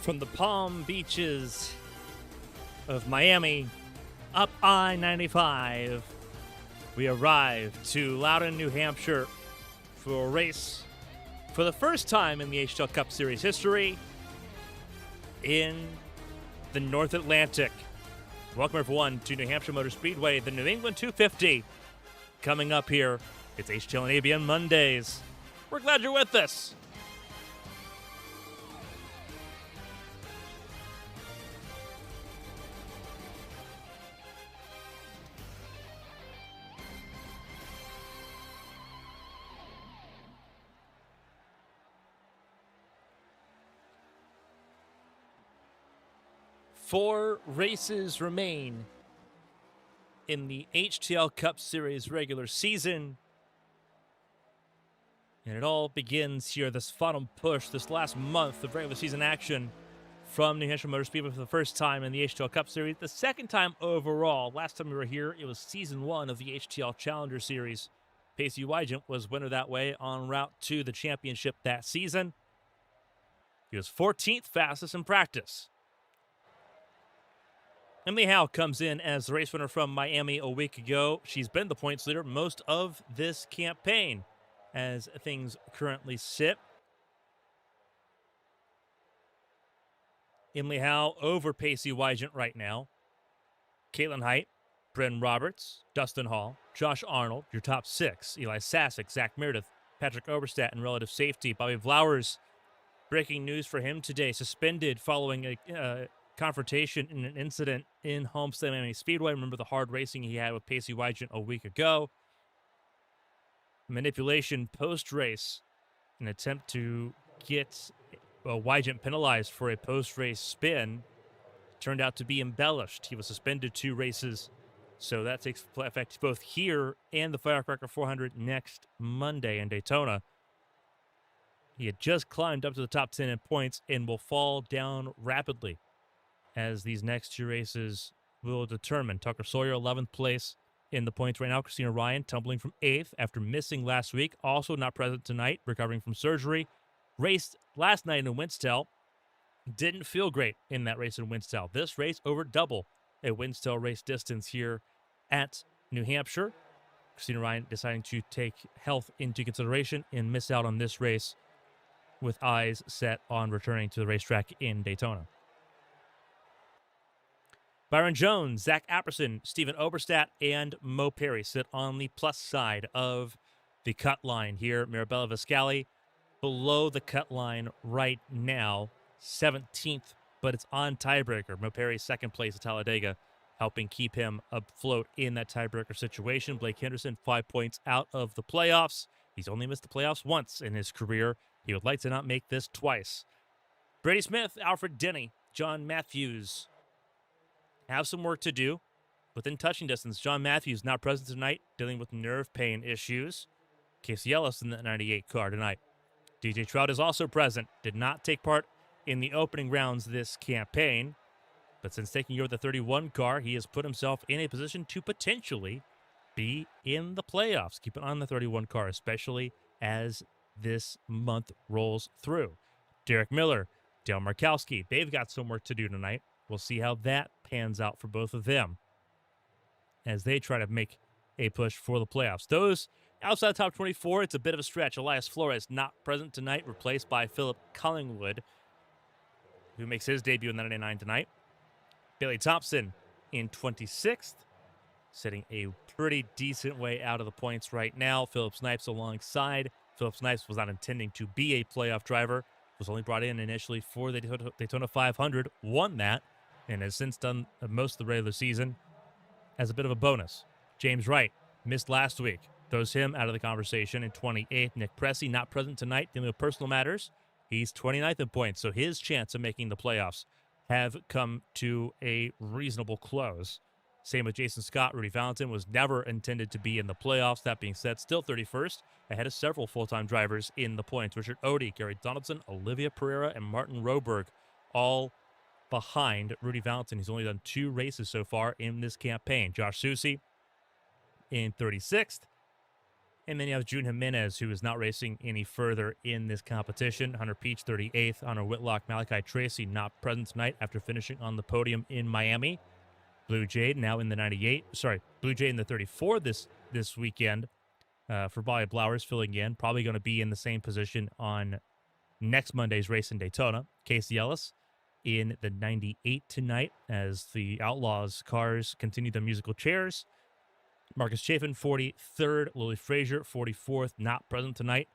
From the Palm Beaches of Miami up I-95, we arrive to Loudon, New Hampshire for a race for the first time in the HTL Cup Series history in the North Atlantic. Welcome, everyone, to New Hampshire Motor Speedway, the New England 250. Coming up here, it's HTL and ABN Mondays. We're glad you're with us. Four races remain in the HTL Cup Series regular season. And it all begins here, this final push, this last month of regular season action from New Hampshire Motor Speedway for the first time in the HTL Cup Series. The second time overall. Last time we were here, it was Season 1 of the HTL Challenger Series. Pacey Wygant was winner that way en route to the championship that season. He was 14th fastest in practice. Emily Howe comes in as the race winner from Miami a week ago. She's been the points leader most of this campaign as things currently sit. Emily Howe over Pacey Wygant right now. Caitlin Height, Bryn Roberts, Dustin Hall, Josh Arnold, your top six. Eli Sasek, Zach Meredith, Patrick Oberstadt in relative safety. Bobby Flowers, breaking news for him today, suspended following a confrontation in an incident in Homestead Miami Speedway. Remember the hard racing he had with Pacey Wygant a week ago. Manipulation post-race, an attempt to get Wygant penalized for a post-race spin, turned out to be embellished. He was suspended 2 races, so that takes effect both here and the Firecracker 400 next Monday in Daytona. He had just climbed up to the top 10 in points and will fall down rapidly, as these next 2 races will determine. Tucker Sawyer, 11th place in the points right now. Christina Ryan tumbling from 8th after missing last week. Also not present tonight, recovering from surgery. Raced last night in Winston. Didn't feel great in that race in Winston. This race over double a Winston race distance here at New Hampshire. Christina Ryan deciding to take health into consideration and miss out on this race with eyes set on returning to the racetrack in Daytona. Byron Jones, Zach Apperson, Stephen Oberstadt, and Mo Perry sit on the plus side of the cut line here. Mirabella Viscali below the cut line right now, 17th, but it's on tiebreaker. Mo Perry, second place at Talladega, helping keep him afloat in that tiebreaker situation. Blake Henderson, 5 points out of the playoffs. He's only missed the playoffs once in his career. He would like to not make this twice. Brady Smith, Alfred Denny, John Matthews have some work to do. Within touching distance, John Matthews not present tonight, dealing with nerve pain issues. Casey Ellis in the 98 car tonight. DJ Trout is also present, did not take part in the opening rounds this campaign, but since taking over the 31 car, he has put himself in a position to potentially be in the playoffs. Keep an eye on the 31 car, especially as this month rolls through. Derek Miller, Dale Markowski, they've got some work to do tonight. We'll see how that pans out for both of them as they try to make a push for the playoffs. Those outside the top 24, it's a bit of a stretch. Elias Flores not present tonight, replaced by Philip Collingwood, who makes his debut in the 99 tonight. Bailey Thompson in 26th, sitting a pretty decent way out of the points right now. Philip Snipes alongside. Philip Snipes was not intending to be a playoff driver, was only brought in initially for the Daytona 500, won that, and has since done most of the regular season as a bit of a bonus. James Wright missed last week, throws him out of the conversation in 28th. Nick Pressey not present tonight, dealing with personal matters. He's 29th in points, so his chance of making the playoffs have come to a reasonable close. Same with Jason Scott. Rudy Valentin was never intended to be in the playoffs. That being said, still 31st, ahead of several full-time drivers in the points. Richard Odie, Gary Donaldson, Olivia Pereira, and Martin Roberg, all behind Rudy Valentin. He's only done 2 races so far in this campaign. Josh Susie in 36th. And then you have June Jimenez, who is not racing any further in this competition. Hunter Peach, 38th. Hunter Whitlock, Malachi Tracy, not present tonight after finishing on the podium in Miami. Blue Jade now in the 98. Sorry, Blue Jade in the 34 this weekend for Bobby Blowers filling in. Probably going to be in the same position on next Monday's race in Daytona. Casey Ellis in the 98 tonight as the Outlaws cars continue their musical chairs. Marcus Chafin, 43rd. Lily Frazier, 44th. Not present tonight.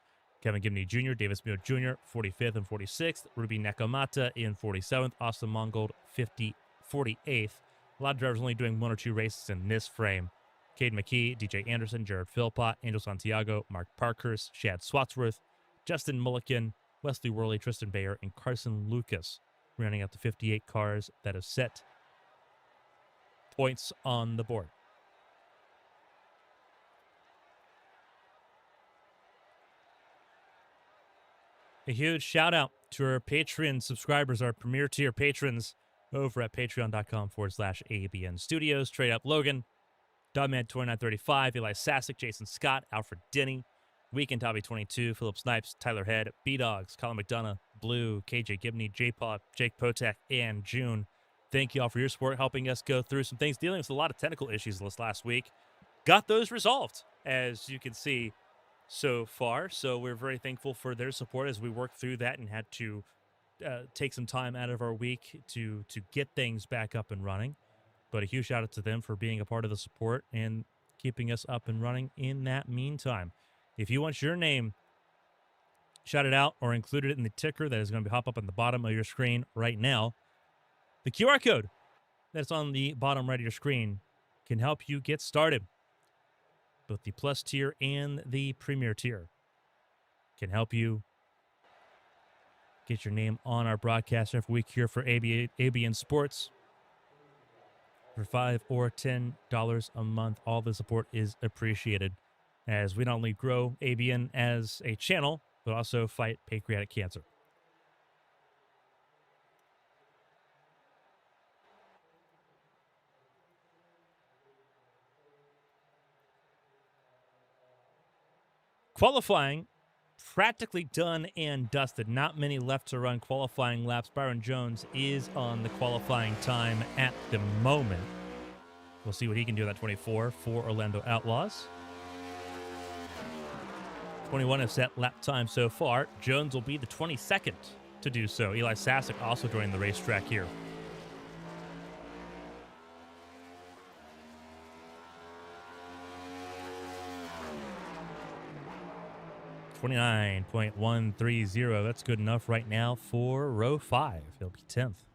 Kevin Gibney Jr., Davis Muir Jr., 45th and 46th. Ruby Nakamata in 47th. Austin Mongold, 48th. A lot of drivers only doing 1 or 2 races in this frame. Cade McKee, DJ Anderson, Jared Philpott, Angel Santiago, Mark Parkhurst, Shad Swatsworth, Justin Mulliken, Wesley Worley, Tristan Bayer, and Carson Lucas, rounding out the 58 cars that have set points on the board. A huge shout out to our Patreon subscribers, our premier tier patrons over at patreon.com/ABN Studios. Trade Up Logan, Dogman2935, Eli Sassick, Jason Scott, Alfred Denny, Weekend Hobby 22, Philip Snipes, Tyler Head, B-Dogs, Colin McDonough, Blue, KJ Gibney, J-Pod, Jake Potek, and June. Thank you all for your support, helping us go through some things, dealing with a lot of technical issues this last week. Got those resolved, as you can see so far. So we're very thankful for their support as we worked through that and had to take some time out of our week to get things back up and running. But a huge shout out to them for being a part of the support and keeping us up and running in that meantime. If you want your name shouted out or included in the ticker that is going to hop up on the bottom of your screen right now, the QR code that's on the bottom right of your screen can help you get started. Both the Plus tier and the Premier tier can help you get your name on our broadcast every week here for ABN Sports. For $5 or $10 a month, all the support is appreciated as we not only grow ABN as a channel, but also fight pancreatic cancer. Qualifying, practically done and dusted. Not many left to run qualifying laps. Byron Jones is on the qualifying time at the moment. We'll see what he can do at that 24 for Orlando Outlaws. 21 have set lap time so far. Jones will be the 22nd to do so. Eli Sassick also joining the racetrack here. .130. That's good enough right now for row 5. He'll be 10th.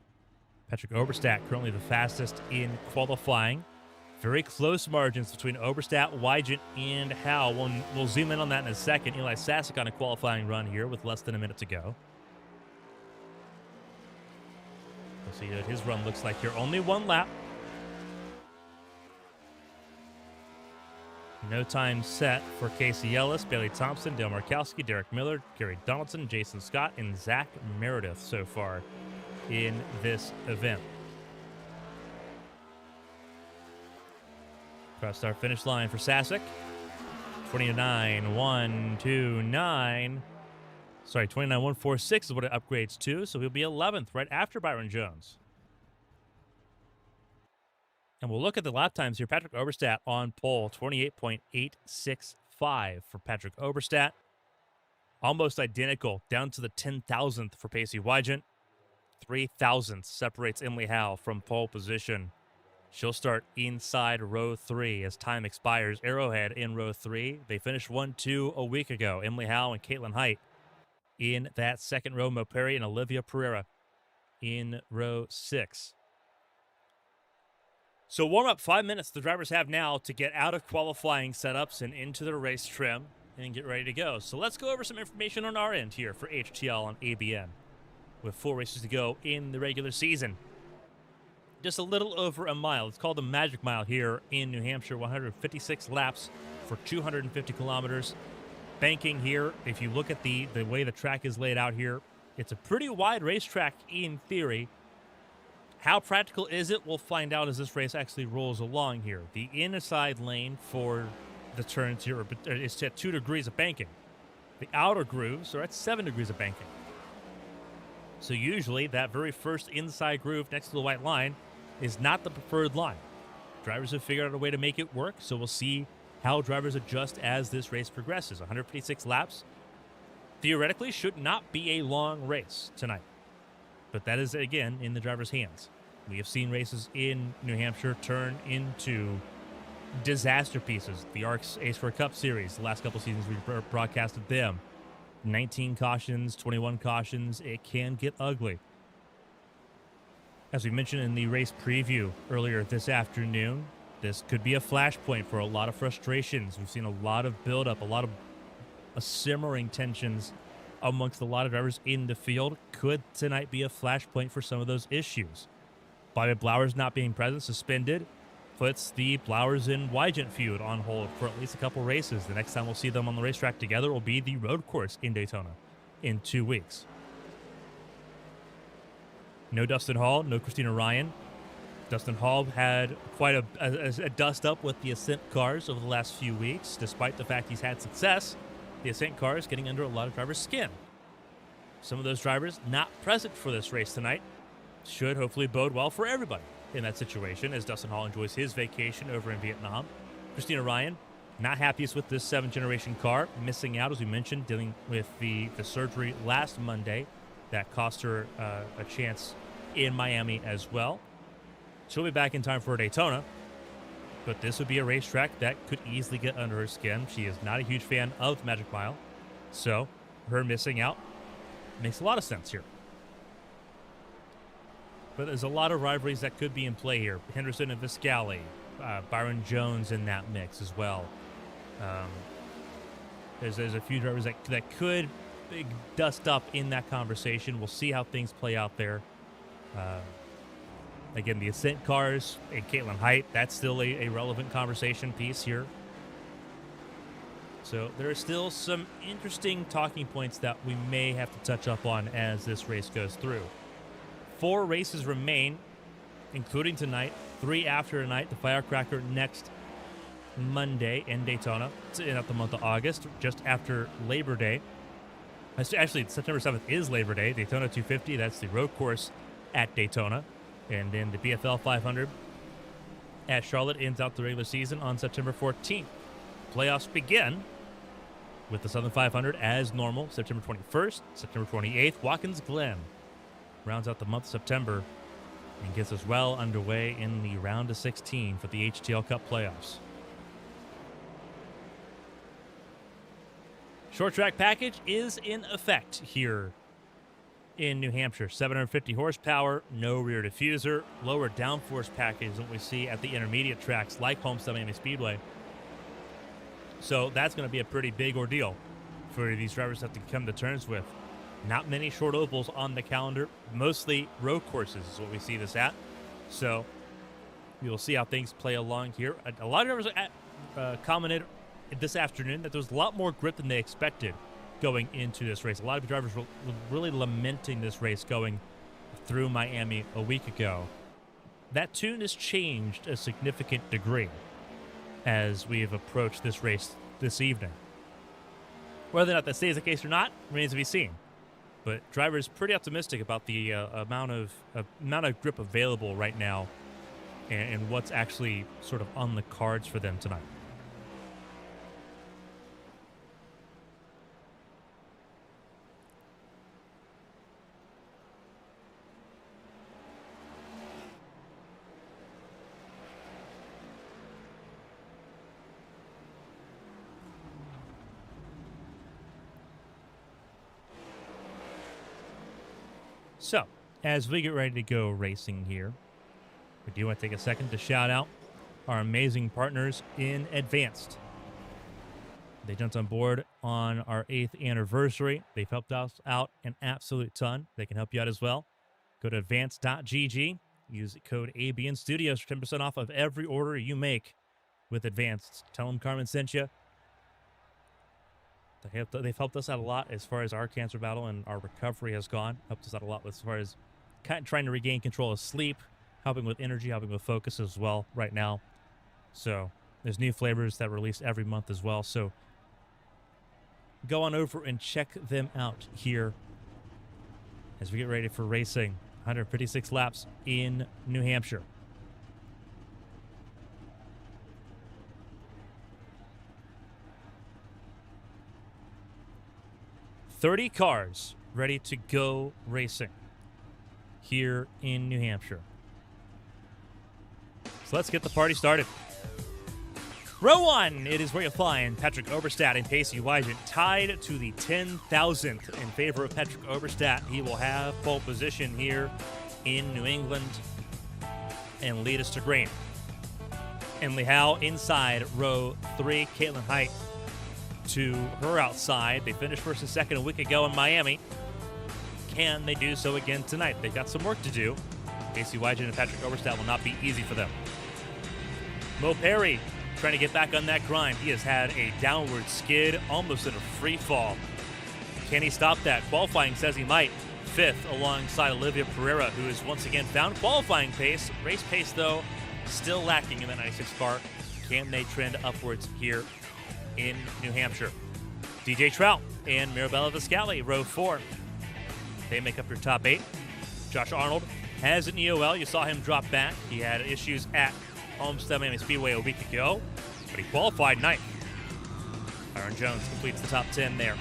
Patrick Oberstadt currently the fastest in qualifying. Very close margins between Oberstadt, Wygant, and Howe. We'll zoom in on that in a second. Eli Sassick on a qualifying run here with less than a minute to go. We'll see what his run looks like here. Only one lap. No time set for Casey Ellis, Bailey Thompson, Dale Markowski, Derek Miller, Gary Donaldson, Jason Scott, and Zach Meredith so far in this event. Cross start finish line for Sassick. 29.129. Sorry, 29.146 is what it upgrades to, so he'll be 11th right after Byron Jones. And we'll look at the lap times here. Patrick Oberstadt on pole, 28.865 for Patrick Oberstadt. Almost identical, down to the 10,000th for Pacey Wygant. 3,000th separates Emily Howe from pole position. She'll start inside row 3 as time expires. Arrowhead in row 3. They finished 1-2 a week ago. Emily Howe and Caitlin Height in that second row. Mo Perry and Olivia Pereira in row 6. So warm up 5 minutes the drivers have now to get out of qualifying setups and into their race trim and get ready to go. So let's go over some information on our end here for HTL on ABN. With 4 races to go in the regular season. Just a little over a mile. It's called the Magic Mile here in New Hampshire. 156 laps for 250 kilometers. Banking here, if you look at the way the track is laid out here, it's a pretty wide racetrack in theory. How practical is it? We'll find out as this race actually rolls along here. The inside lane for the turns here, it's at 2 degrees of banking. The outer grooves are at 7 degrees of banking. So usually that very first inside groove next to the white line is not the preferred line. Drivers have figured out a way to make it work, so we'll see how drivers adjust as this race progresses. 156 laps theoretically should not be a long race tonight, but that is, again, in the driver's hands. We have seen races in New Hampshire turn into disaster pieces. The ARC's HTL Cup Series, the last couple seasons we broadcasted them. 19 cautions, 21 cautions. It can get ugly. As we mentioned in the race preview earlier this afternoon, this could be a flashpoint for a lot of frustrations. We've seen a lot of buildup, a lot of simmering tensions amongst a lot of drivers in the field. Could tonight be a flashpoint for some of those issues? Bobby Blowers not being present, suspended, puts the Blowers and Wygent feud on hold for at least a couple races. The next time we'll see them on the racetrack together will be the road course in Daytona in 2 weeks. No Dustin Hall, no Christina Ryan. Dustin Hall had quite a dust-up with the Ascent cars over the last few weeks. Despite the fact he's had success, the Ascent cars getting under a lot of drivers' skin. Some of those drivers not present for this race tonight should hopefully bode well for everybody in that situation as Dustin Hall enjoys his vacation over in Vietnam. Christina Ryan, not happiest with this 7th generation car, missing out, as we mentioned, dealing with the surgery last Monday that cost her a chance in Miami as well. She'll be back in time for Daytona, but this would be a racetrack that could easily get under her skin. She is not a huge fan of Magic Mile, so her missing out makes a lot of sense here. But there's a lot of rivalries that could be in play here. Henderson and Viscali, Byron Jones in that mix as well. There's a few drivers that could dust up in that conversation. We'll see how things play out there. Again, the Ascent cars and Caitlin Height, that's still a relevant conversation piece here. So there are still some interesting talking points that we may have to touch up on as this race goes through. 4 races remain, including tonight, 3 after tonight, the Firecracker next Monday in Daytona, in the month of August, just after Labor Day. Actually, September 7th is Labor Day. Daytona 250, that's the road course at Daytona. And then the BFL 500 at Charlotte ends out the regular season on September 14th. Playoffs begin with the Southern 500 as normal, September 21st, September 28th. Watkins Glen rounds out the month of September and gets us well underway in the round of 16 for the HTL Cup playoffs. Short track package is in effect here in New Hampshire. 750 horsepower, no rear diffuser, lower downforce package than what we see at the intermediate tracks like Homestead Miami Speedway. So that's going to be a pretty big ordeal for these drivers to have to come to terms with. Not many short ovals on the calendar, mostly road courses is what we see this at. So you'll see how things play along here. A lot of drivers commented this afternoon that there was a lot more grip than they expected going into this race. A lot of drivers were really lamenting this race going through Miami a week ago. That tune has changed a significant degree as we have approached this race this evening. Whether or not that stays the case or not remains to be seen. But drivers pretty optimistic about the amount of grip available right now and what's actually sort of on the cards for them tonight. So, as we get ready to go racing here, we do want to take a second to shout out our amazing partners in Advanced. They jumped on board on our 8th anniversary. They've helped us out an absolute ton. They can help you out as well. Go to advanced.gg. Use code ABN Studios for 10% off of every order you make with Advanced. Tell them Carmen sent you. They've helped us out a lot as far as our cancer battle and our recovery has gone. Helped us out a lot as far as trying to regain control of sleep, helping with energy, helping with focus as well right now. So There's new flavors that release every month as well. So go on over and check them out here as we get ready for racing. 156 laps in New Hampshire. "30 cars ready to go racing here in New Hampshire." So let's get the party started. Row 1, it is where you'll find Patrick Oberstadt and Casey Wygant tied to the 10,000th in favor of Patrick Oberstadt. He will have pole position here in New England and lead us to green. Emily Howe inside row 3, Caitlin Height to her outside. They finished first and second a week ago in Miami. Can they do so again tonight? They've got some work to do. Casey Wygant and Patrick Oberstadt will not be easy for them. Mo Perry trying to get back on that grind. He has had a downward skid, almost in a free fall. Can he stop that? Qualifying says he might. 5th alongside Olivia Pereira, who has once again found qualifying pace. Race pace, though, still lacking in the 96 car. Can they trend upwards here in New Hampshire? DJ Trout and Mirabella Viscali, row 4. They make up your top 8. Josh Arnold has an EOL. You saw him drop back. He had issues at Homestead Miami Speedway a week ago, but he qualified 9th. Aaron Jones completes the top 10 there.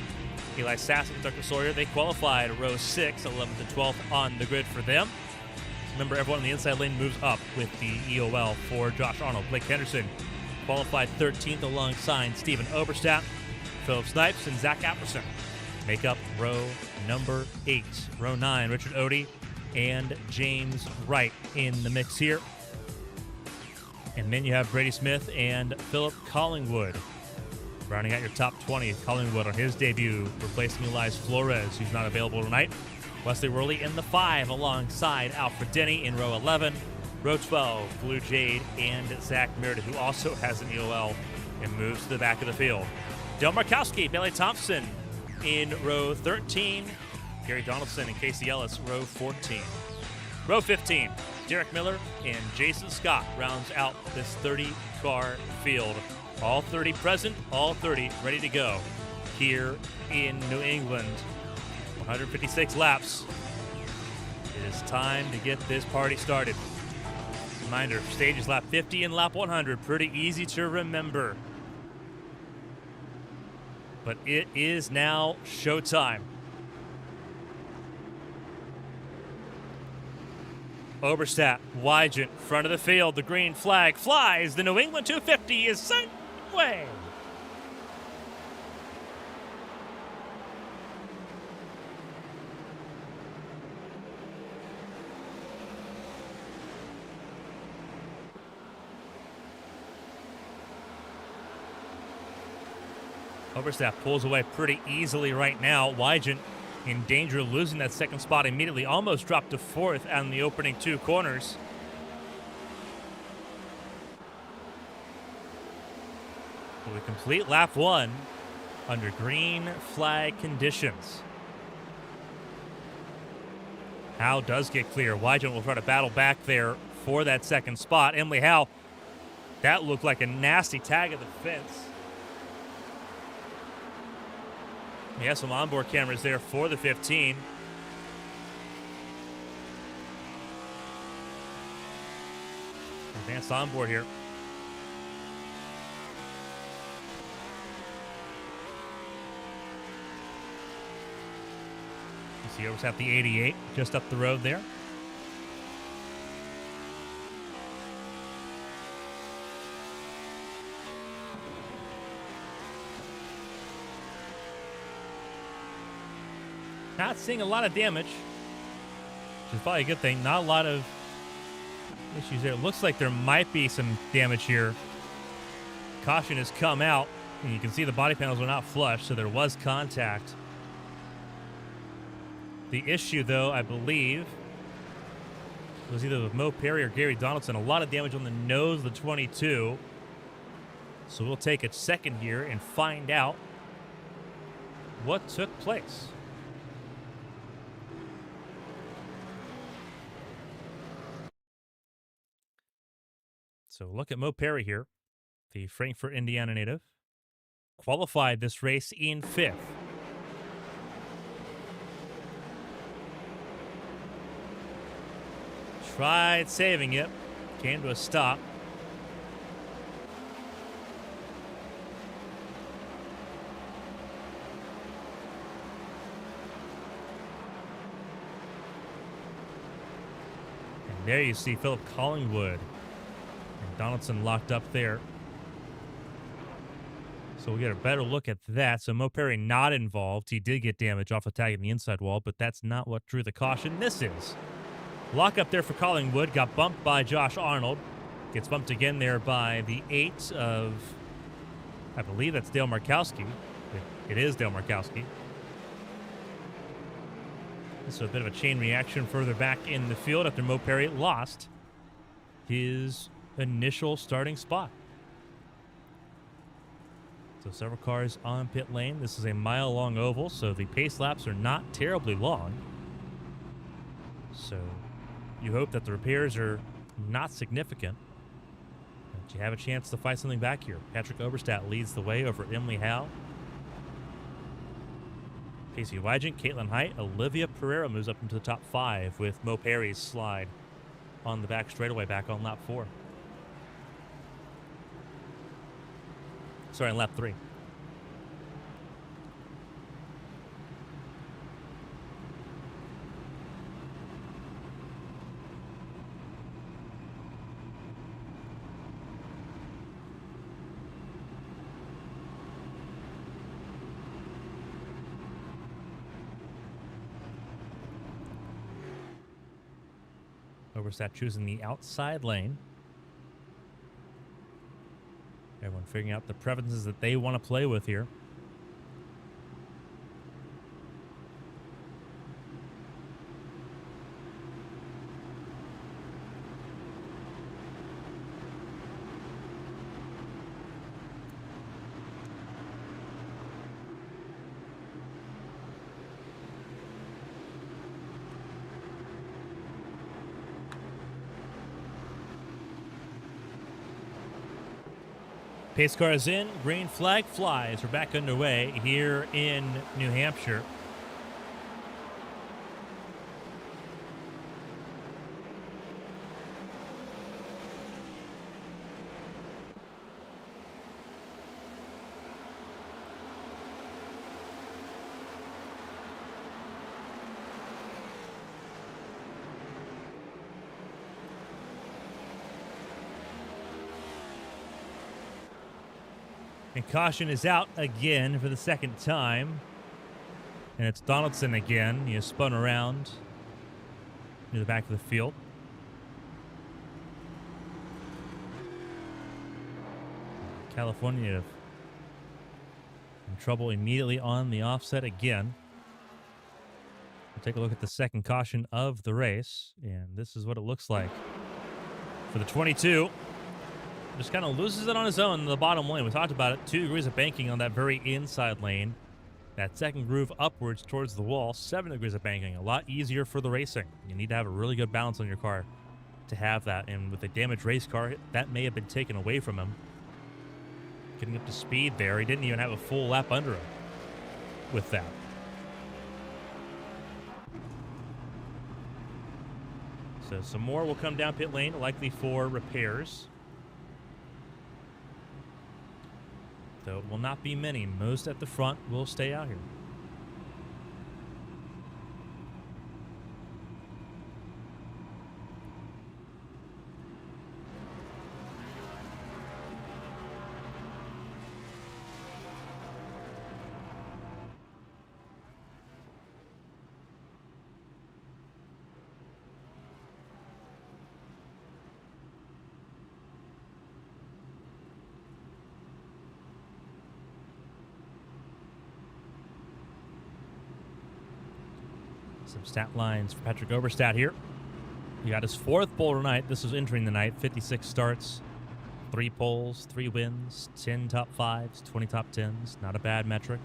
Eli Sassick and Tucker Sawyer, they qualified row 6, 11th and 12th on the grid for them. Remember, everyone in the inside lane moves up with the EOL for Josh Arnold. Blake Henderson qualified 13th alongside Stephen Oberstadt. Philip Snipes and Zach Apperson make up row number 8. Row 9, Richard Odie and James Wright in the mix here. And then you have Brady Smith and Philip Collingwood. Rounding out your top 20, Collingwood on his debut, replacing Elias Flores, who's not available tonight. Wesley Worley in the 5 alongside Alfred Denny in row 11. Row 12, Blue Jade and Zach Meredith, who also has an EOL and moves to the back of the field. Del Markowski, Bailey Thompson in row 13. Gary Donaldson and Casey Ellis, row 14. Row 15, Derek Miller and Jason Scott rounds out this 30-car field. All 30 present, all 30 ready to go here in New England. 156 laps. It is time to get this party started. Reminder, stages lap 50 and lap 100. Pretty easy to remember. But it is now showtime. Oberstadt, Wygant, front of the field. The green flag flies. The New England 250 is sent away. Oberstadt pulls away pretty easily right now. Wygant in danger of losing that second spot immediately. Almost dropped to 4th on the opening 2 corners. We complete lap 1 under green flag conditions. Howe does get clear. Wygant will try to battle back there for that second spot. Emily Howe, that looked like a nasty tag of the fence. We have some onboard cameras there for the 15. Advanced onboard here. You see Oberstadt the 88 just up the road there. Not seeing a lot of damage, which is probably a good thing. Not a lot of issues there. It looks like there might be some damage here. Caution has come out, and you can see the body panels are not flush, so there was contact. The issue, though, I believe, was either with Mo Perry or Gary Donaldson. A lot of damage on the nose of the 22. So we'll take a second here and find out what took place. So look at Mo Perry here. the Frankfort, Indiana native. Qualified this race in 5th. Tried saving it. Came to a stop. And there you see Philip Collingwood and Donaldson locked up there. So we'll get a better look at that. So Mo Perry not involved. He did get damage off a tag in the inside wall, but that's not what drew the caution. This is. Lock up there for Collingwood. Got bumped by Josh Arnold. Gets bumped again there by the 8 of, I believe that's Dale Markowski. It is Dale Markowski. So a bit of a chain reaction further back in the field after Mo Perry lost his initial starting spot. So several cars on pit lane. This is a mile-long oval, so the pace laps are not terribly long. So you hope that the repairs are not significant, that you have a chance to fight something back here. Patrick Oberstadt leads the way over Emily Howe. Casey Wygent, Caitlin Height, Olivia Pereira moves up into the top 5 with Mo Perry's slide on the back straightaway back on lap 4. Sorry, on lap 3. Oberstadt choosing the outside lane. Everyone figuring out the preferences that they want to play with here. Pace car is in, green flag flies. We're back underway here in New Hampshire. And caution is out again for the second time. And it's Donaldson again. He has spun around near the back of the field. California in trouble immediately on the offset again. We'll take a look at the second caution of the race. And this is what it looks like for the 22. Just kind of loses it on his own in the bottom lane. We talked about it. 2 degrees of banking on that very inside lane. That second groove upwards towards the wall. 7 degrees of banking. A lot easier for the racing. You need to have a really good balance on your car to have that. And with a damaged race car, that may have been taken away from him. Getting up to speed there. He didn't even have a full lap under him with that. So some more will come down pit lane, likely for repairs. Though it will not be many. Most at the front will stay out here. Some stat lines for Patrick Oberstadt here. He got his 4th pole tonight. This was entering the night. 56 starts, 3 poles, 3 wins, 10 top 5s, 20 top 10s. Not a bad metric.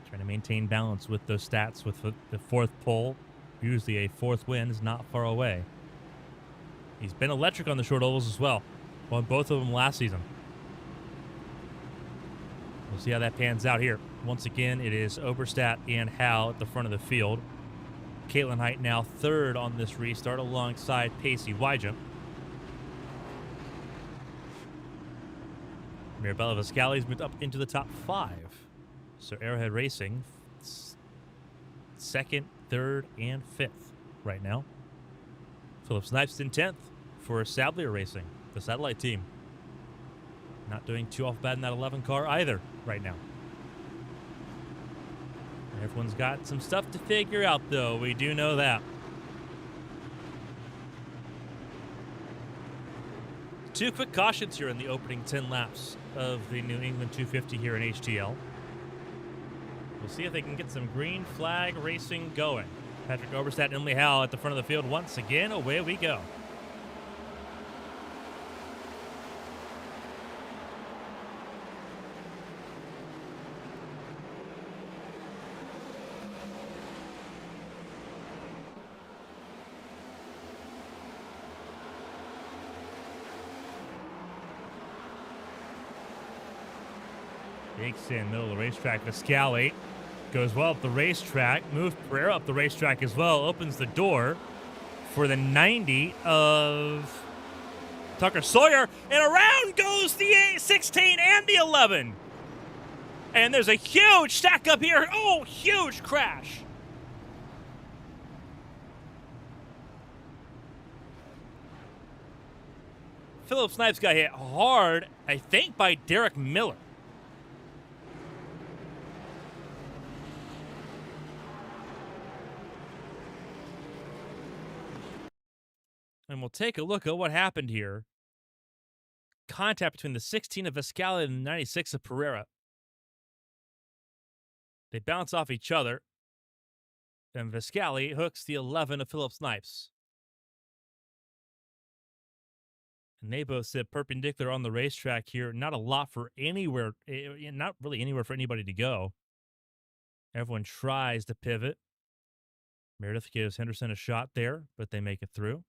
Trying to maintain balance with those stats with the fourth pole. Usually a fourth win is not far away. He's been electric on the short ovals as well. Won both of them last season. We'll see how that pans out here. Once again, it is Oberstadt and Hal at the front of the field. Caitlin Height now third on this restart alongside Pacey Wygent. Mirabella Viscali's moved up into the top 5. So Arrowhead Racing, second, third, and fifth right now. Philip Snipes in 10th for Sadler Racing, the satellite team. Not doing too off bad in that 11 car either right now. Everyone's got some stuff to figure out, though. We do know that. 2 quick cautions here in the opening 10 laps of the New England 250 here in HTL. We'll see if they can get some green flag racing going. Patrick Oberstadt and Emily Howell at the front of the field once again. Away we go. Takes in middle of the racetrack. Viscali goes well up the racetrack. Moves Pereira up the racetrack as well. Opens the door for the 90 of Tucker Sawyer. And around goes the 16 and the 11. And there's a huge stack up here. Oh, huge crash. Philip Snipes got hit hard, I think, by Derek Miller. And we'll take a look at what happened here. Contact between the 16 of Viscali and the 96 of Pereira. They bounce off each other. And Viscali hooks the 11 of Philip Snipes. And they both sit perpendicular on the racetrack here. Not a lot for anywhere, not really anywhere for anybody to go. Everyone tries to pivot. Meredith gives Henderson a shot there, but they make it through.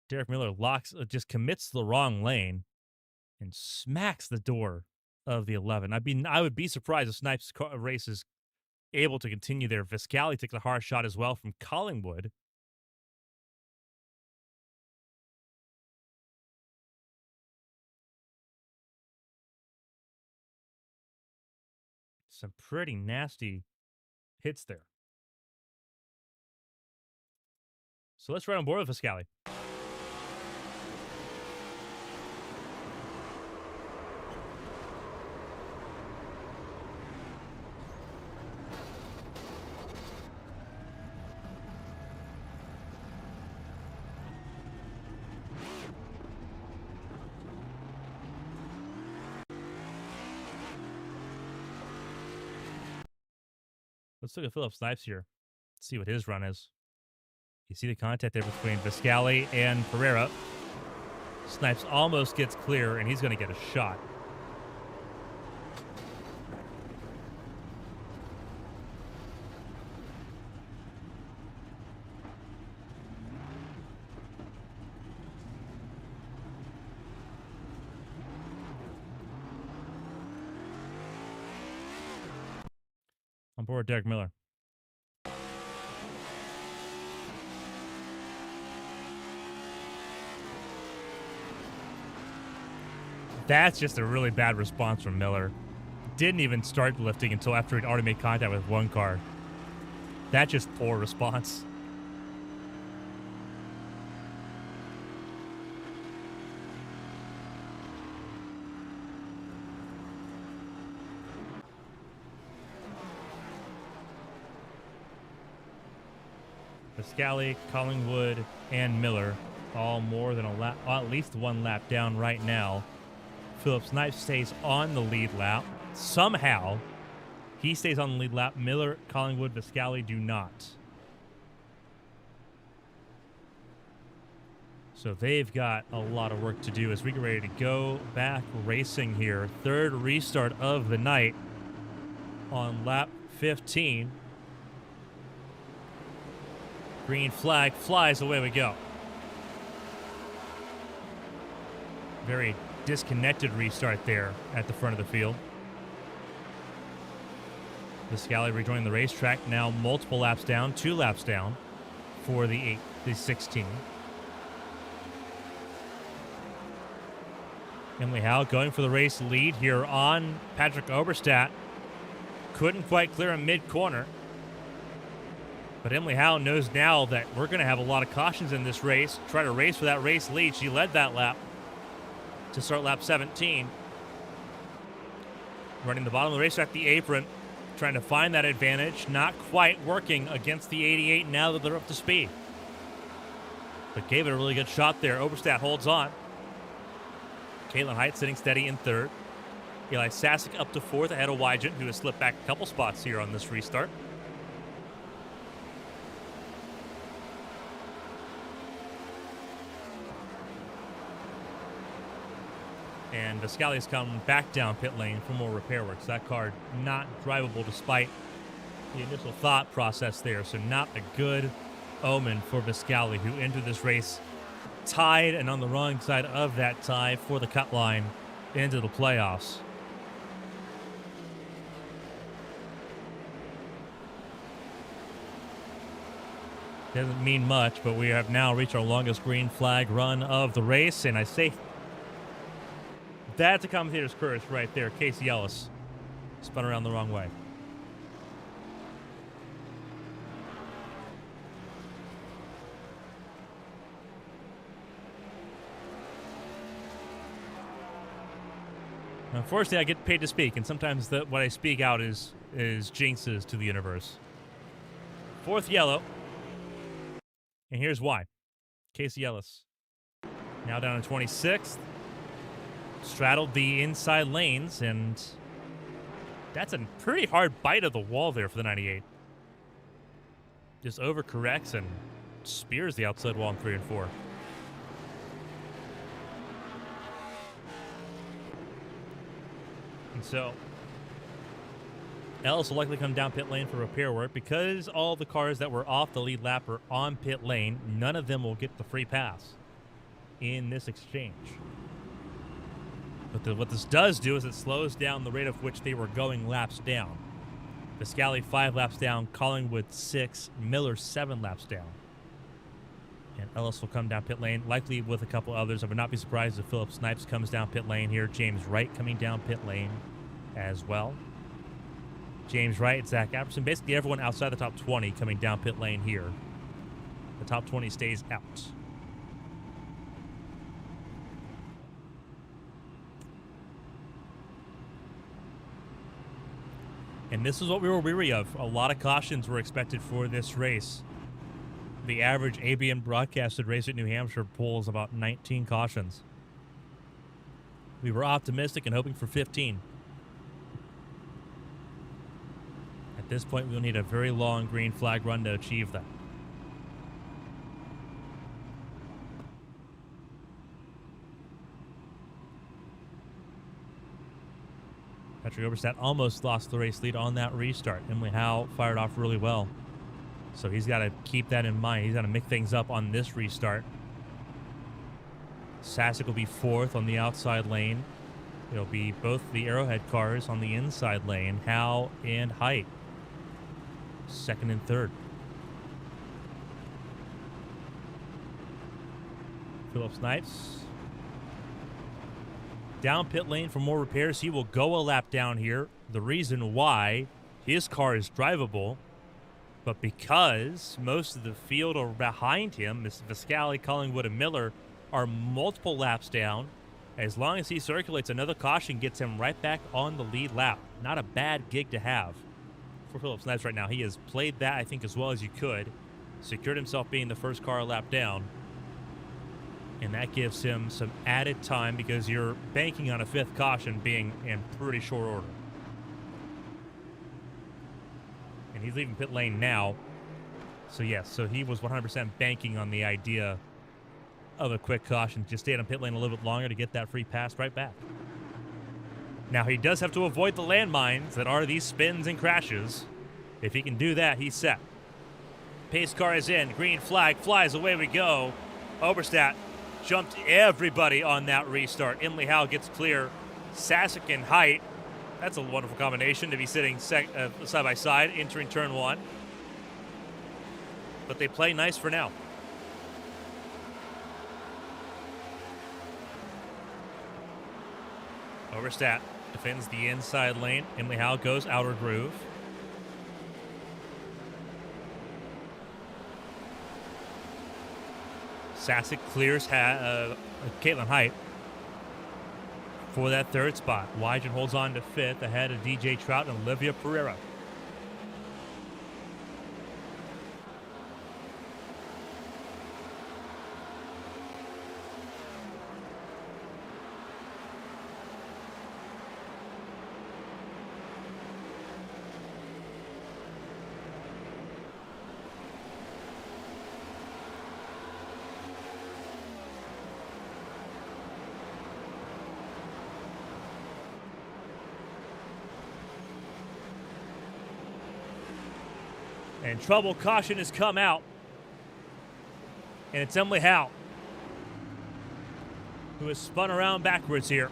Derek Miller just commits to the wrong lane and smacks the door of the 11. I would be surprised if Snipes' race is able to continue there. Viscali takes a hard shot as well from Collingwood. Some pretty nasty hits there. So let's ride on board with Viscali. Let's look at Philip Snipes here. See what his run is. You see the contact there between Viscali and Pereira. Snipes almost gets clear, and he's going to get a shot. On board Derek Miller. That's just a really bad response from Miller. Didn't even start lifting until after he'd already made contact with one car. That's just poor response. Viscali, Collingwood, and Miller all more than a lap, at least one lap down right now. Philip Snipes stays on the lead lap. Somehow, he stays on the lead lap. Miller, Collingwood, Viscali do not. So they've got a lot of work to do as we get ready to go back racing here. Third restart of the night. on lap 15. Green flag flies, away we go. Very disconnected restart there at the front of the field. Viscali rejoining the racetrack, now multiple laps down, 2 laps down for the 16. Emily Howe going for the race lead here on Patrick Oberstadt. Couldn't quite clear him mid-corner. But Emily Howe knows now that we're going to have a lot of cautions in this race. Try to race for that race lead. She led that lap to start lap 17. Running the bottom of the racetrack, the apron, trying to find that advantage. Not quite working against the 88 now that they're up to speed. But gave it a really good shot there. Oberstadt holds on. Caitlin Height sitting steady in third. Eli Sasick up to fourth ahead of Wygent, who has slipped back a couple spots here on this restart. And Viscali has come back down pit lane for more repair work. So that car not drivable despite the initial thought process there. So not a good omen for Viscali, who entered this race tied and on the wrong side of that tie for the cut line into the playoffs. Doesn't mean much, but we have now reached our longest green flag run of the race. And I say that's a commentator's curse right there. Casey Ellis spun around the wrong way. Unfortunately, I get paid to speak, and sometimes what I speak out is jinxes to the universe. Fourth yellow. And here's why. Casey Ellis now down to 26th. Straddled the inside lanes, and that's a pretty hard bite of the wall there for the 98. Just overcorrects and spears the outside wall in 3 and 4. And so Ellis will likely come down pit lane for repair work. Because all the cars that were off the lead lap are on pit lane, none of them will get the free pass in this exchange. But what this does do is it slows down the rate of which they were going laps down. Viscali 5 laps down, Collingwood 6, Miller 7 laps down. And Ellis will come down pit lane, likely with a couple others. I would not be surprised if Philip Snipes comes down pit lane here. James Wright coming down pit lane as well. James Wright, Zach Apperson, basically everyone outside the top 20 coming down pit lane here. The top 20 stays out. And this is what we were weary of. A lot of cautions were expected for this race. The average ABN broadcasted race at New Hampshire pulls about 19 cautions. We were optimistic and hoping for 15. At this point, we'll need a very long green flag run to achieve that. Patrick Oberstadt almost lost the race lead on that restart. Emily Howe fired off really well. So he's got to keep that in mind. He's got to make things up on this restart. Sasick will be fourth on the outside lane. It'll be both the Arrowhead cars on the inside lane, Howe and Height. Second and third. Philip Snipes down pit lane for more repairs. He will go a lap down here. The reason why, his car is drivable, but because most of the field are behind him, Viscali, Collingwood, and Miller are multiple laps down. As long as he circulates, another caution gets him right back on the lead lap. Not a bad gig to have for Philip Snipes right now. He has played that, I think, as well as you could. Secured himself being the first car a lap down. And that gives him some added time because you're banking on a fifth caution being in pretty short order. And he's leaving pit lane now. So, yes, so he was 100% banking on the idea of a quick caution. Just stayed on pit lane a little bit longer to get that free pass right back. Now, he does have to avoid the landmines that are these spins and crashes. If he can do that, he's set. Pace car is in. Green flag flies. Away we go. Oberstadt jumped everybody on that restart. Emily Howe gets clear. Sasek and Height. That's a wonderful combination to be sitting side by side entering turn one. But they play nice for now. Oberstadt defends the inside lane. Emily Howe goes outer groove. Sasek clears Caitlin Height for that third spot. Wygen holds on to fifth ahead of DJ Trout and Olivia Pereira. And trouble caution has come out. And it's Emily Howe who has spun around backwards here.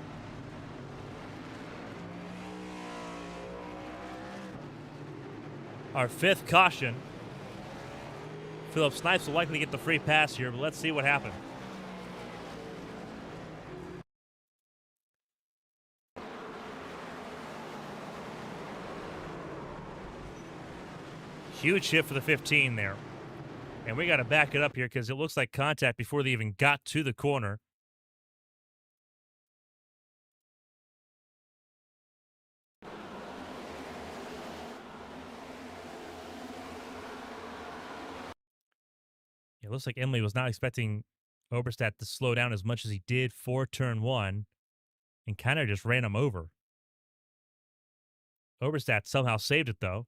Our fifth caution. Philip Snipes will likely get the free pass here, but let's see what happens. Huge hit for the 15 there. And we got to back it up here because it looks like contact before they even got to the corner. It looks like Emily was not expecting Oberstadt to slow down as much as he did for turn one and kind of just ran him over. Oberstadt somehow saved it, though.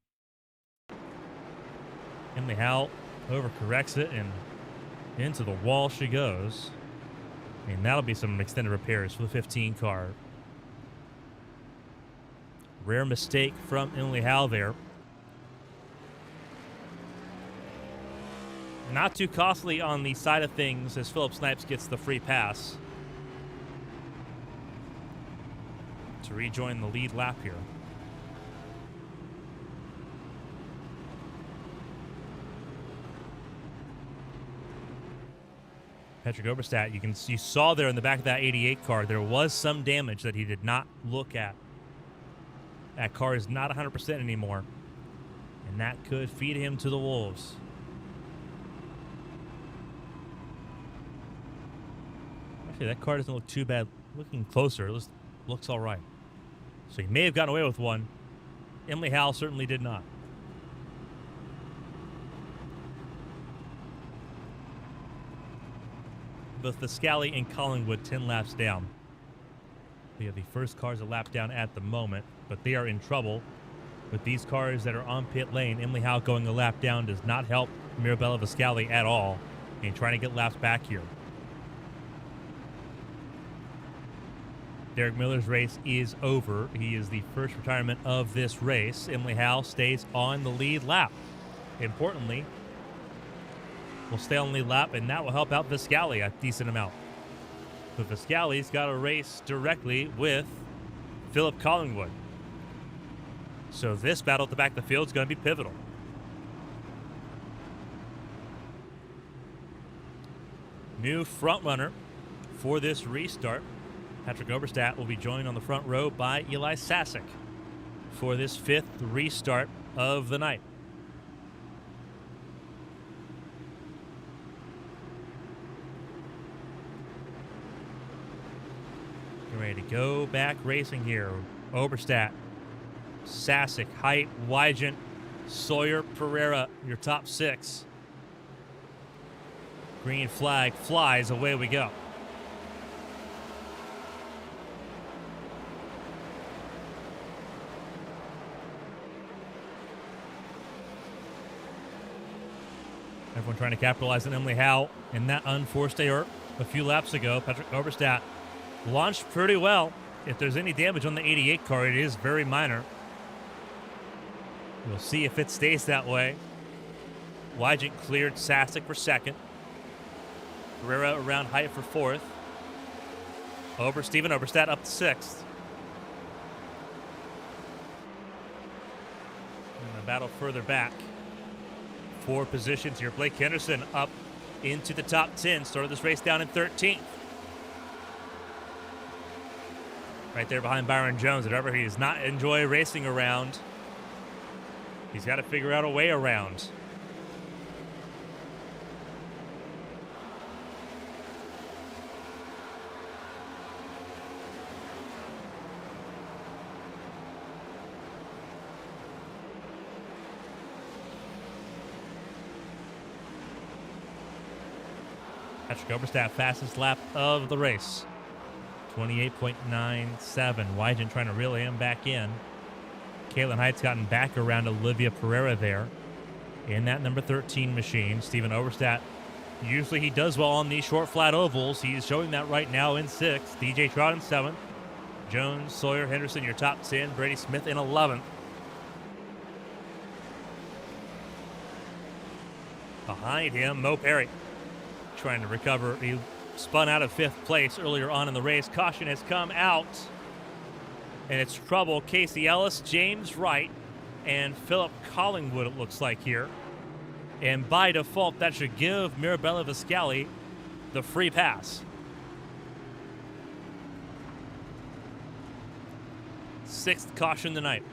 Emily Howe overcorrects it, and into the wall she goes. And that'll be some extended repairs for the 15 car. Rare mistake from Emily Howe there. Not too costly on the side of things as Philip Snipes gets the free pass to rejoin the lead lap here. Patrick Oberstadt, you saw there in the back of that 88 car, there was some damage that he did not look at. That car is not 100% anymore, and that could feed him to the wolves. Actually, that car doesn't look too bad. Looking closer, it looks all right. So he may have gotten away with one. Emily Howe certainly did not. Both the Scally and Collingwood 10 laps down. We have the first cars a lap down at the moment, but they are in trouble with these cars that are on pit lane. Emily Howe going a lap down does not help Mirabella Viscali at all in trying to get laps back here. Derek Miller's race is over. He is the first retirement of this race. Emily Howe stays on the lead lap. Importantly, will stay on the lead lap, and that will help out Viscali a decent amount. But Viscali's got a race directly with Philip Collingwood. So this battle at the back of the field is going to be pivotal. New front runner for this restart. Patrick Oberstadt will be joined on the front row by Eli Sasek for this fifth restart of the night. Ready to go back racing here. Oberstadt, Sasek, Height, Wygen, Sawyer, Pereira, your top six. Green flag flies, away we go. Everyone trying to capitalize on Emily Howe in that unforced error a few laps ago. Patrick Oberstadt launched pretty well if there's any damage on the 88 car, it is very minor. We'll see if it stays that way. Wygant cleared Sasek for second. Pereira around height for fourth. Steven Oberstadt up to sixth. And the battle further back. 4 positions here. Blake Henderson up into the top 10. Started this race down in 13th. Right there behind Byron Jones. Whatever he does not enjoy racing around, he's got to figure out a way around. Patrick Oberstadt, fastest lap of the race. 28.97. Wygant trying to reel him back in. Caitlin Height's gotten back around Olivia Pereira there in that number 13 machine. Steven Oberstadt, usually he does well on these short flat ovals. He's showing that right now in 6th. DJ Trout in 7th. Jones, Sawyer, Henderson, your top 10. Brady Smith in 11th. Behind him, Mo Perry trying to recover. He spun out of 5th place earlier on in the race. Caution has come out, and it's trouble. Casey Ellis, James Wright, and Philip Collingwood, it looks like here. And by default, that should give Mirabella Viscali the free pass. 6th caution tonight.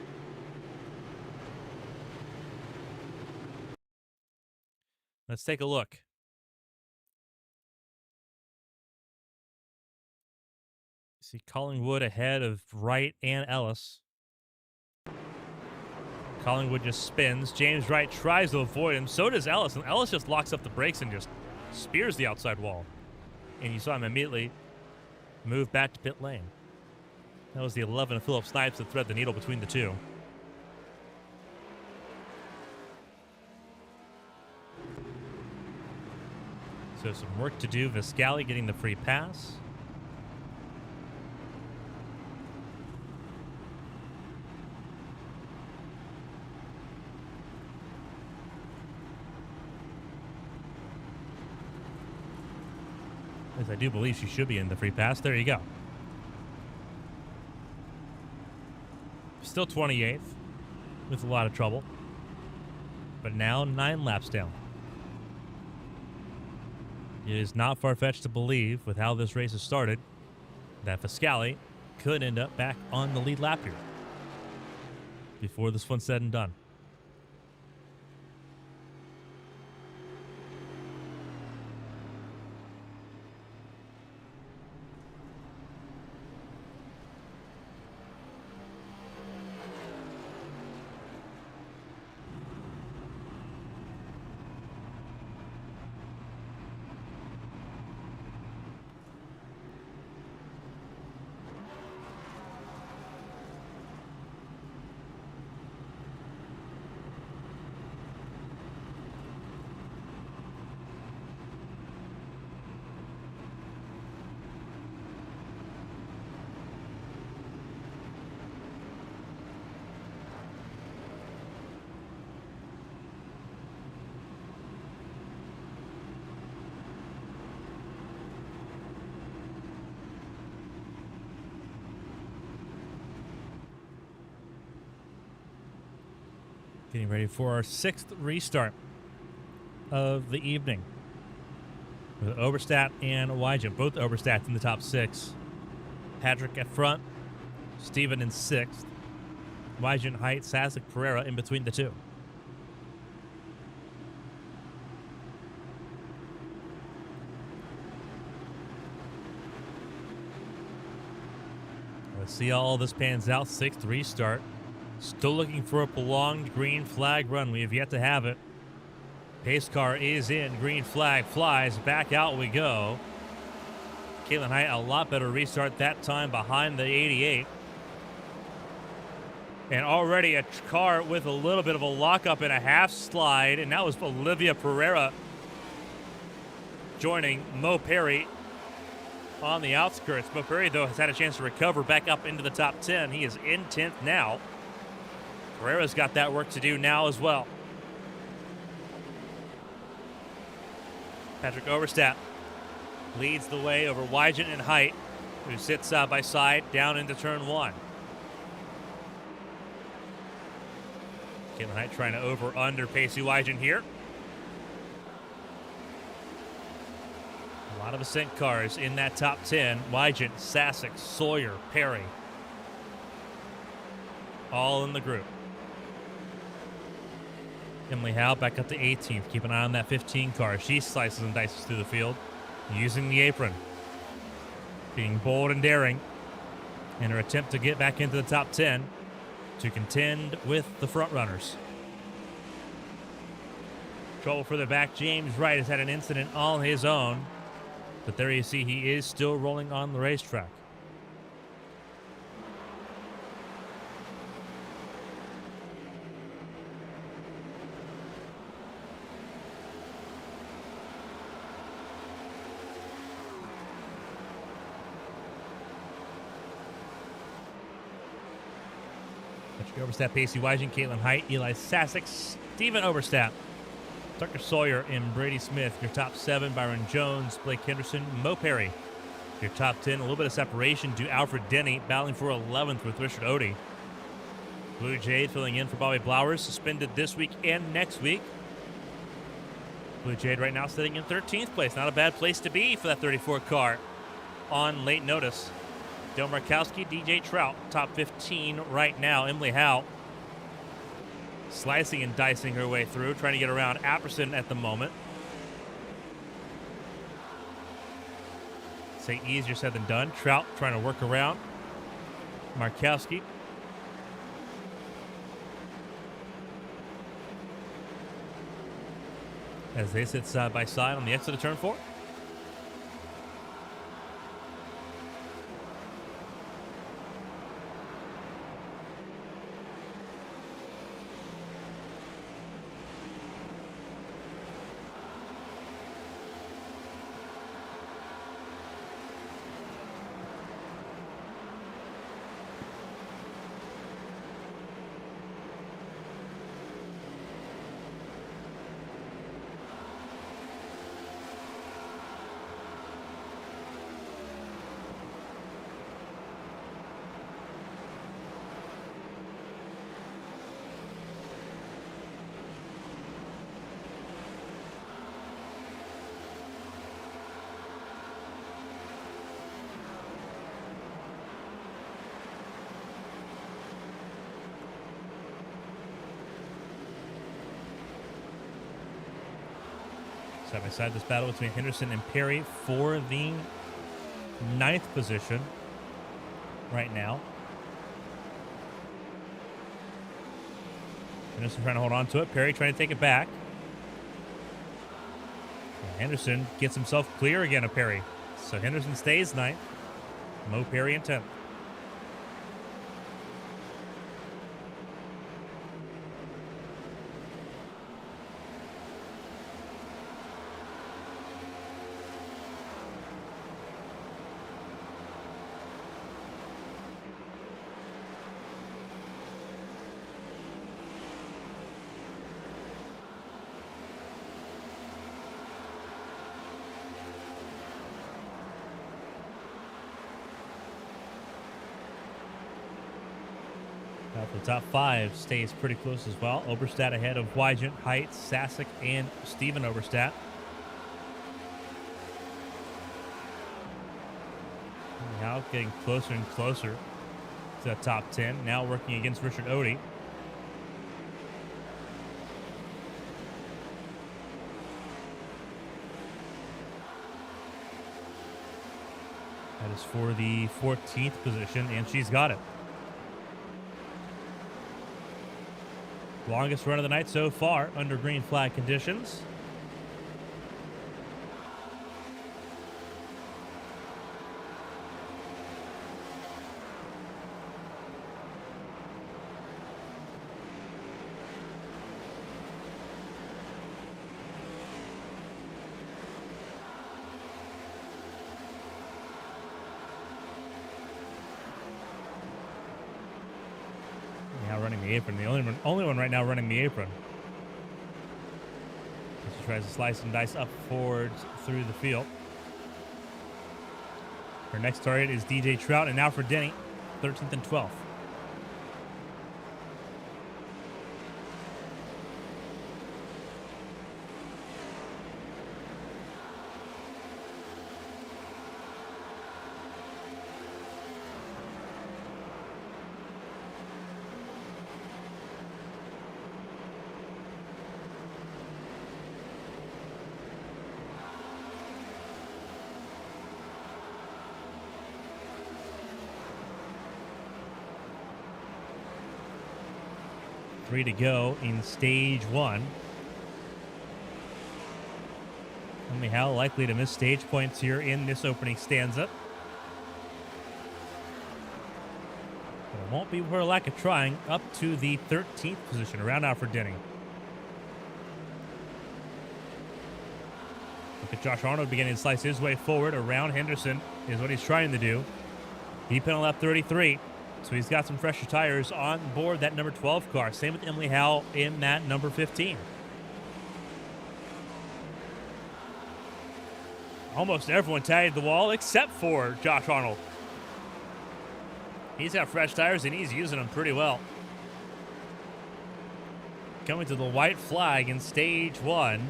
Let's take a look. See Collingwood ahead of Wright and Ellis. Collingwood just spins. James Wright tries to avoid him. So does Ellis. And Ellis just locks up the brakes and just spears the outside wall. And you saw him immediately move back to pit lane. That was the 11 of Philip Snipes that thread the needle between the two. So some work to do. Viscali getting the free pass. As I do believe she should be in the free pass. There you go. Still 28th with a lot of trouble. But now 9 laps down. It is not far-fetched to believe, with how this race has started, that Viscali could end up back on the lead lap here before this one's said and done. Getting ready for our 6th restart of the evening. With Oberstadt and Wygant, both Oberstats in the top 6. Patrick at front, Steven in 6th. Wygant, Height, Sasek, Pereira in between the two. Let's see how all this pans out. 6th restart. Still looking for a prolonged green flag run. We have yet to have it. Pace car is in. Green flag flies. Back out we go. Caitlin Height, a lot better restart that time behind the 88. And already a car with a little bit of a lockup and a half slide. And that was Olivia Pereira joining Mo Perry on the outskirts. Mo Perry, though, has had a chance to recover back up into the top 10. He is in 10th now. Carrera's got that work to do now as well. Patrick Overstat leads the way over Wygant and Height, who sits side by side down into turn 1. Caitlin Height trying to over-under Pacey Wygant here. A lot of ascent cars in that top 10. Wygant, Sasek, Sawyer, Perry. All in the group. Emily Howe back up to 18th. Keep an eye on that 15 car. She slices and dices through the field using the apron. Being bold and daring in her attempt to get back into the top 10 to contend with the front runners. Trouble further back. James Wright has had an incident all his own, but there you see he is still rolling on the racetrack. Overstat, Pacey Wygant, Caitlin Height, Eli Sasek, Stephen Overstat, Tucker Sawyer, and Brady Smith. Your top 7, Byron Jones, Blake Henderson, Mo Perry. Your top 10, a little bit of separation to Alfred Denny, battling for 11th with Richard Odie. Blue Jade filling in for Bobby Blowers, suspended this week and next week. Blue Jade right now sitting in 13th place. Not a bad place to be for that 34 car on late notice. Del Markowski, DJ Trout, top 15 right now. Emily Howe slicing and dicing her way through, trying to get around Apperson at the moment. Say easier said than done. Trout trying to work around Markowski. As they sit side by side on the exit of turn 4. Side by side, this battle between Henderson and Perry for the 9th position right now. Henderson trying to hold on to it. Perry trying to take it back. And Henderson gets himself clear again of Perry. So Henderson stays 9th. Mo Perry in 10th. The top 5 stays pretty close as well. Oberstadt ahead of Wygant, Height, Sasek, and Stephen Oberstadt. Now getting closer and closer to the top 10. Now working against Richard Odie. That is for the 14th position, and she's got it. Longest run of the night so far under green flag conditions. running the apron. The only one right now running the apron. She tries to slice and dice up forwards through the field. Her next target is DJ Trout, and now for Denny, 13th and 12th. Three to go in stage one. Only how likely to miss stage points here in this opening stanza. But it won't be for lack of trying. Up to the 13th position. Around out for Denny. Look at Josh Arnold beginning to slice his way forward. Around Henderson is what he's trying to do. Deep in lap 33. So he's got some fresher tires on board that number 12 car. Same with Emily Howell in that number 15. Almost everyone tagged the wall except for Josh Arnold. He's got fresh tires and he's using them pretty well. Coming to the white flag in stage one.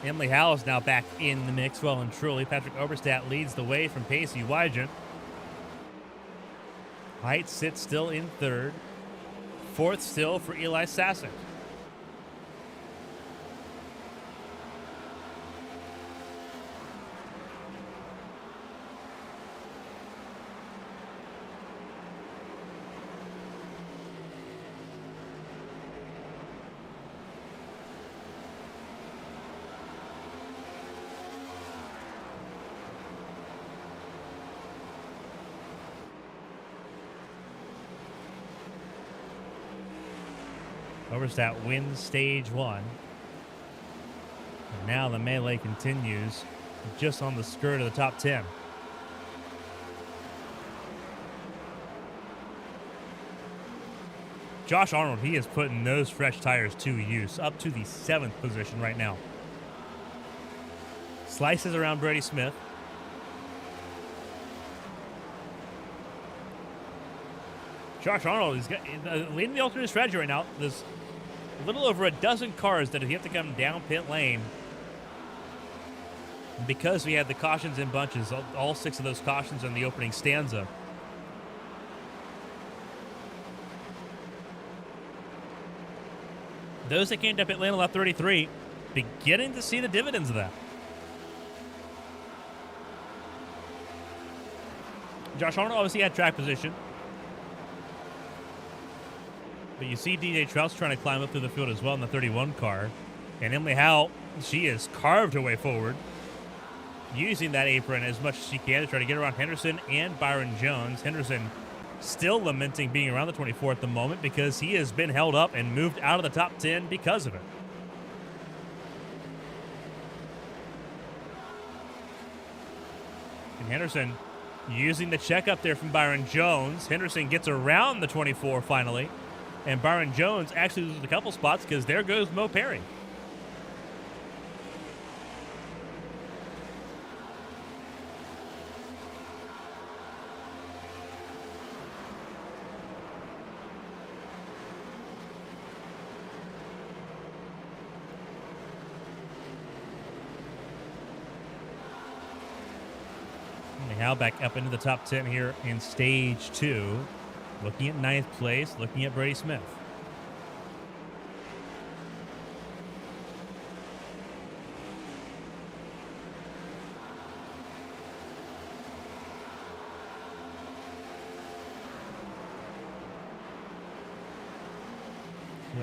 Emily Howell is now back in the mix well and truly. Patrick Oberstadt leads the way from Pacey Wygent. Height sits still in third. Fourth still for Eli Sasek. Oberstadt wins stage one. And now the melee continues just on the skirt of the top 10. Josh Arnold, he is putting those fresh tires to use, up to the 7th position right now. Slices around Brady Smith. Josh Arnold is leading the alternate strategy right now. There's a little over a dozen cars that have to come down pit lane. And because we had the cautions in bunches, all 6 of those cautions in the opening stanza. Those that came to pit lane on lap 33, beginning to see the dividends of that. Josh Arnold obviously had track position. But you see DJ Trout's trying to climb up through the field as well in the 31 car. And Emily Howell, she has carved her way forward, using that apron as much as she can to try to get around Henderson and Byron Jones. Henderson still lamenting being around the 24 at the moment because he has been held up and moved out of the top 10 because of it. And Henderson using the check up there from Byron Jones. Henderson gets around the 24 finally. And Byron Jones actually loses a couple spots because there goes Mo Perry. Now back up into the top 10 here in stage 2. Looking at 9th place, looking at Brady Smith.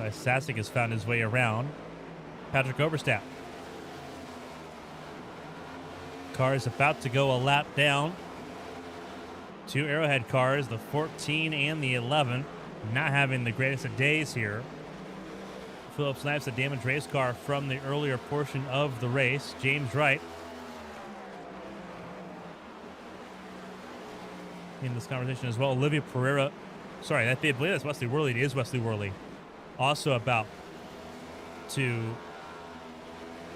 Sasek has found his way around Patrick Oberstadt. Car is about to go a lap down. 2 Arrowhead cars, the 14 and the 11, not having the greatest of days here. Phillips snaps a damaged race car from the earlier portion of the race. James Wright in this conversation as well. Olivia Pereira Sorry, I believe that's Wesley Worley. It is Wesley Worley. Also about to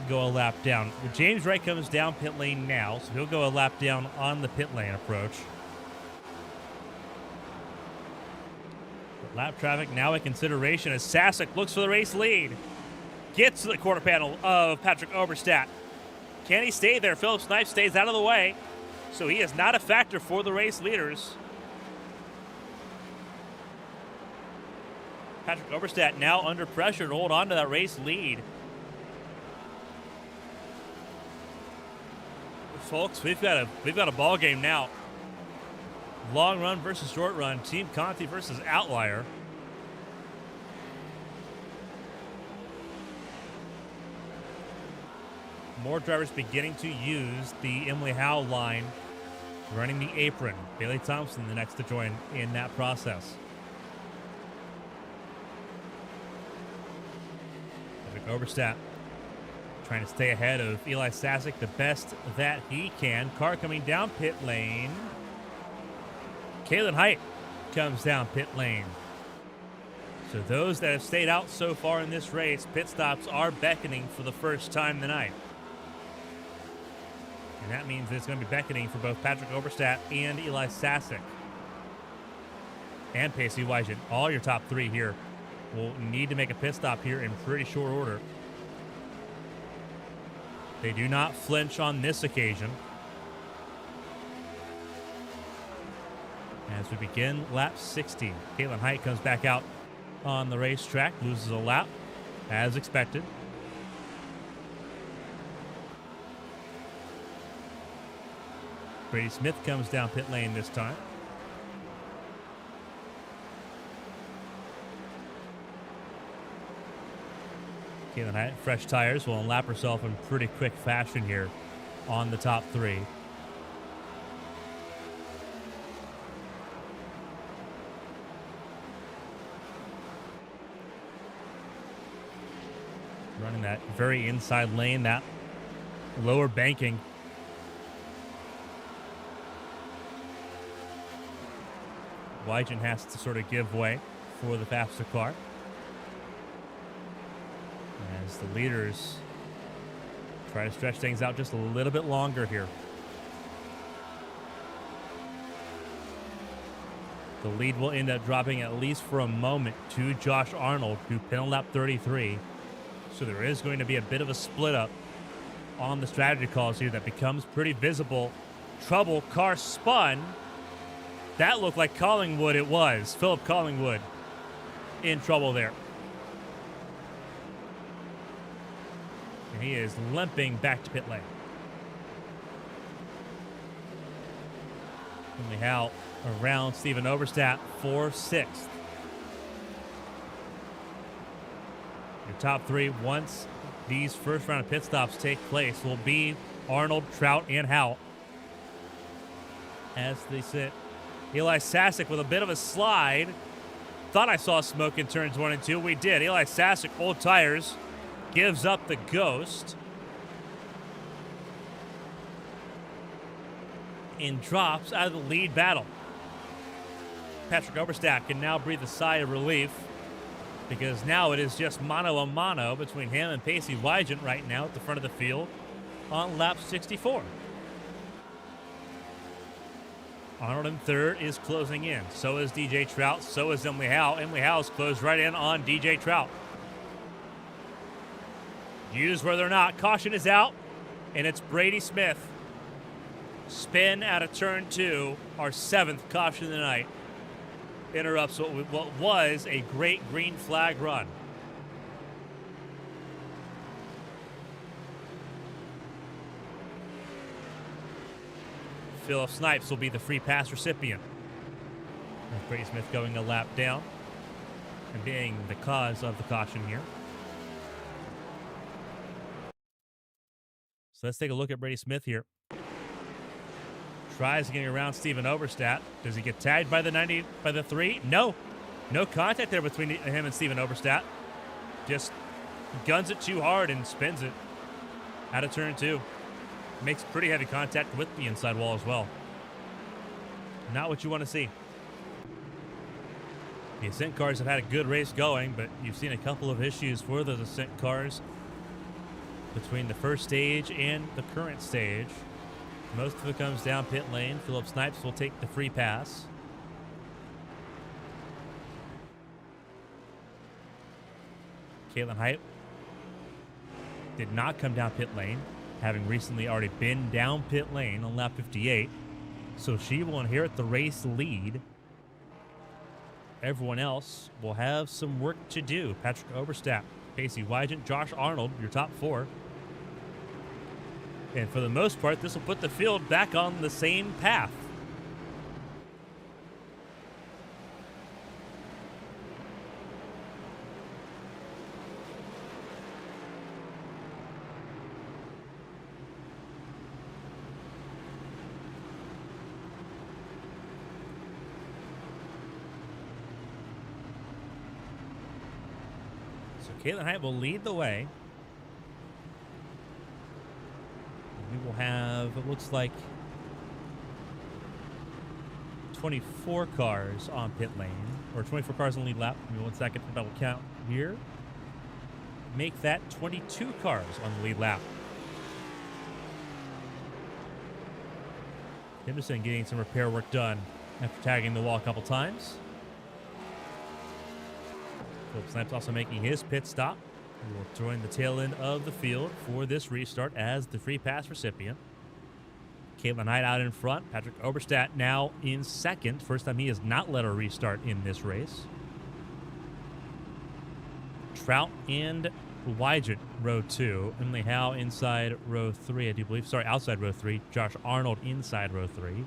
go a lap down. James Wright comes down pit lane now, so he'll go a lap down on the pit lane approach. But lap traffic now a consideration as Sasek looks for the race lead. Gets to the quarter panel of Patrick Oberstadt. Can he stay there? Philip Snipes stays out of the way, so he is not a factor for the race leaders. Patrick Oberstadt now under pressure to hold on to that race lead. Folks, we've got a ball game now. Long run versus short run. Team Conti versus Outlier. More drivers beginning to use the Emily Howe line, running the apron. Bailey Thompson the next to join in that process. Patrick Oberstadt trying to stay ahead of Eli Sasek the best that he can. Car coming down pit lane. Kalen Height comes down pit lane. So those that have stayed out so far in this race, pit stops are beckoning for the first time tonight. And that means it's going to be beckoning for both Patrick Oberstadt and Eli Sasek. And Pacey Wygen. All your top three here will need to make a pit stop here in pretty short order. They do not flinch on this occasion. As we begin lap 60, Caitlin Height comes back out on the racetrack, loses a lap, as expected. Brady Smith comes down pit lane this time. Caitlin Height, fresh tires, will lap herself in pretty quick fashion here on the top three. Running that very inside lane, that lower banking. Wygen has to sort of give way for the faster car. As the leaders try to stretch things out just a little bit longer here. The lead will end up dropping at least for a moment to Josh Arnold, who pin lap 33. So there is going to be a bit of a split up on the strategy calls here that becomes pretty visible. Trouble, car spun. That looked like Collingwood. It was Philip Collingwood in trouble there. And he is limping back to pit lane. Emily Howe around Stephen Oberstadt for 6th. Your top three, once these first round of pit stops take place, will be Arnold, Trout, and Howe. As they sit, Eli Sasek with a bit of a slide. Thought I saw smoke in turns 1 and 2. We did. Eli Sasek, old tires, gives up the ghost and drops out of the lead battle. Patrick Oberstadt can now breathe a sigh of relief because now it is just mano a mano between him and Pacey Wygen right now at the front of the field on lap 64. Arnold in third is closing in. So is DJ Trout. So is Emily Howe. Emily Howe's closed right in on DJ Trout. Used where they're not. Caution is out, and it's Brady Smith. Spin out of turn 2. Our 7th caution of the night. Interrupts what was a great green flag run. Philip Snipes will be the free pass recipient. With Brady Smith going a lap down and being the cause of the caution here. So let's take a look at Brady Smith here. Tries getting around Stephen Oberstadt. Does he get tagged by the 3? No. No contact there between him and Stephen Oberstadt. Just guns it too hard and spins it out of turn 2. Makes pretty heavy contact with the inside wall as well. Not what you want to see. The Ascent cars have had a good race going, but you've seen a couple of issues for those Ascent cars between the first stage and the current stage. Most of it comes down pit lane. Philip Snipes will take the free pass. Caitlin Height did not come down pit lane, having recently already been down pit lane on lap 58. So she will inherit the race lead. Everyone else will have some work to do. Patrick Oberstadt, Casey Wygant, Josh Arnold, your top four. And for the most part, this will put the field back on the same path. Caitlin Height will lead the way. We will have, it looks like, 24 cars on pit lane, or 24 cars on lead lap. Give me 1 second to double count here. Make that 22 cars on the lead lap. Henderson getting some repair work done after tagging the wall a couple times. Philip Snipes also making his pit stop. He will join the tail end of the field for this restart as the free pass recipient. Caitlin Height out in front. Patrick Oberstadt now in second. First time he has not led a restart in this race. Trout and Wygant, row 2. Emily Howe inside row 3, I do believe. Sorry, outside row 3. Josh Arnold inside row 3.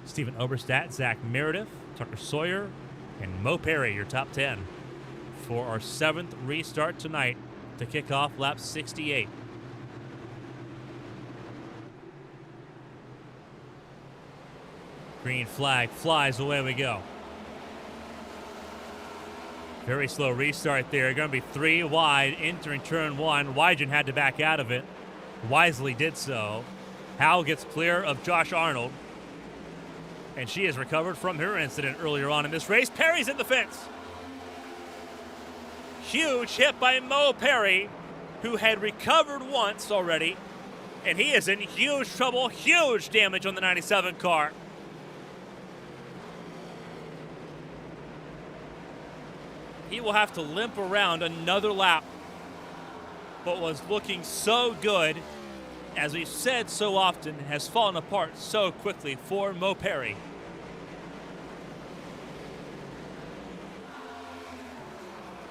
Stephen Oberstadt, Zach Meredith, Tucker Sawyer, and Mo Perry, your top 10. For our 7th restart tonight to kick off lap 68. Green flag flies, away we go. Very slow restart there. Going to be 3 wide entering turn 1. Wygant had to back out of it. Wisely did so. Howe gets clear of Josh Arnold. And she has recovered from her incident earlier on in this race. Perry's in the fence. Huge hit by Mo Perry, who had recovered once already, and he is in huge trouble, huge damage on the 97 car. He will have to limp around another lap. What was looking so good, as we've said so often, has fallen apart so quickly for Mo Perry.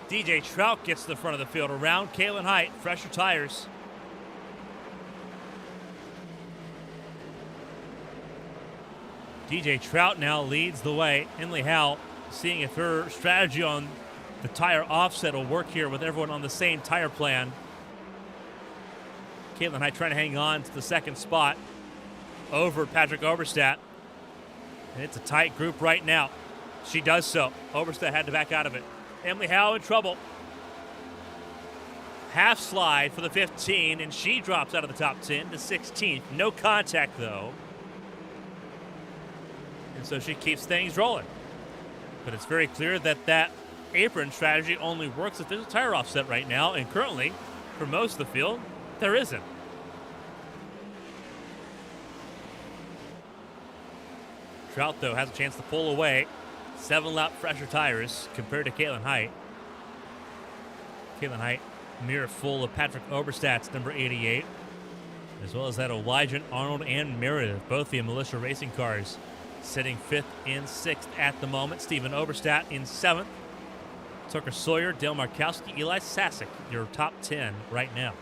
DJ Trout gets to the front of the field around Caitlin Height, fresher tires. DJ Trout now leads the way. Emily Howe seeing if her strategy on the tire offset will work here with everyone on the same tire plan. Caitlin Height trying to hang on to the second spot over Patrick Oberstadt. And it's a tight group right now. She does so. Oberstadt had to back out of it. Emily Howe in trouble. Half slide for the 15, and she drops out of the top 10 to 16th. No contact, though. And so she keeps things rolling. But it's very clear that that apron strategy only works if there's a tire offset right now, and currently, for most of the field, there isn't. Trout, though, has a chance to pull away. 7-lap fresher tires compared to Caitlin Height. Caitlin Height, mirror full of Patrick Oberstadt's number 88, as well as that of Wygant, Arnold, and Meredith, both the Militia Racing cars, sitting 5th and 6th at the moment. Stephen Oberstadt in 7th. Tucker Sawyer, Dale Markowski, Eli Sasek, your top 10 right now.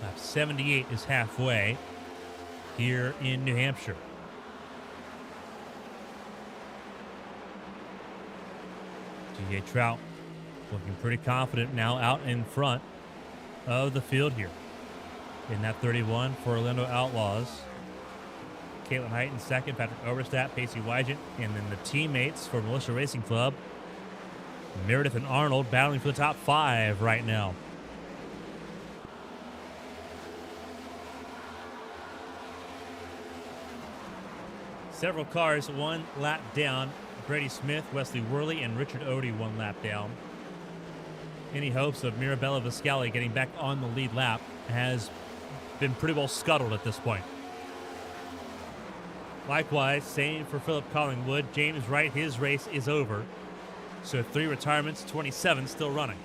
Lap 78 is halfway here in New Hampshire. T.J. Trout looking pretty confident now out in front of the field here. In that 31 for Orlando Outlaws. Caitlin Height in second, Patrick Oberstadt, Pacey Wygant, and then the teammates for Militia Racing Club, Meredith and Arnold, battling for the top 5 right now. Several cars 1 lap down. Brady Smith, Wesley Worley, and Richard Odie 1 lap down. Any hopes of Mirabella Viscali getting back on the lead lap has been pretty well scuttled at this point. Likewise, same for Philip Collingwood. James Wright, his race is over. So 3 retirements, 27 still running.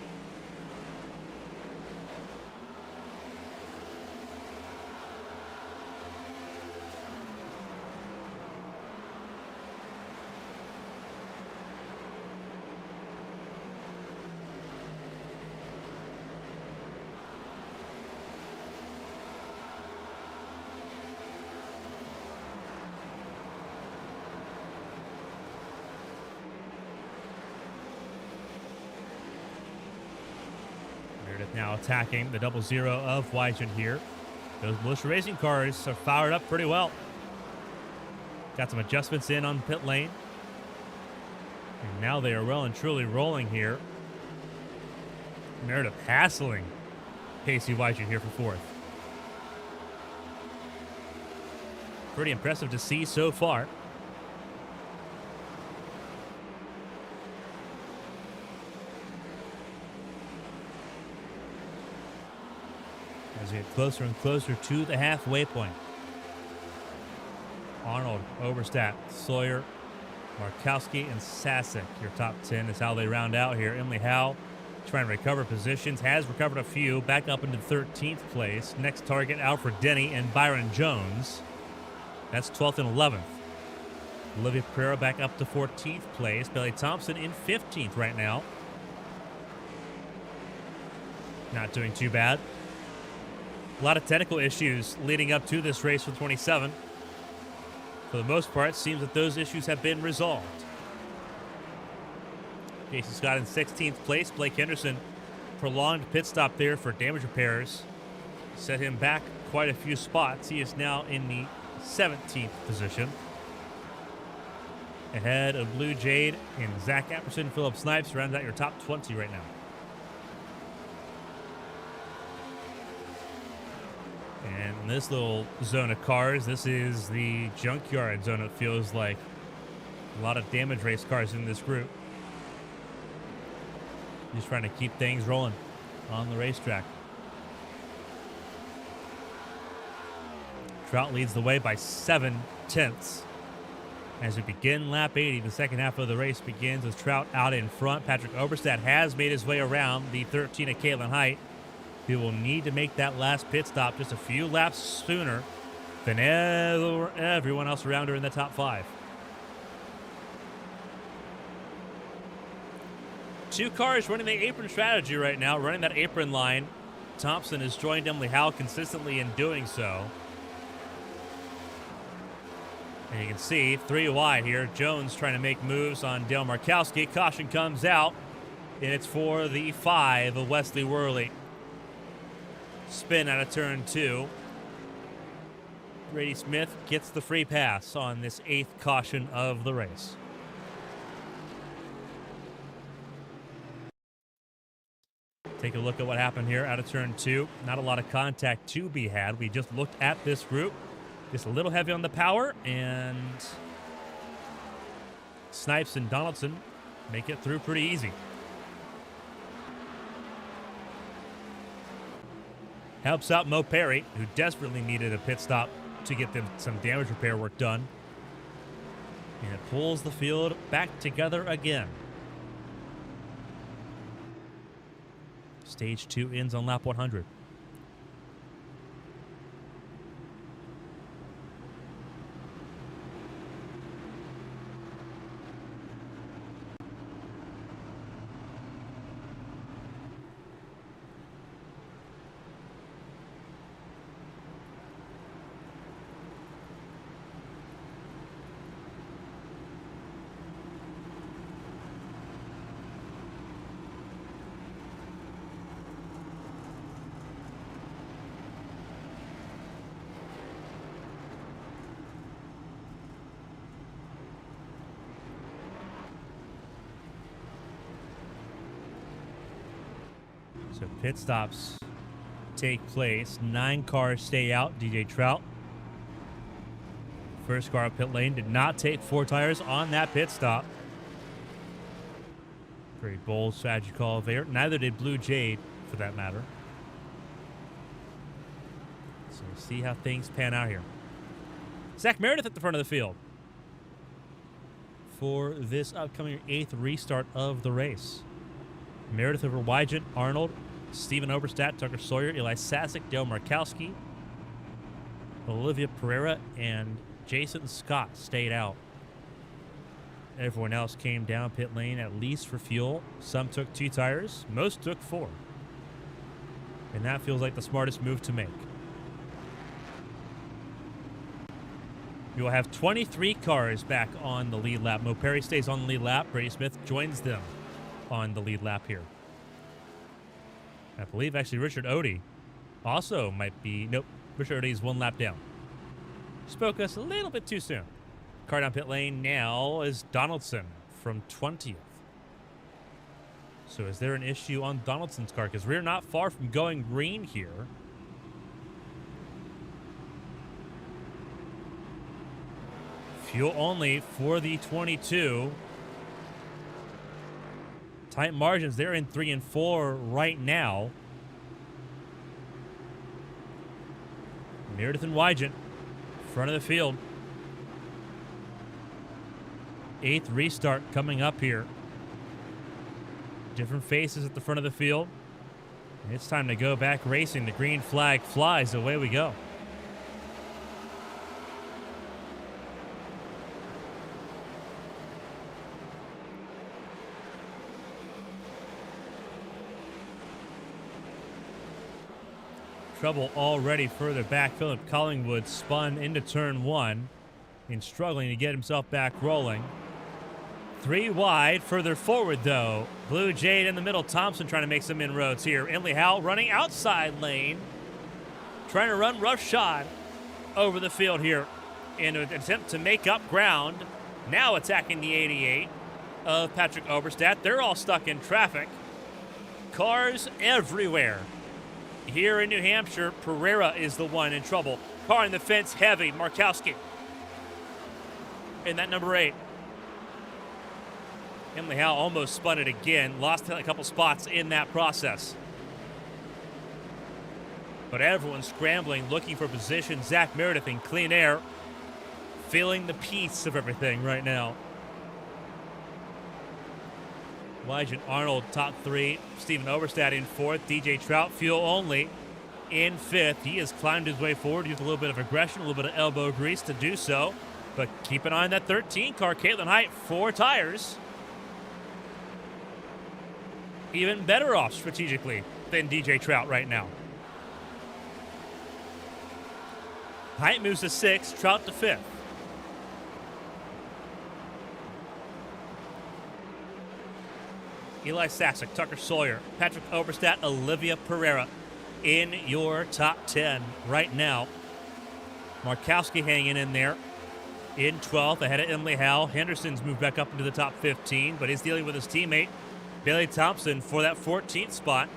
Now attacking the 00 of Wygant here. Those Militia Racing cars are fired up pretty well. Got some adjustments in on pit lane. And now they are well and truly rolling here. Meredith hassling Pacey Wygant here for 4th. Pretty impressive to see so far. As we get closer and closer to the halfway point. Arnold, Oberstadt, Sawyer, Markowski, and Sasek. Your top 10 is how they round out here. Emily Howe trying to recover positions. Has recovered a few. Back up into 13th place. Next target, Alfred Denny and Byron Jones. That's 12th and 11th. Olivia Pereira back up to 14th place. Bailey Thompson in 15th right now. Not doing too bad. A lot of technical issues leading up to this race for 27. For the most part, it seems that those issues have been resolved. Jason Scott in 16th place. Blake Henderson, prolonged pit stop there for damage repairs. Set him back quite a few spots. He is now in the 17th position. Ahead of Blue Jade and Zach Apperson, Philip Snipes rounds out your top 20 right now. And in this little zone of cars, this is the junkyard zone, it feels like. A lot of damage race cars in this group. Just trying to keep things rolling on the racetrack. Trout leads the way by 7/10 as we begin lap 80. The second half of the race begins with Trout out in front. Patrick Oberstadt has made his way around the 13 of Caitlin Height. He will need to make that last pit stop just a few laps sooner than everyone else around her in the top 5. 2 cars running the apron strategy right now, running that apron line. Thompson has joined Emily Howe consistently in doing so. And you can see 3 wide here. Jones trying to make moves on Dale Markowski. Caution comes out, and it's for the 5 of Wesley Worley. Spin out of turn 2. Brady Smith gets the free pass on this 8th caution of the race. Take a look at what happened here out of turn 2. Not a lot of contact to be had. We just looked at this group. Just a little heavy on the power, and Snipes and Donaldson make it through pretty easy. Helps out Mo Perry, who desperately needed a pit stop to get them some damage repair work done. And it pulls the field back together again. Stage 2 ends on lap 100. So pit stops take place. 9 cars stay out. DJ Trout, first car up pit lane, did not take 4 tires on that pit stop. Very bold strategy call there. Neither did Blue Jade, for that matter. So we'll see how things pan out here. Zach Meredith at the front of the field for this upcoming 8th restart of the race. Meredith over Wygant, Arnold, Stephen Oberstadt, Tucker Sawyer, Eli Sasek, Dale Markowski, Olivia Pereira, and Jason Scott stayed out. Everyone else came down pit lane at least for fuel. Some took 2 tires. Most took 4. And that feels like the smartest move to make. We will have 23 cars back on the lead lap. Mo Perry stays on the lead lap. Brady Smith joins them on the lead lap here. I believe actually Richard Odie also might be... Nope, Richard Odie is 1 lap down. Spoke us a little bit too soon. Car down pit lane now is Donaldson from 20th. So is there an issue on Donaldson's car? Because we're not far from going green here. Fuel only for the 22. Tight margins. They're in 3 and 4 right now. Meredith and Wygant, front of the field. 8th restart coming up here. Different faces at the front of the field. It's time to go back racing. The green flag flies. Away we go. Trouble already further back. Philip Collingwood spun into turn 1 and struggling to get himself back rolling. 3 wide. Further forward, though. Blue Jade in the middle. Thompson trying to make some inroads here. Emily Howell running outside lane. Trying to run roughshod over the field here in an attempt to make up ground. Now attacking the 88 of Patrick Oberstadt. They're all stuck in traffic. Cars everywhere. Here in New Hampshire, Pereira is the one in trouble. Car in the fence, heavy. Markowski. And that number 8. Emily Howe almost spun it again. Lost a couple spots in that process. But everyone's scrambling, looking for position. Zach Meredith in clean air. Feeling the peace of everything right now. Wygant Arnold, top 3. Stephen Oberstadt in 4th. DJ Trout, fuel only, in 5th. He has climbed his way forward, used a little bit of aggression, a little bit of elbow grease to do so. But keep an eye on that 13 car. Caitlin Height, 4 tires. Even better off strategically than DJ Trout right now. Height moves to 6th, Trout to 5th. Eli Sasek, Tucker Sawyer, Patrick Oberstadt, Olivia Pereira in your top 10 right now. Markowski hanging in there in 12th ahead of Emily Howell. Henderson's moved back up into the top 15, but he's dealing with his teammate Bailey Thompson for that 14th spot.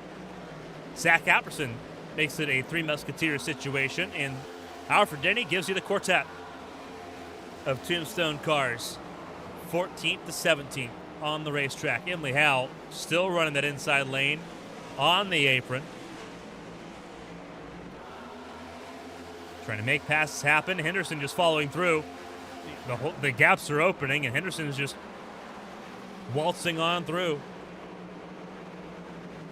Zach Apperson makes it a 3 Musketeers situation, and Alfred Denny gives you the quartet of Tombstone cars, 14th to 17th. On the racetrack. Emily Howell still running that inside lane on the apron. Trying to make passes happen. Henderson just following through. The gaps are opening, and Henderson is just waltzing on through.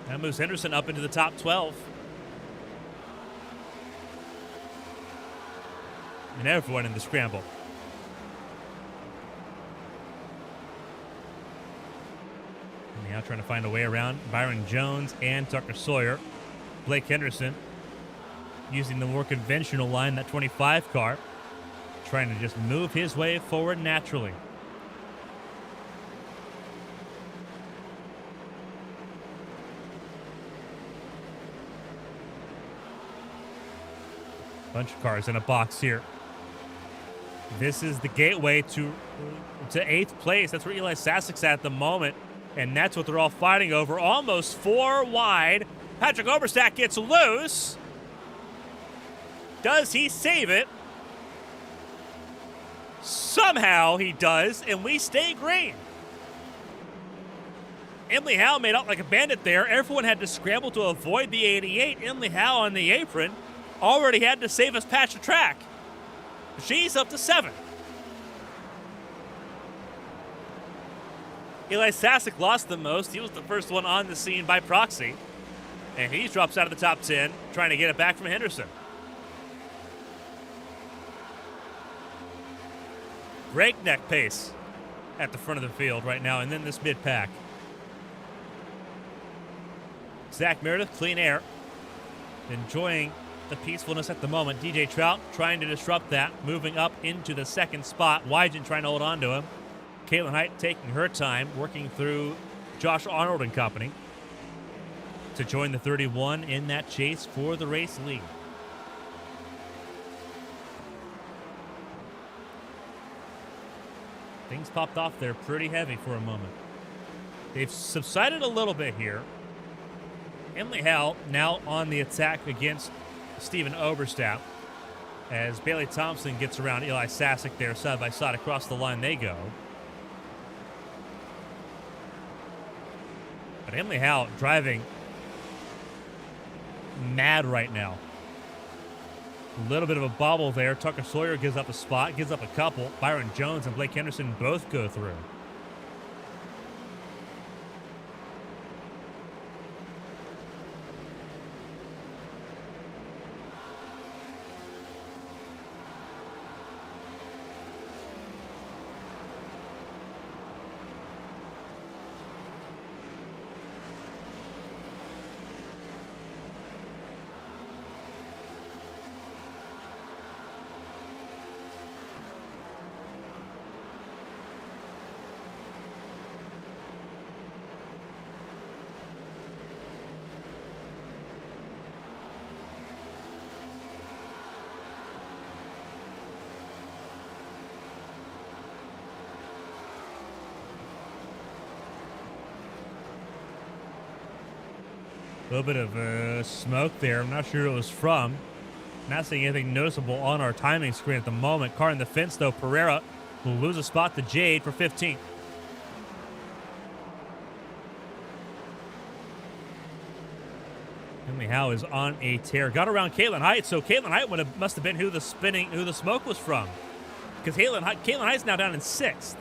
That moves Henderson up into the top 12. And everyone in the scramble. Now trying to find a way around Byron Jones and Tucker Sawyer. Blake Henderson using the more conventional line, that 25 car, trying to just move his way forward naturally. Bunch of cars in a box here. This is the gateway to 8th place. That's where Eli Sasek's at the moment. And that's what they're all fighting over. Almost 4 wide. Patrick Oberstadt gets loose. Does he save it? Somehow he does, and we stay green. Emily Howe made out like a bandit there. Everyone had to scramble to avoid the 88. Emily Howe on the apron already had to save us patch the track. She's up to 7. Eli Sasek lost the most. He was the first one on the scene by proxy. And he drops out of the top 10, trying to get it back from Henderson. Breakneck pace at the front of the field right now, and then this mid-pack. Zach Meredith, clean air. Enjoying the peacefulness at the moment. DJ Trout trying to disrupt that, moving up into the second spot. Wygen trying to hold on to him. Caitlin Height taking her time, working through Josh Arnold and company to join the 31 in that chase for the race lead. Things popped off there pretty heavy for a moment. They've subsided a little bit here. Emily Howe now on the attack against Stephen Oberstadt as Bailey Thompson gets around Eli Sasek there side by side. Across the line they go. But Emily Howe driving mad right now. A little bit of a bobble there. Tucker Sawyer gives up a spot, gives up a couple. Byron Jones and Blake Henderson both go through. A little bit of smoke there. I'm not sure who it was from. Not seeing anything noticeable on our timing screen at the moment. Car in the fence, though. Pereira will lose a spot to Jade for 15th. Emily Howe is on a tear. Got around Caitlin Height, so Caitlin Height must have been who the smoke was from. Because Caitlin Height's now down in 6th.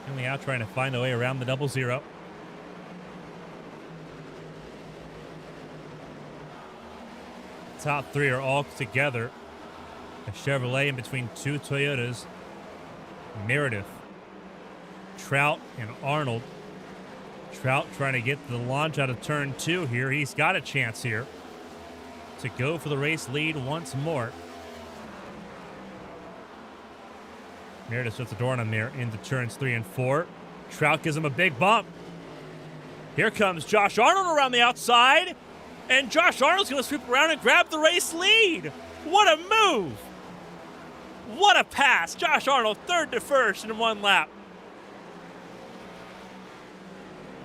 Emily Howe trying to find a way around the 0-0. Top 3 are all together. A Chevrolet in between 2 Toyotas. Meredith, Trout, and Arnold. Trout trying to get the launch out of turn 2 here. He's got a chance here to go for the race lead once more. Meredith shuts the door on him there into turns 3 and 4. Trout gives him a big bump. Here comes Josh Arnold around the outside. And Josh Arnold's going to sweep around and grab the race lead. What a move. What a pass. Josh Arnold, 3rd to 1st in 1 lap.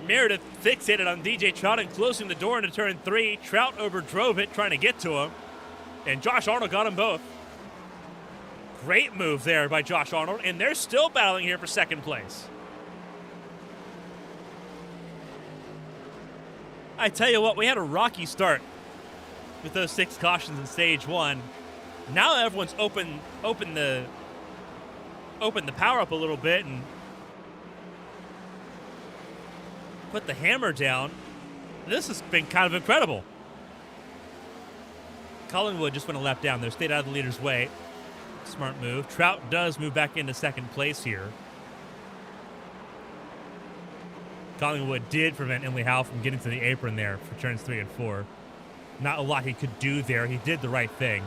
Meredith fixated on DJ Trout and closing the door into turn 3. Trout overdrove it, trying to get to him. And Josh Arnold got them both. Great move there by Josh Arnold, and they're still battling here for 2nd place. I tell you what, we had a rocky start with those 6 cautions in stage 1. Now everyone's opened the power up a little bit and put the hammer down. This has been kind of incredible. Collingwood just went a lap down there, stayed out of the leader's way. Smart move. Trout does move back into 2nd place here. Collingwood did prevent Emily Howe from getting to the apron there for turns 3 and 4. Not a lot he could do there. He did the right thing.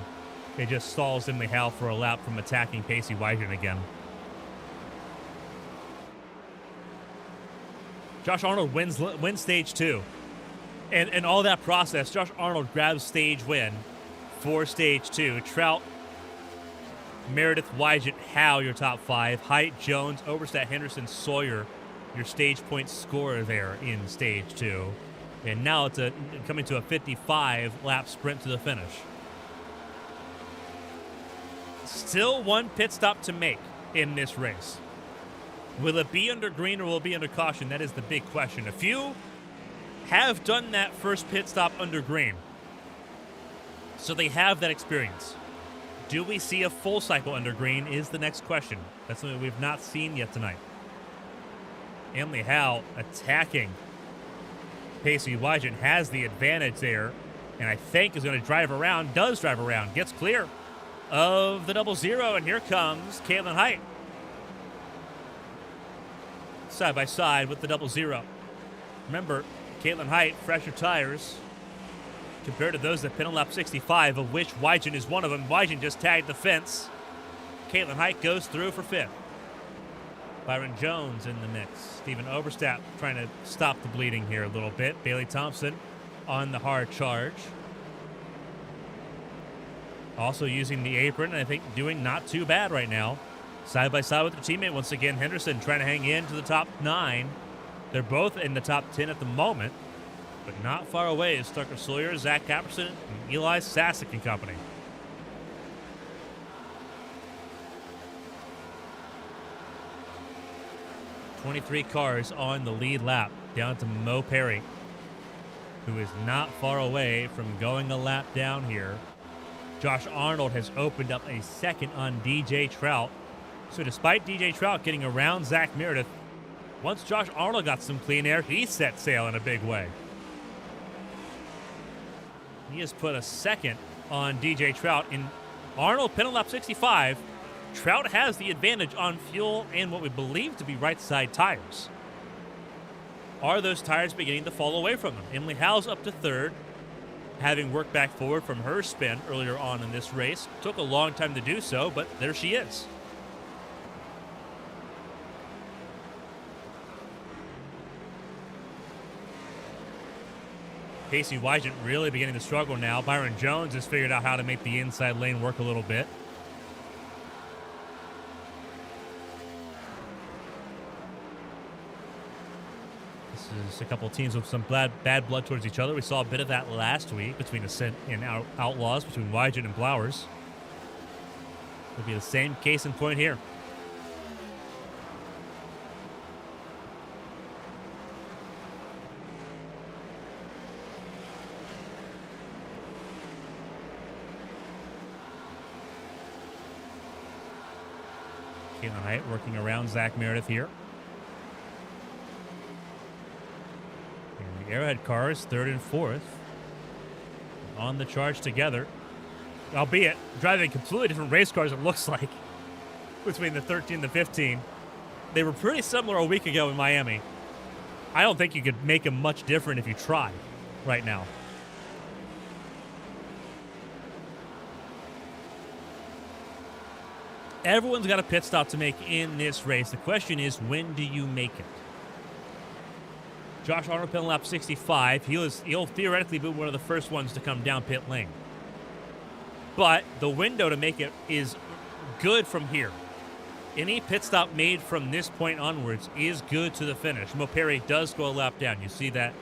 It just stalls Emily Howe for a lap from attacking Pacey Wygen again. Josh Arnold wins stage 2. And all that process, Josh Arnold grabs stage win for stage 2. Trout, Meredith, Wygant, Howe, your top 5. Height, Jones, Oberstadt, Henderson, Sawyer, your stage point scorer there in stage 2. And now it's coming to a 55-lap sprint to the finish. Still one pit stop to make in this race. Will it be under green or will it be under caution? That is the big question. A few have done that first pit stop under green, so they have that experience. Do we see a full cycle under green is the next question. That's something we've not seen yet tonight. Emily Howe attacking Pacey Wygant, has the advantage there, and I think is going to drive around, does drive around, gets clear of the 00, and here comes Caitlin Height. Side by side with the 00. Remember, Caitlin Height, fresher tires compared to those that pit on lap 65, of which Wygant is one of them. Wygant just tagged the fence. Caitlin Height goes through for 5th. Byron Jones in the mix. Stephen Oberstadt trying to stop the bleeding here a little bit. Bailey Thompson on the hard charge. Also using the apron, and I think doing not too bad right now. Side by side with their teammate once again. Henderson trying to hang in to the top 9. They're both in the top 10 at the moment, but not far away is Tucker Sawyer, Zach Apperson, and Eli Sasek and company. .23 cars on the lead lap, down to Mo Perry, who is not far away from going a lap down here. Josh Arnold has opened up a second on DJ Trout. So despite DJ Trout getting around Zach Meredith, once Josh Arnold got some clean air, he set sail in a big way. He has put a second on DJ Trout. In Arnold pit on lap 65, Trout has the advantage on fuel and what we believe to be right side tires. Are those tires beginning to fall away from them? Emily Howe's up to 3rd, having worked back forward from her spin earlier on in this race. Took a long time to do so, but there she is. Pacey Wygant really beginning to struggle now. Byron Jones has figured out how to make the inside lane work a little bit. This is a couple of teams with some bad blood towards each other. We saw a bit of that last week between Ascent and Outlaws, between Wygant and Blowers. It'll be the same case in point here. Caitlin Height working around Zach Meredith here. And the Arrowhead cars, 3rd and 4th, on the charge together. Albeit driving completely different race cars, it looks like, between the 13 and the 15. They were pretty similar a week ago in Miami. I don't think you could make them much different if you tried right now. Everyone's got a pit stop to make in this race. The question is, when do you make it? Josh Arnold pit on lap 65. He'll theoretically be one of the first ones to come down pit lane. But the window to make it is good from here. Any pit stop made from this point onwards is good to the finish. Mo Perry does go a lap down. You see that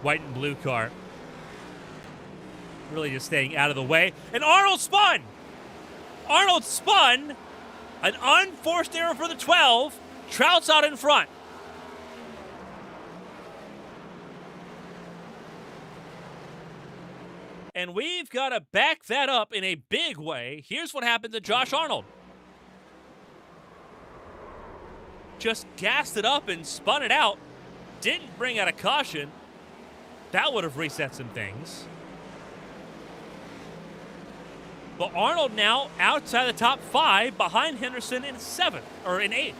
white and blue car really just staying out of the way. And Arnold spun! Arnold spun! An unforced error for the 12. Trout's out in front. And we've got to back that up in a big way. Here's what happened to Josh Arnold. Just gassed it up and spun it out. Didn't bring out a caution. That would have reset some things. But Arnold now outside the top 5, behind Henderson in 7th, or in 8th.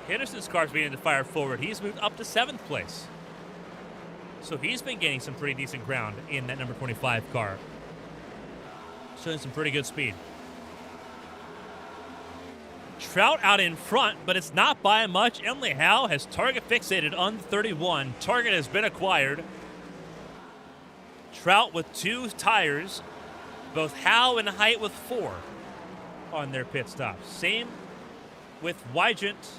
Henderson's car's beginning to fire forward. He's moved up to 7th place. So he's been gaining some pretty decent ground in that number 25 car. Showing some pretty good speed. Trout out in front, but it's not by much. Emily Howe has target fixated on the 31. Target has been acquired. Trout with 2 tires, both Howe and Height with 4 on their pit stops. Same with Wygant,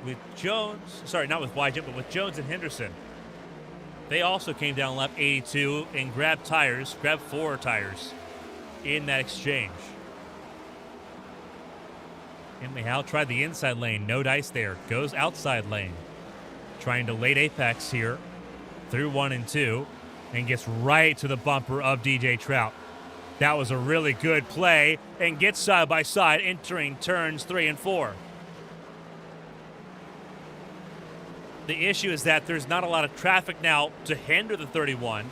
with Jones. Sorry, not with Wygant, but with Jones and Henderson. They also came down lap 82 and grabbed 4 tires in that exchange. Emily Howe tried the inside lane, no dice there. Goes outside lane, trying to late apex here through 1 and 2, and gets right to the bumper of DJ Trout. That was a really good play, and gets side by side entering turns 3 and 4. The issue is that there's not a lot of traffic now to hinder the 31.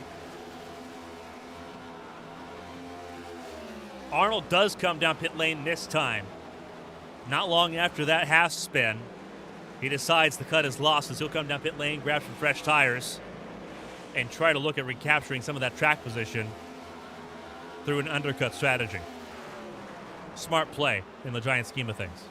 Arnold does come down pit lane this time. Not long after that half spin, he decides the cut is lost, as he'll come down pit lane, grab some fresh tires, and try to look at recapturing some of that track position through an undercut strategy. Smart play in the giant scheme of things.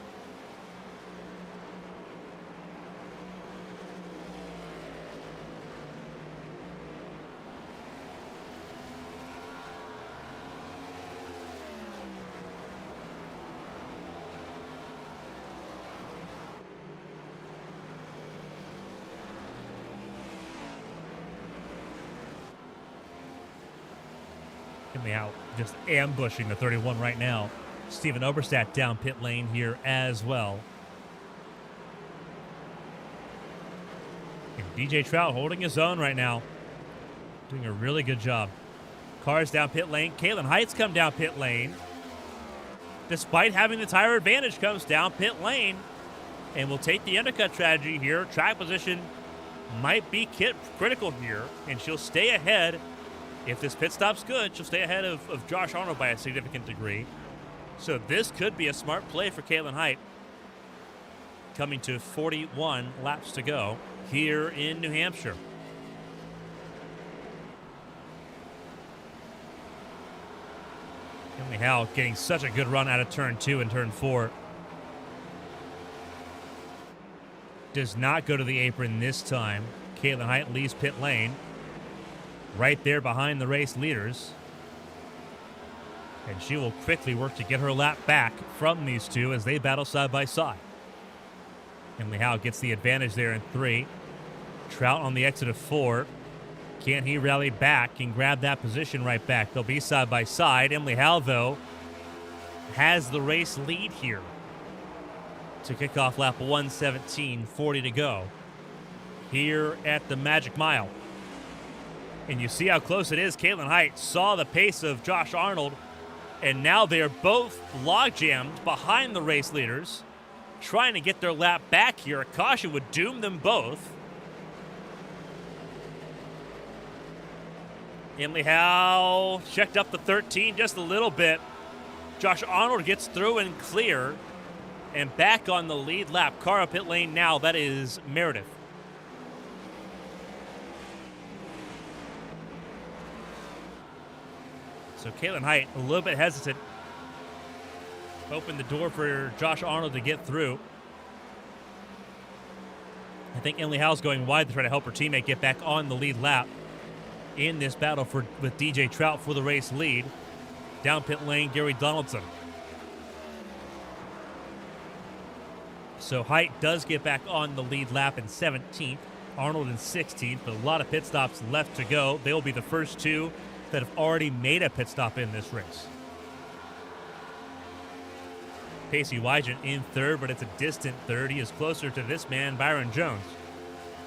Out just ambushing the 31 right now. Steven Oberstadt down pit lane here as well. And DJ Trout holding his own right now. Doing a really good job. Cars down pit lane. Caitlin Heights come down pit lane. Despite having the tire advantage, comes down pit lane and will take the undercut strategy here. Track position might be critical here, and she'll stay ahead. If this pit stop's good, she'll stay ahead of Josh Arnold by a significant degree. So this could be a smart play for Caitlin Height. Coming to 41 laps to go here in New Hampshire. Emily Howe getting such a good run out of turn 2 and turn 4. Does not go to the apron this time. Caitlin Height leaves pit lane. Right there behind the race leaders. And she will quickly work to get her lap back from these two as they battle side by side. Emily Howe gets the advantage there in 3. Trout on the exit of 4. Can he rally back and grab that position right back? They'll be side by side. Emily Howe, though, has the race lead here to kick off lap 117, 40 to go here at the Magic Mile. And you see how close it is. Caitlin Height saw the pace of Josh Arnold, and now they are both log jammed behind the race leaders, trying to get their lap back here. A caution would doom them both. Emily Howe checked up the 13 just a little bit. Josh Arnold gets through and clear, and back on the lead lap. Car up pit lane now. That is Meredith. So Caitlin Height, a little bit hesitant. Opened the door for Josh Arnold to get through. I think Emily Howe's going wide to try to help her teammate get back on the lead lap in this battle with DJ Trout for the race lead. Down pit lane, Gary Donaldson. So Height does get back on the lead lap in 17th. Arnold in 16th, but a lot of pit stops left to go. They will be the first two that have already made a pit stop in this race. Pacey Wygant in 3rd, but it's a distant 3rd. He is closer to this man, Byron Jones.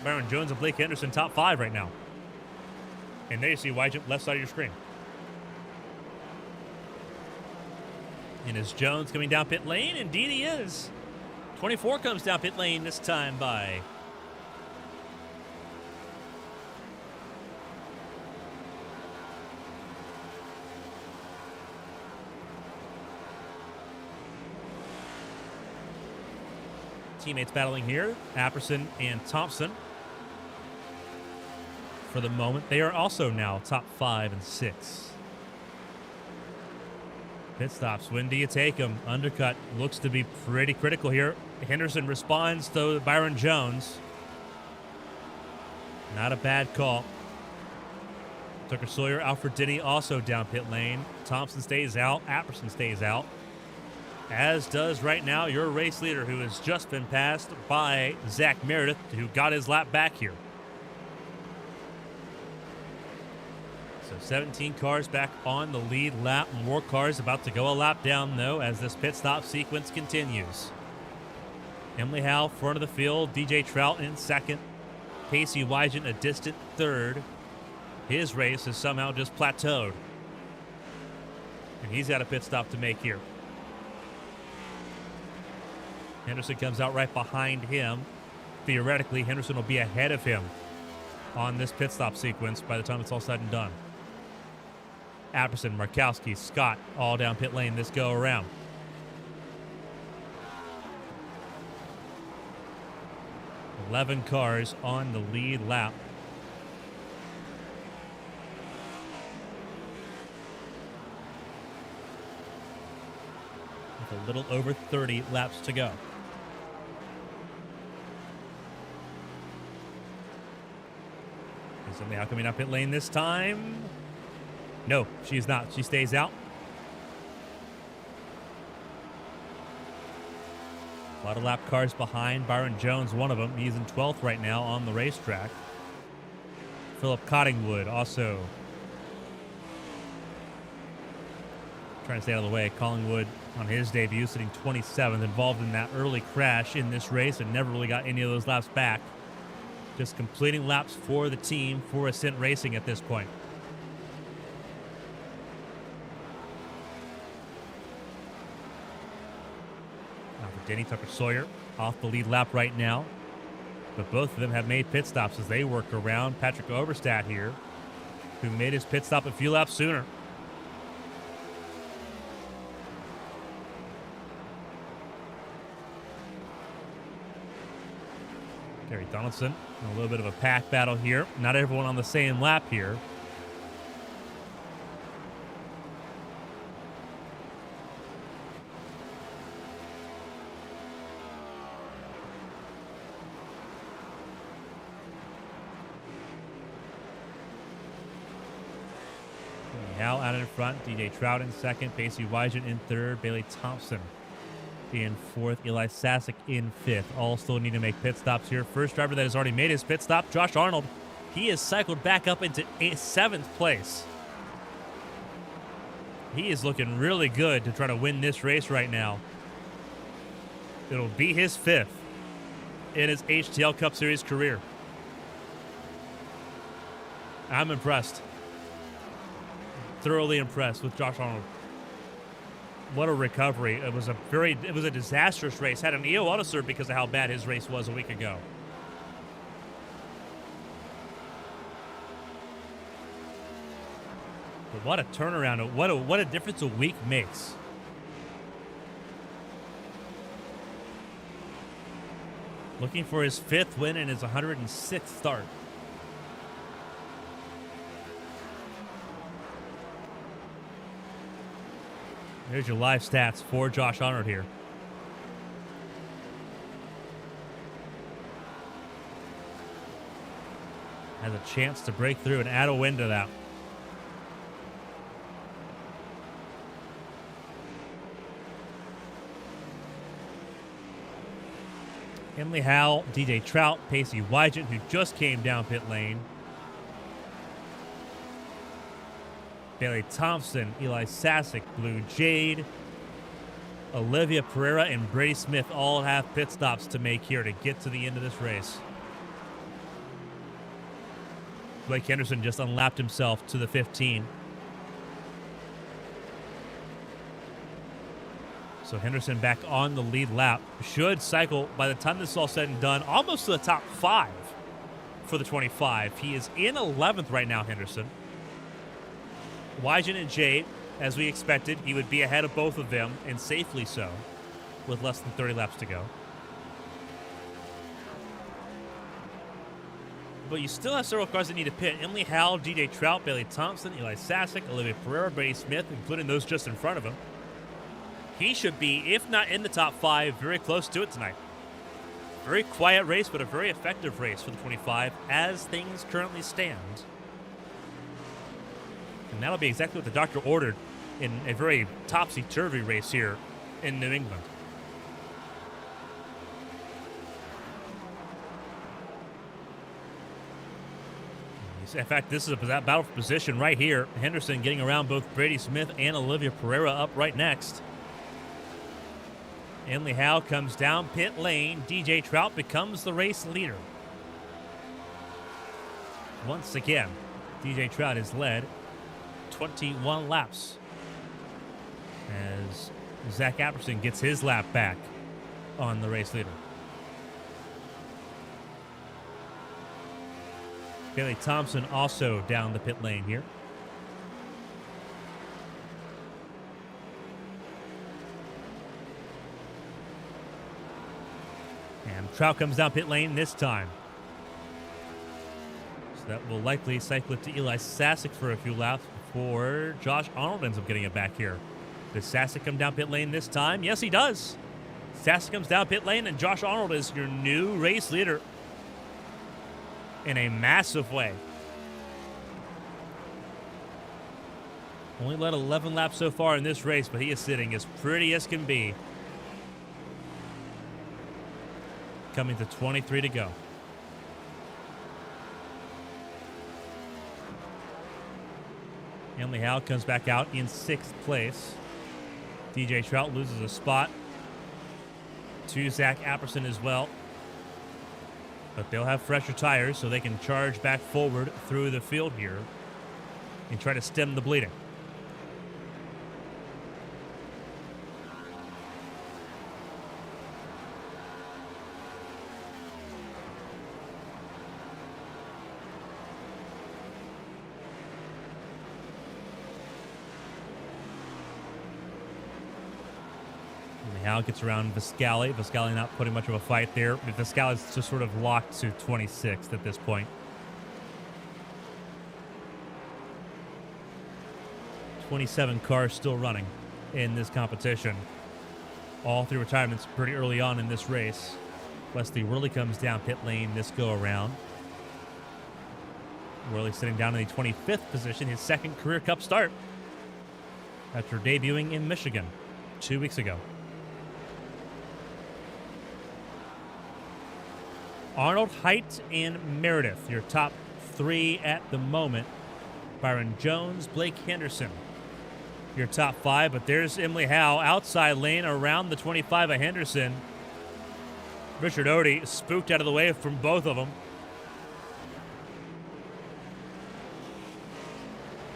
Byron Jones and Blake Henderson top 5 right now. And there you see Wygant left side of your screen. And is Jones coming down pit lane? Indeed he is. 24 comes down pit lane this time by teammates battling here, Apperson and Thompson. For the moment, they are also now top 5 and 6. Pit stops. When do you take them? Undercut looks to be pretty critical here. Henderson responds to Byron Jones. Not a bad call. Tucker Sawyer, Alfred Denny also down pit lane. Thompson stays out. Apperson stays out. As does right now your race leader, who has just been passed by Zach Meredith, who got his lap back here. So 17 cars back on the lead lap. More cars about to go a lap down, though, as this pit stop sequence continues. Emily Howe, front of the field. DJ Trout in second. Casey Wygent a distant third. His race has somehow just plateaued. And he's got a pit stop to make here. Henderson comes out right behind him. Theoretically, Henderson will be ahead of him on this pit stop sequence by the time it's all said and done. Apperson, Markowski, Scott, all down pit lane this go around. $11 cars on the lead lap. With a little over 30 laps to go. Is Emily Howe coming up pit lane this time? No, she's not. She stays out. A lot of lap cars behind. Byron Jones, one of them. He's in 12th right now on the racetrack. Philip Cottingwood also trying to stay out of the way. Collingwood on his debut sitting 27th, involved in that early crash in this race and never really got any of those laps back. Just completing laps for the team for Ascent Racing at this point. Now for Denny, Tucker Sawyer off the lead lap right now. But both of them have made pit stops as they work around Patrick Overstat here, who made his pit stop a few laps sooner. Gary Donaldson, a little bit of a pack battle here. Not everyone on the same lap here. Hal out in front, DJ Trout in second, Casey Wygent in third, Bailey Thompson in fourth, Eli Sasek in fifth. All still need to make pit stops here. First driver that has already made his pit stop, Josh Arnold. He has cycled back up into seventh place. He is looking really good to try to win this race right now. It'll be his fifth in his HTL Cup Series career. I'm impressed. Thoroughly impressed with Josh Arnold. What a recovery. It was a disastrous race. Had an EO auto serve because of how bad his race was a week ago. But what a turnaround. What a difference a week makes. Looking for his fifth win in his 106th start. There's your live stats for Josh Arnold here. Has a chance to break through and add a win to that. Emily Howe, DJ Trout, Casey Wygent, who just came down pit lane. Bailey Thompson, Eli Sasek, Blue Jade, Olivia Pereira, and Brady Smith all have pit stops to make here to get to the end of this race. Blake Henderson just unlapped himself to the 15. So Henderson back on the lead lap. Should cycle, by the time this is all said and done, almost to the top 5 for the 25. He is in 11th right now, Henderson. Wygent and Jade, as we expected, he would be ahead of both of them, and safely so, with less than 30 laps to go. But you still have several cars that need to pit. Emily Howe, DJ Trout, Bailey Thompson, Eli Sasek, Olivia Pereira, Brady Smith, including those just in front of him. he should be, if not in the top 5, very close to it tonight. Very quiet race, but a very effective race for the 25 as things currently stand. And that'll be exactly what the doctor ordered in a very topsy-turvy race here in New England. In fact, this is a battle for position right here. Henderson getting around both Brady Smith and Olivia Pereira up right next. Emily Howe comes down pit lane. DJ Trout becomes the race leader. Once again, DJ Trout has led 21 laps as Zach Apperson gets his lap back on the race leader. Bailey Thompson also down the pit lane here. And Trout comes down pit lane this time. So that will likely cycle it to Eli Sasek for a few laps before Josh Arnold ends up getting it back here. Does Sasek come down pit lane this time? Yes, he does. Sasek comes down pit lane, and Josh Arnold is your new race leader in a massive way. Only led 11 laps so far in this race, but he is sitting as pretty as can be. Coming to 23 to go. Emily Howe comes back out in 6th place. DJ Trout loses a spot to Zach Apperson as well. But they'll have fresher tires so they can charge back forward through the field here and try to stem the bleeding. Now gets around Viscali. Viscali not putting much of a fight there. Viscali's just sort of locked to 26th at this point. 27 cars still running in this competition. All 3 retirements pretty early on in this race. Wesley Worley comes down pit lane this go around. Worley sitting down in the 25th position, his 2nd career Cup start after debuting in Michigan 2 weeks ago. Arnold, Height, and Meredith, your top 3 at the moment. Byron Jones, Blake Henderson, your top 5. But there's Emily Howe, outside lane around the 25 of Henderson. Richard Odie spooked out of the way from both of them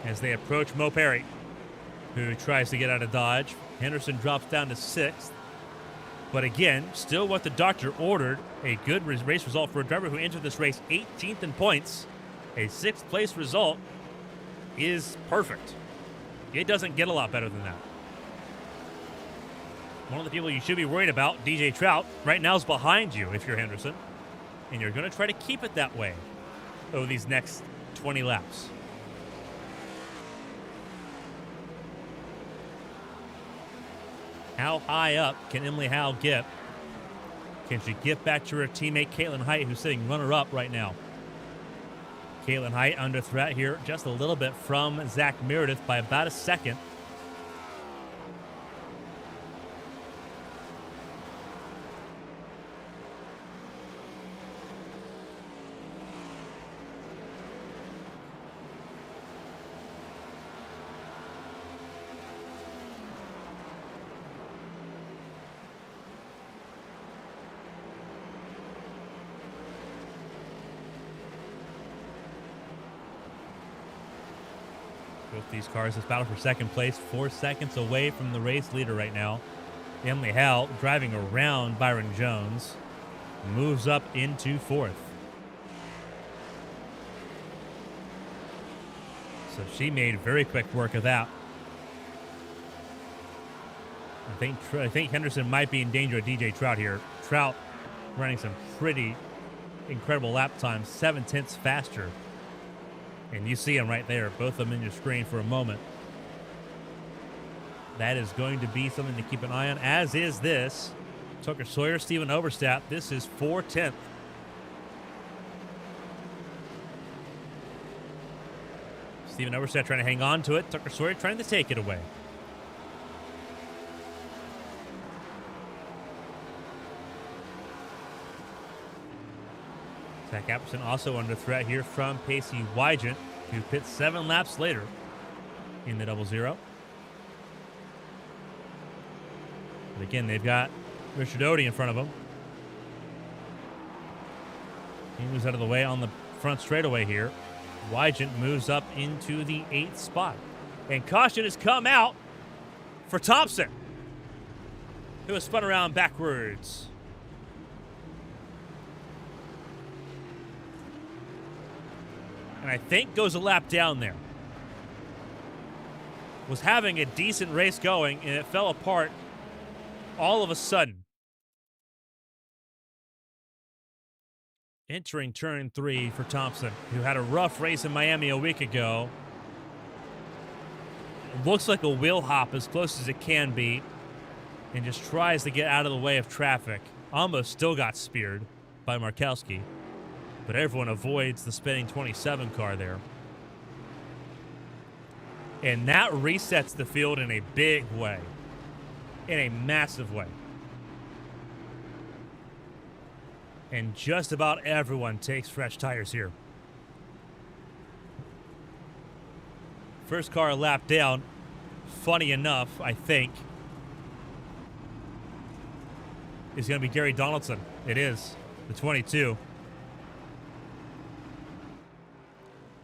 as they approach Mo Perry, who tries to get out of Dodge. Henderson drops down to 6th. But again, still what the doctor ordered, a good race result for a driver who entered this race 18th in points. A 6th place result is perfect. It doesn't get a lot better than that. One of the people you should be worried about, DJ Trout, right now is behind you if you're Henderson. And you're going to try to keep it that way over these next 20 laps. How high up can Emily Howe get? Can she get back to her teammate Caitlin Height, who's sitting runner-up right now? Caitlin Height under threat here just a little bit from Zach Meredith by about a second. Both these cars, this battle for second place, 4 seconds away from the race leader right now. Emily Howe driving around Byron Jones, moves up into 4th. So she made very quick work of that. I think Henderson might be in danger of DJ Trout here. Trout running some pretty incredible lap times, 7/10 faster. And you see them right there, both of them in your screen for a moment. That is going to be something to keep an eye on, as is this. Tucker Sawyer, Stephen Oberstadt. This is 4/10. Stephen Oberstadt trying to hang on to it. Tucker Sawyer trying to take it away. Zach Apperson also under threat here from Pacey Wygant, who pits 7 laps later in the 0-0. But again, they've got Richard Odie in front of him. He moves out of the way on the front straightaway here. Wygant moves up into the 8th spot. And caution has come out for Thompson, who has spun around backwards. And I think goes a lap down there. Was having a decent race going, and it fell apart all of a sudden. Entering turn 3 for Thompson, who had a rough race in Miami a week ago. It looks like a wheel hop as close as it can be, and just tries to get out of the way of traffic. Almost still got speared by Markowski, but everyone avoids the spinning 27 car there. And that resets the field in a big way, in a massive way. And just about everyone takes fresh tires here. First car a lap down. Funny enough, I think, is going to be Gary Donaldson. It is, the 22.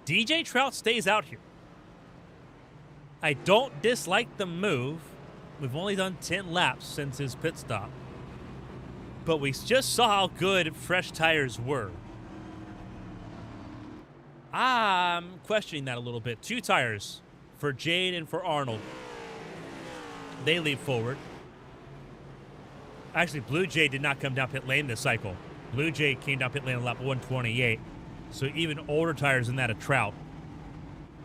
DJ Trout stays out here. I don't dislike the move. We've only done 10 laps since his pit stop. But we just saw how good fresh tires were. I'm questioning that a little bit. 2 tires for Jade and for Arnold. They leap forward. Actually, Blue Jay did not come down pit lane this cycle. Blue Jay came down pit lane on lap 128. So even older tires than that of Trout.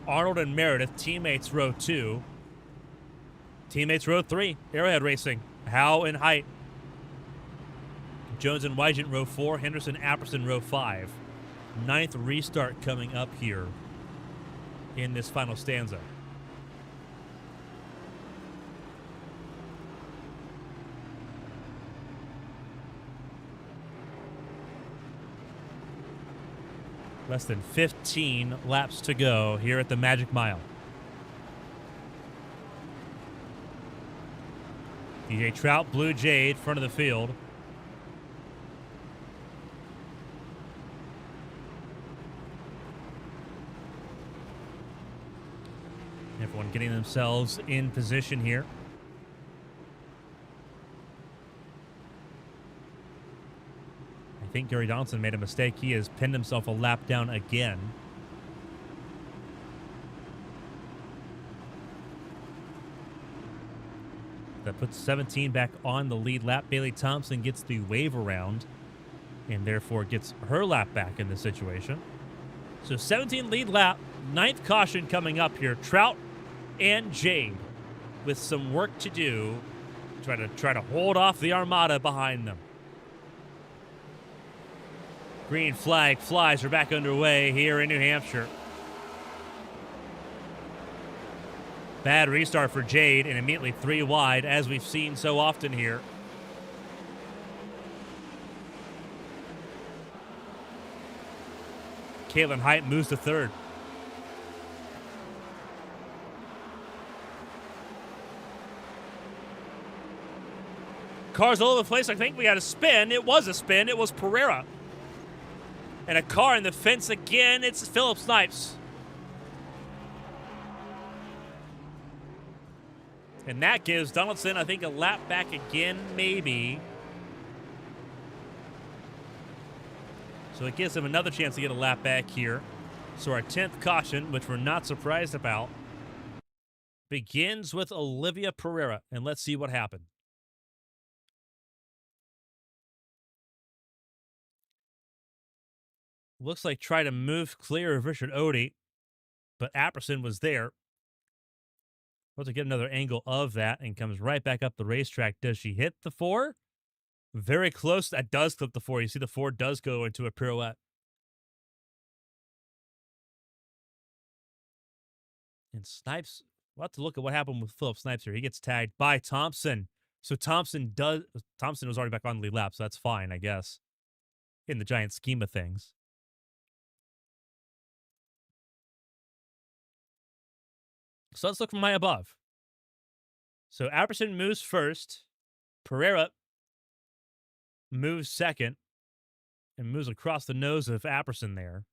Arnold and Meredith, teammates row 2. Teammates row 3, Arrowhead Racing. Howe and Height. Jones and Wygant row 4, Henderson, Apperson row 5. 9th restart coming up here in this final stanza. Less than 15 laps to go here at the Magic Mile. DJ Trout, Blue Jade, front of the field. Everyone getting themselves in position here. I think Gary Donaldson made a mistake. He has pinned himself a lap down again. That puts 17 back on the lead lap. Bailey Thompson gets the wave around and therefore gets her lap back in this situation. So 17 lead lap, 9th caution coming up here. Trout and Jade with some work to do. Try to hold off the armada behind them. Green flag flies. We're back underway here in New Hampshire. Bad restart for Jade and immediately 3 wide, as we've seen so often here. Caitlin Height moves to 3rd. Cars all over the place. I think we had a spin. It was a spin. It was Pereira. And a car in the fence again. It's Philip Snipes. And that gives Donaldson, I think, a lap back again, maybe. So it gives him another chance to get a lap back here. So our 10th caution, which we're not surprised about, begins with Olivia Pereira. And let's see what happened. Looks like try to move clear of Richard Odie, but Apperson was there. About to get another angle of that and comes right back up the racetrack. Does she hit the 4? Very close. That does clip the 4. You see the 4 does go into a pirouette. And Snipes, we'll have to look at what happened with Philip Snipes here. He gets tagged by Thompson. So Thompson was already back on the lead lap, so that's fine, I guess, in the giant scheme of things. So let's look from high above. So Apperson moves first. Pereira moves second and moves across the nose of Apperson there.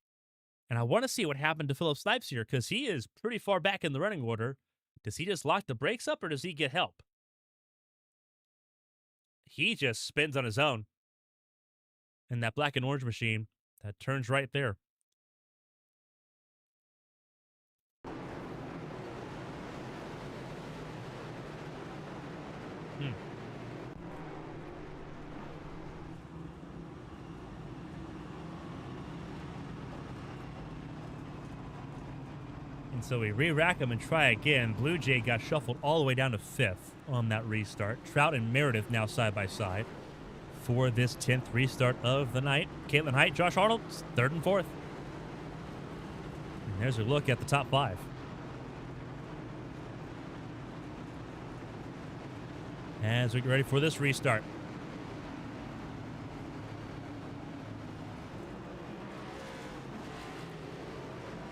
And I want to see what happened to Philip Snipes here because he is pretty far back in the running order. Does he just lock the brakes up or does he get help? He just spins on his own. And that black and orange machine that turns right there. And so we re-rack them and try again. Blue Jay got shuffled all the way down to 5th on that restart. Trout and Meredith now side by side for this 10th restart of the night. Caitlin Height, Josh Arnold, 3rd and 4th. And there's a look at the top 5. As we get ready for this restart.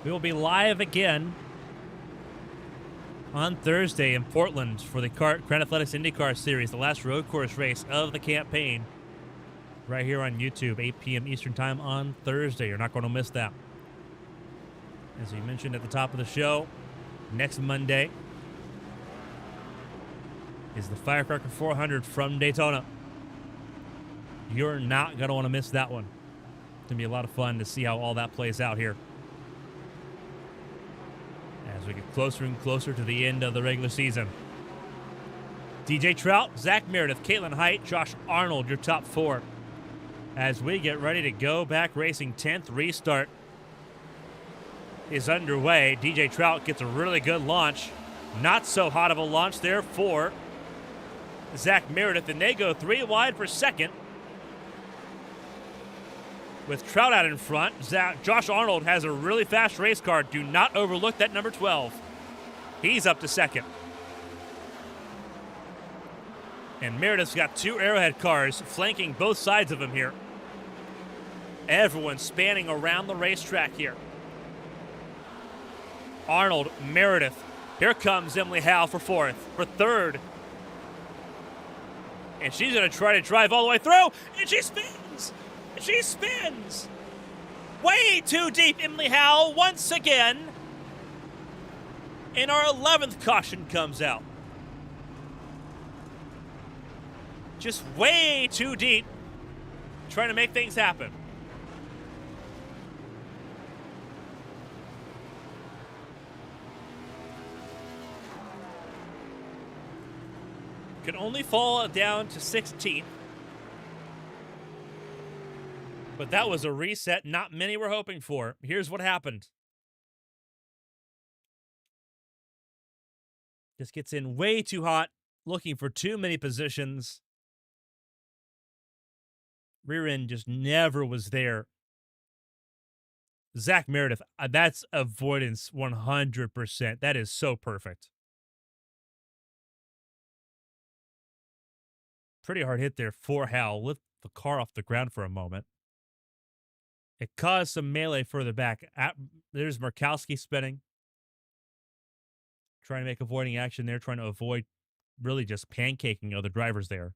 We will be live again on Thursday in Portland for the Grand Athletics IndyCar Series, the last road course race of the campaign, right here on YouTube, 8 p.m. Eastern Time on Thursday. You're not going to miss that. As we mentioned at the top of the show, next Monday is the Firecracker 400 from Daytona. You're not going to want to miss that one. It's going to be a lot of fun to see how all that plays out here as we get closer and closer to the end of the regular season. DJ Trout, Zach Meredith, Caitlin Height, Josh Arnold, your top 4. As we get ready to go back racing, 10th restart is underway. DJ Trout gets a really good launch. Not so hot of a launch there for Zach Meredith, and they go 3 wide for second. With Trout out in front, Josh Arnold has a really fast race car. Do not overlook that number 12. He's up to second. And Meredith's got 2 Arrowhead cars flanking both sides of him here. Everyone's spanning around the racetrack here. Arnold, Meredith. Here comes Emily Howe for 4th, for 3rd. And she's going to try to drive all the way through, and she spins! She spins! Way too deep, Emily Howe, once again. And our 11th caution comes out. Just way too deep, trying to make things happen. Could only fall down to 16th. But that was a reset not many were hoping for. Here's what happened. Just gets in way too hot, looking for too many positions. Rear end just never was there. Zach Meredith, that's avoidance 100%. That is so perfect. Pretty hard hit there for Hal. Lift the car off the ground for a moment. It caused some melee further back. There's Murkowski spinning. Trying to make avoiding action there. Trying to avoid really just pancaking other drivers there.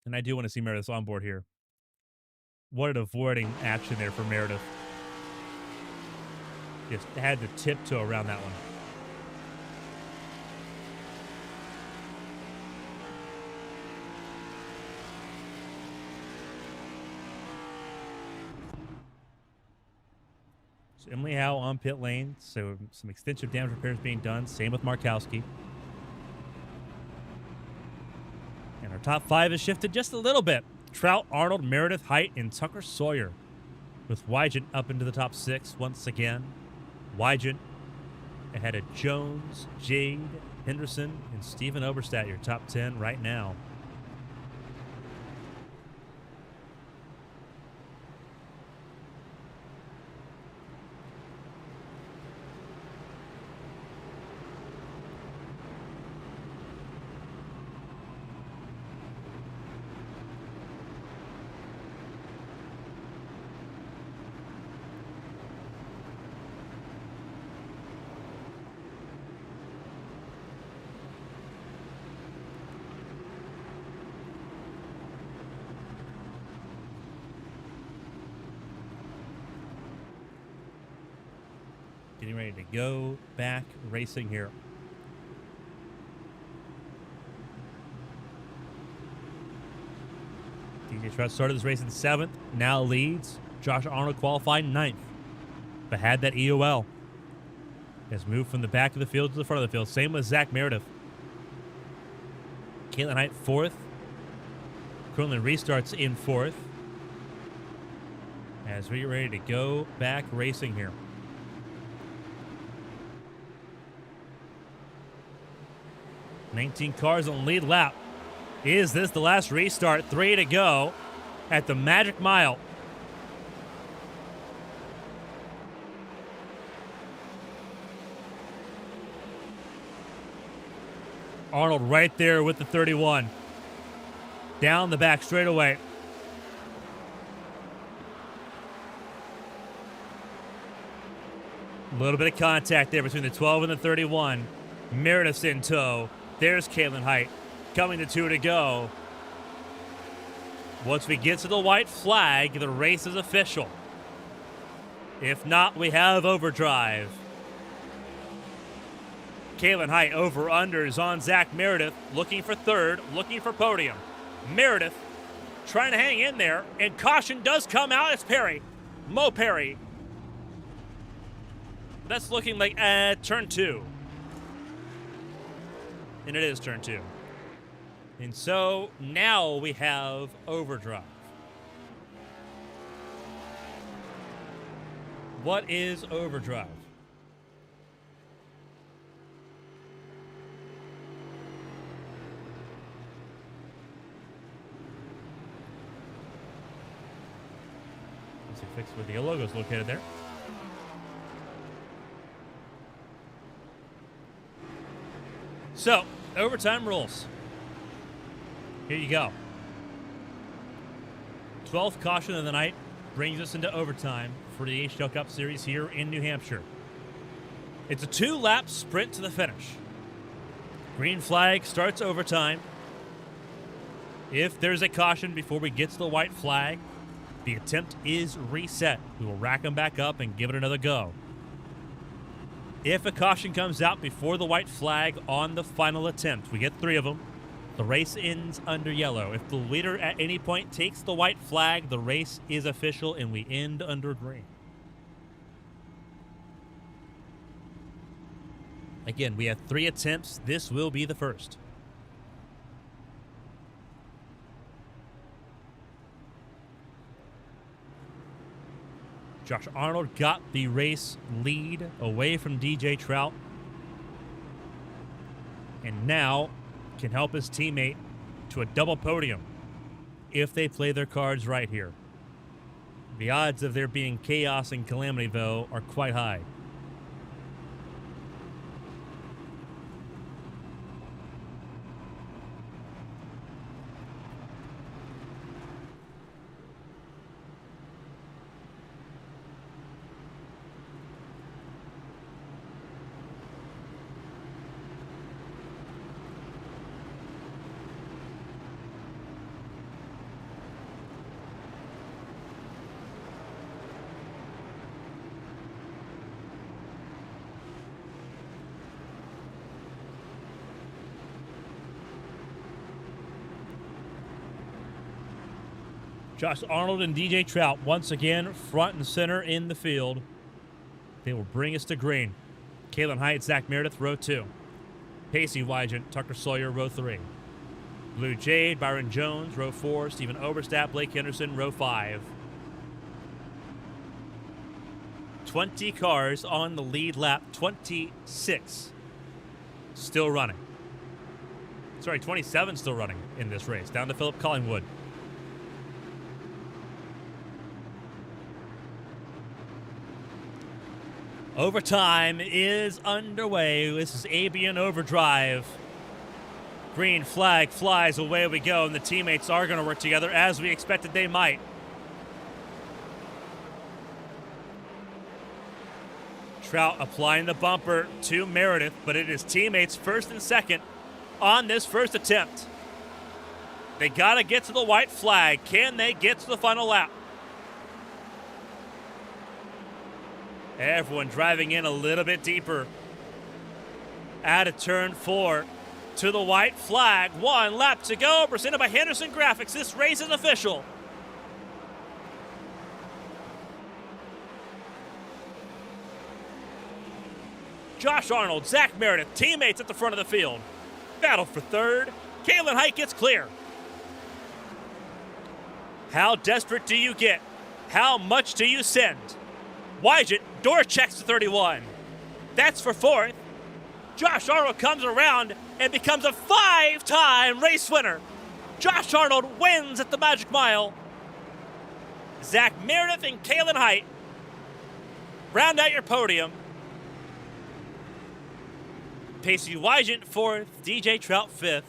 And I do want to see Meredith on board here. What an avoiding action there for Meredith. Just had to tiptoe around that one. So Emily Howe on pit lane. So some extensive damage repairs being done. Same with Markowski. And our Our top 5 has shifted just a little bit. Trout, Arnold, Meredith, Height, and Tucker Sawyer. With Wygant up into the top 6 once again. Wygant ahead of Jones, Jade, Henderson, and Stephen Oberstadt, your top 10 right now. Getting ready to go back racing here. DJ Trout started this race in 7th, now leads. Josh Arnold qualified 9th, but had that EOL. Has moved from the back of the field to the front of the field. Same with Zach Meredith. Caitlin Height 4th. Currently restarts in 4th. As we get ready to go back racing here. 19 cars on the lead lap. Is this the last restart? 3 to go at the Magic Mile. Arnold right there with the 31. Down the back straightaway. A little bit of contact there between the 12 and the 31. Meredith's in tow. There's Caitlin Height coming to 2 to go. Once we get to the white flag, the race is official. If not, we have overdrive. Caitlin Height over-unders on Zach Meredith, looking for 3rd, looking for podium. Meredith trying to hang in there, and caution does come out. It's Perry. Mo Perry. That's looking like turn 2. And it is turn 2. And so now we have overdrive. What is overdrive? Let's fix where the logo is located there. So, overtime rules. Here you go. 12th caution of the night brings us into overtime for the HTL Cup Series here in New Hampshire. It's a 2-lap sprint to the finish. Green flag starts overtime. If there's a caution before we get to the white flag, the attempt is reset. We will rack them back up and give it another go. If a caution comes out before the white flag on the final attempt, we get 3 of them, the race ends under yellow. If the leader at any point takes the white flag, the race is official and we end under green. Again, we have 3 attempts. This will be the first. Josh Arnold got the race lead away from DJ Trout. And now can help his teammate to a double podium if they play their cards right here. The odds of there being chaos and calamity, though, are quite high. Josh Arnold and DJ Trout once again front and center in the field. They will bring us to green. Caitlin Height, Zach Meredith, row 2. Pacey Wygant, Tucker Sawyer, row 3. Blue Jade, Byron Jones, row 4. Stephen Oberstadt, Blake Henderson, row 5. 20 cars on the lead lap. 26 still running. Sorry, 27 still running in this race. Down to Philip Collingwood. Overtime is underway. This is ABN Overdrive. Green flag flies, away we go, and the teammates are going to work together as we expected they might. Trout applying the bumper to Meredith, but it is teammates first and second on this first attempt. They got to get to the white flag. Can they get to the final lap? Everyone driving in a little bit deeper. Out of turn 4 to the white flag. 1 lap to go. Presented by Henderson Graphics. This race is official. Josh Arnold, Zach Meredith, teammates at the front of the field. Battle for third. Caitlin Height gets clear. How desperate do you get? How much do you send? Wygent door checks to 31. That's for fourth. Josh Arnold comes around and becomes a 5-time race winner. Josh Arnold wins at the Magic Mile. Zach Meredith and Caitlin Height round out your podium. Pacey Wygent fourth, DJ Trout fifth.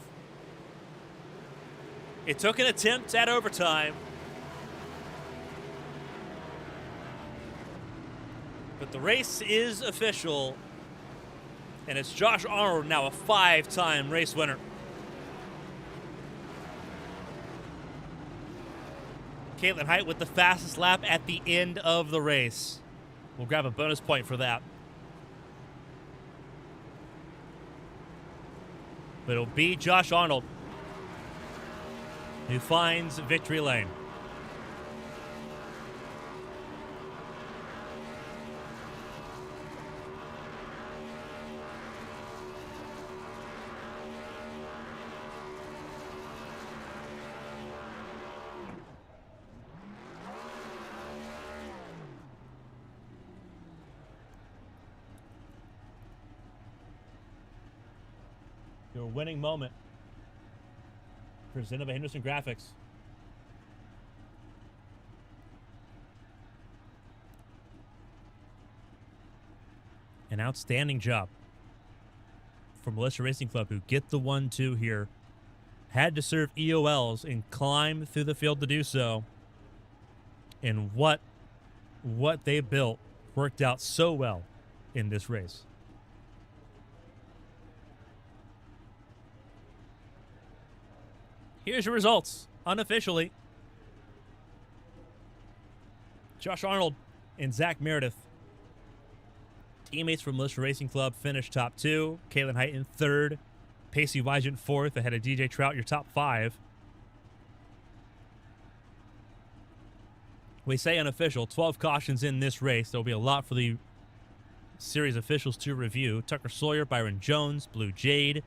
It took an attempt at overtime, but the race is official, and it's Josh Arnold, now a 5-time race winner. Caitlin Height with the fastest lap at the end of the race. We'll grab a bonus point for that. But it'll be Josh Arnold who finds victory lane. Your winning moment, presented by Henderson Graphics. An outstanding job from Militia Racing Club, who get the 1-2 here. Had to serve EOLs and climb through the field to do so. And what they built worked out so well in this race. Here's your results, unofficially. Josh Arnold and Zach Meredith, teammates from Militia Racing Club, finished top 2. Caitlin Height in 3rd. Pacey Wygent 4th, ahead of DJ Trout, your top 5. We say unofficial, 12 cautions in this race. There'll be a lot for the series officials to review. Tucker Sawyer, Byron Jones, Blue Jade,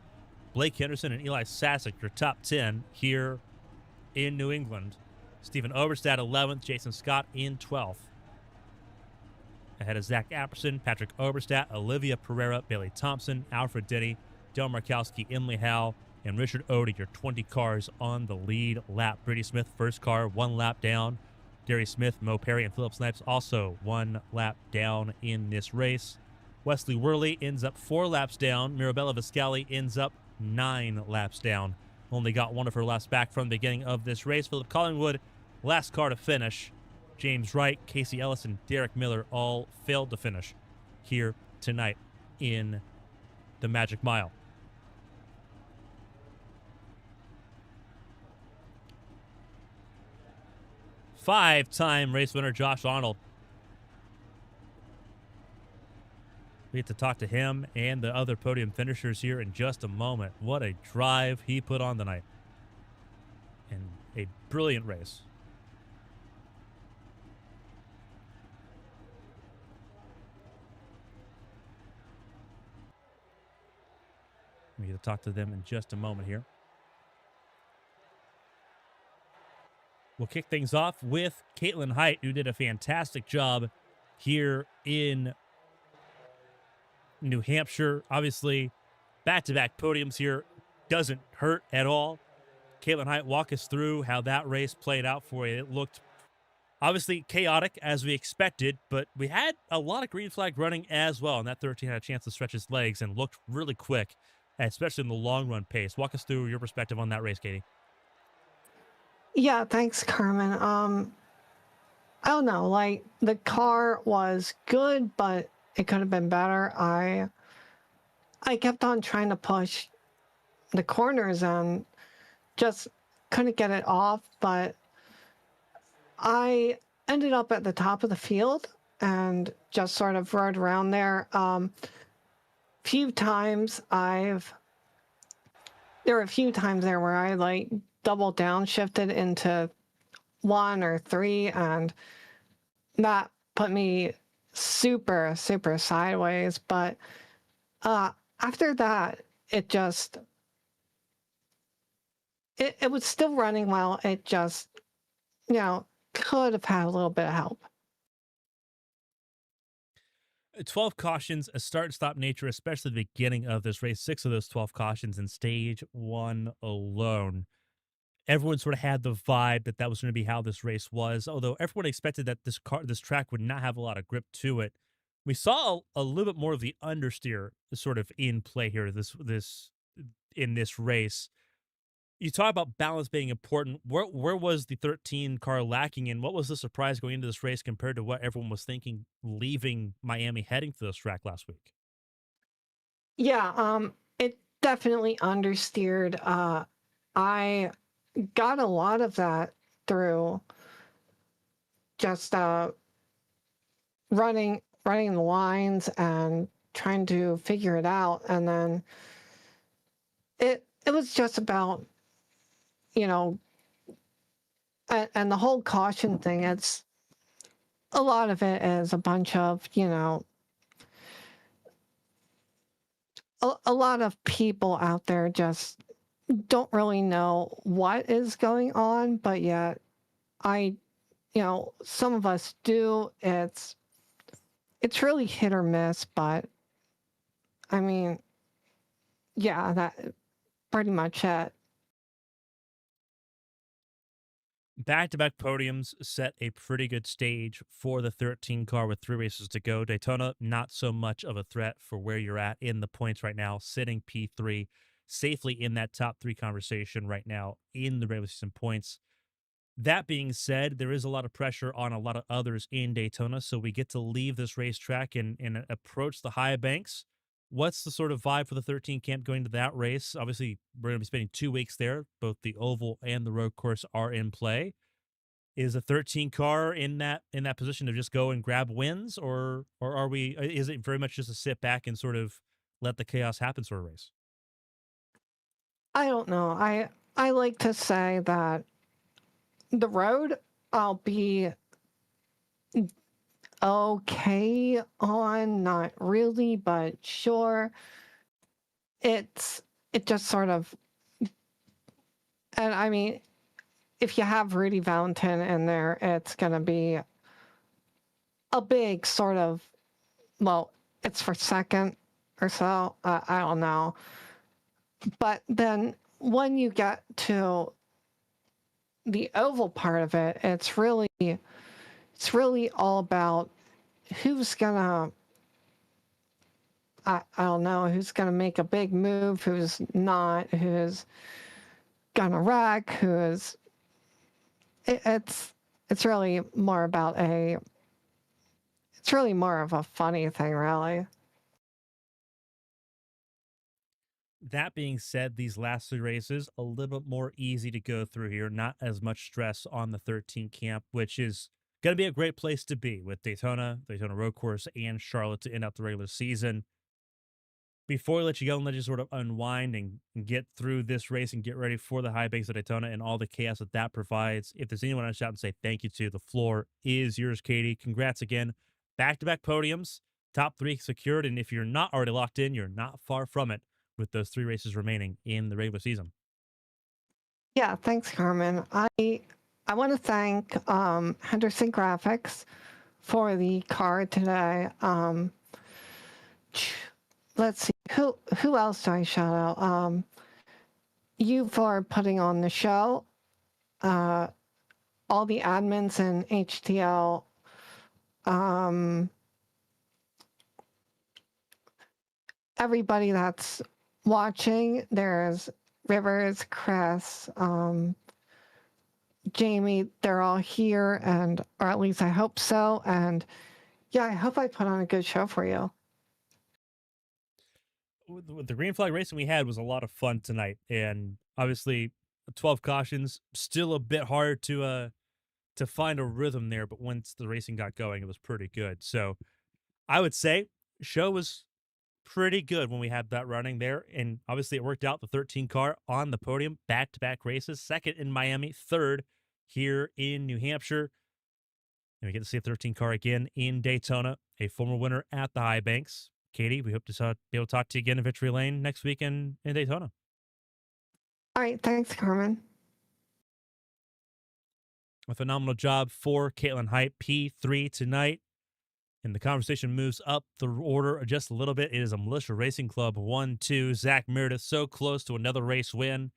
Blake Henderson, and Eli Sasek, your top 10 here in New England. Stephen Oberstadt, 11th. Jason Scott in 12th. Ahead of Zach Apperson, Patrick Oberstadt, Olivia Pereira, Bailey Thompson, Alfred Denny, Del Markowski, Emily Howe, and Richard Odie, your 20 cars on the lead lap. Brady Smith, first car, 1 lap down. Gary Smith, Mo Perry, and Philip Snipes also 1 lap down in this race. Wesley Worley ends up 4 laps down. Mirabella Viscali ends up 9 laps down. Only got one of her laps back from the beginning of this race. Philip Collingwood, last car to finish. James Wright, Casey Ellis, and Derek Miller all failed to finish here tonight in the Magic Mile. Five-time race winner Josh Arnold. We get to talk to him and the other podium finishers here in just a moment. What a drive he put on tonight. And a brilliant race. We get to talk to them in just a moment here. We'll kick things off with Caitlin Height, who did a fantastic job here in New Hampshire. Obviously, back-to-back podiums here doesn't hurt at all. Caitlin Height, walk us through how that race played out for you. It looked obviously chaotic as we expected, but we had a lot of green flag running as well, and that 13 had a chance to stretch his legs and looked really quick, especially in the long run pace. Walk us through your perspective on that race, Katie. Yeah, thanks, Carmen. I don't know, like the car was good, but it could have been better. I kept on trying to push the corners and just couldn't get it off, but I ended up at the top of the field and just sort of rode around there. Few times there were a few times there where I like double downshifted into 1 or 3, and that put me super, super sideways. But after that, it was still running well. It just, could have had a little bit of help. 12 cautions, a start and stop nature, especially the beginning of this race. 6 of those 12 cautions in stage 1 alone. Everyone sort of had the vibe that was going to be how this race was, although everyone expected that this track would not have a lot of grip to it. We saw a little bit more of the understeer sort of in play here in this race. You talk about balance being important. Where was the 13 car lacking, and what was the surprise going into this race compared to what everyone was thinking leaving Miami heading to this track last week? Yeah, it definitely understeered. I got a lot of that through just running the lines and trying to figure it out, and then it was just about, you know, and the whole caution thing. It's a lot of it is a bunch of, a lot of people out there just don't really know what is going on, but yet some of us do. It's really hit or miss, but I mean, yeah, that pretty much it. Back-to-back podiums set a pretty good stage for the 13 car with 3 races to go. Daytona, not so much of a threat for where you're at in the points right now, sitting P3 safely in that top 3 conversation right now in the regular season points. That being said, there is a lot of pressure on a lot of others in Daytona, so we get to leave this racetrack and approach the high banks. What's the sort of vibe for the 13 camp going to that race? Obviously, we're going to be spending 2 weeks there. Both the oval and the road course are in play. Is the 13 car in that position to just go and grab wins, or are we? Is it very much just a sit back and sort of let the chaos happen sort of race? I don't know. I like to say that the road I'll be okay on, not really, but sure. It just sort of, and I mean, if you have Rudy Valentin in there, it's gonna be a big sort of, well, it's for second or so. I don't know. But then when you get to the oval part of it, it's really all about who's gonna, I don't know, who's gonna make a big move, who's not, who's gonna wreck, it's really more about it's really more of a funny thing, really. That being said, these last 3 races, a little bit more easy to go through here. Not as much stress on the 13 camp, which is going to be a great place to be with Daytona Road Course, and Charlotte to end out the regular season. Before we let you go and let you sort of unwind and get through this race and get ready for the high banks of Daytona and all the chaos that provides, if there's anyone I shout and say thank you to, the floor is yours, Katie. Congrats again. Back-to-back podiums, top 3 secured, and if you're not already locked in, you're not far from it with those 3 races remaining in the regular season. Yeah, thanks, Carmen. I want to thank Henderson Graphics for the card today. Let's see, who else do I shout out? You for putting on the show. All the admins in HTL. Everybody that's watching. There's Rivers, Chris, Jamie. They're all here, or at least I hope so. And yeah, I hope I put on a good show for you. The green flag racing we had was a lot of fun tonight, and obviously 12 cautions, still a bit hard to find a rhythm there, but once the racing got going, it was pretty good. So I would say show was pretty good when we had that running there, and obviously it worked out. The 13 car on the podium, back-to-back races, second in Miami, third here in New Hampshire, and we get to see a 13 car again in Daytona, a former winner at the High Banks. Katie, we hope to be able to talk to you again in Victory Lane next week in Daytona. All right, thanks, Carmen. A phenomenal job for Caitlin Height, P3 tonight. And the conversation moves up the order just a little bit. It is a Militia Racing Club 1-2. Zach Meredith, so close to another race win.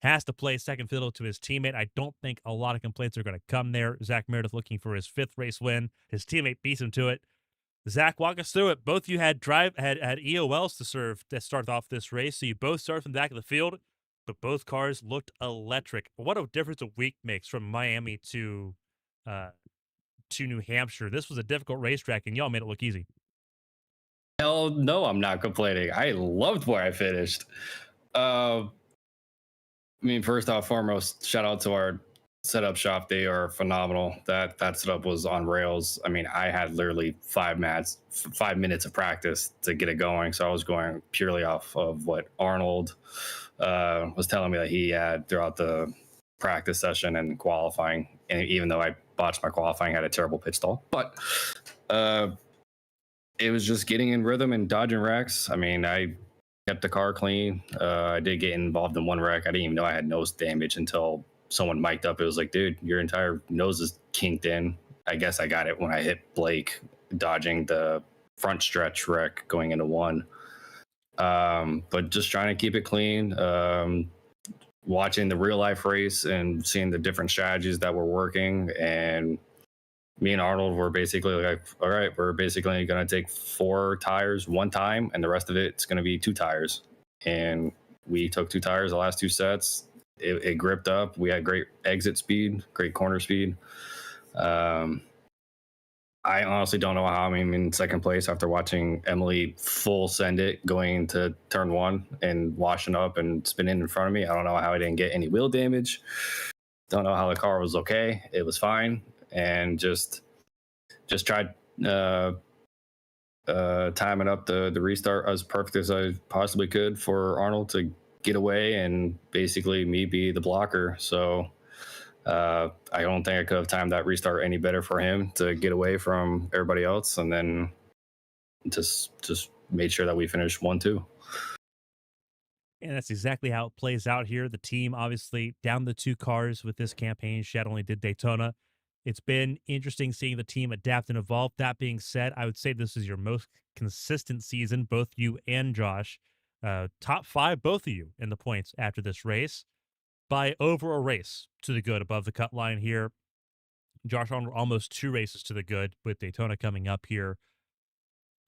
Has to play second fiddle to his teammate. I don't think a lot of complaints are going to come there. Zach Meredith looking for his fifth race win. His teammate beats him to it. Zach, walk us through it. Both of you had EOLs to serve to start off this race, so you both started from the back of the field, but both cars looked electric. What a difference a week makes from Miami to New Hampshire. This was a difficult racetrack, and y'all made it look easy. Hell no, I'm not complaining. I loved where I finished. I mean, first off, foremost, shout out to our setup shop. They are phenomenal. That setup was on rails. I mean, I had literally 5 minutes of practice to get it going. So I was going purely off of what Arnold was telling me that he had throughout the practice session and qualifying. And even though I botched my qualifying, I had a terrible pit stall. But it was just getting in rhythm and dodging wrecks. I mean, I kept the car clean. I did get involved in one wreck. I didn't even know I had nose damage until someone mic'd up. It was like, dude, your entire nose is kinked in. I guess I got it when I hit Blake, dodging the front stretch wreck going into one. But just trying to keep it clean. Watching the real life race and seeing the different strategies that were working. And me and Arnold were basically like, all right, we're basically going to take 4 tires one time, and the rest of it's going to be 2 tires. And we took 2 tires the last 2 sets. It gripped up. We had great exit speed, great corner speed. I honestly don't know how I'm in second place after watching Emily full send it going to turn 1 and washing up and spinning in front of me. I don't know how I didn't get any wheel damage. Don't know how the car was okay. It was fine. And just tried timing up the restart as perfect as I possibly could for Arnold to get away and basically me be the blocker. So I don't think I could have timed that restart any better for him to get away from everybody else, and then just made sure that we finished 1-2. And that's exactly how it plays out here. The team obviously down the 2 cars with this campaign. Shed only did Daytona. It's been interesting seeing the team adapt and evolve. That being said, I would say this is your most consistent season, both you and Josh. Top 5, both of you, in the points after this race by over a race to the good above the cut line here. Josh Arnold almost 2 races to the good with Daytona coming up here.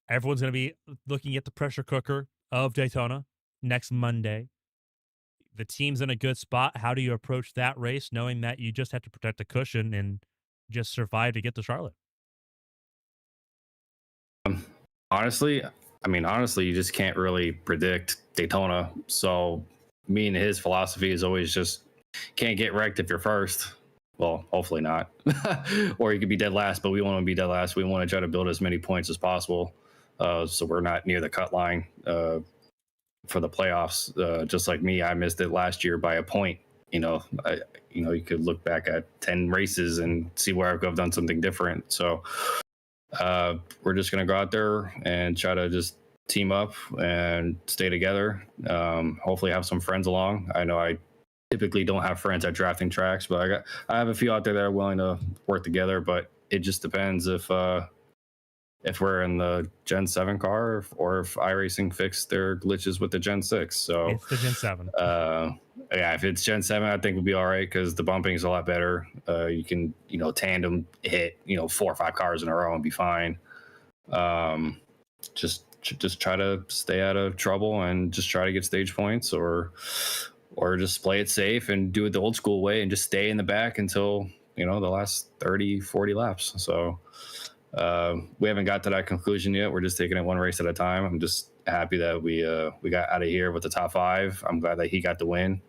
Everyone's going to be looking at the pressure cooker of Daytona next Monday. The team's in a good spot. How do you approach that race knowing that you just have to protect the cushion and just survive to get to Charlotte? Honestly, you just can't really predict Daytona. So me and his philosophy is always just can't get wrecked if you're first. Well, hopefully not. Or you could be dead last, but we want to be dead last. We want to try to build as many points as possible. So we're not near the cut line for the playoffs. Just like me, I missed it last year by a point. You could look back at 10 races and see where I could have done something different. So we're just going to go out there and try to just team up and stay together. Hopefully have some friends along. I know I typically don't have friends at drafting tracks, but I have a few out there that are willing to work together. But it just depends if we're in the Gen 7 car or if iRacing fixed their glitches with the Gen 6. So It's the Gen 7. Yeah, if it's Gen 7, I think we'll be all right because the bumping is a lot better. You can, tandem hit, 4 or 5 cars in a row and be fine. Just try to stay out of trouble and just try to get stage points or just play it safe and do it the old school way and just stay in the back until, the last 30, 40 laps. So we haven't got to that conclusion yet. We're just taking it one race at a time. I'm just happy that we got out of here with the top 5. I'm glad that he got the win.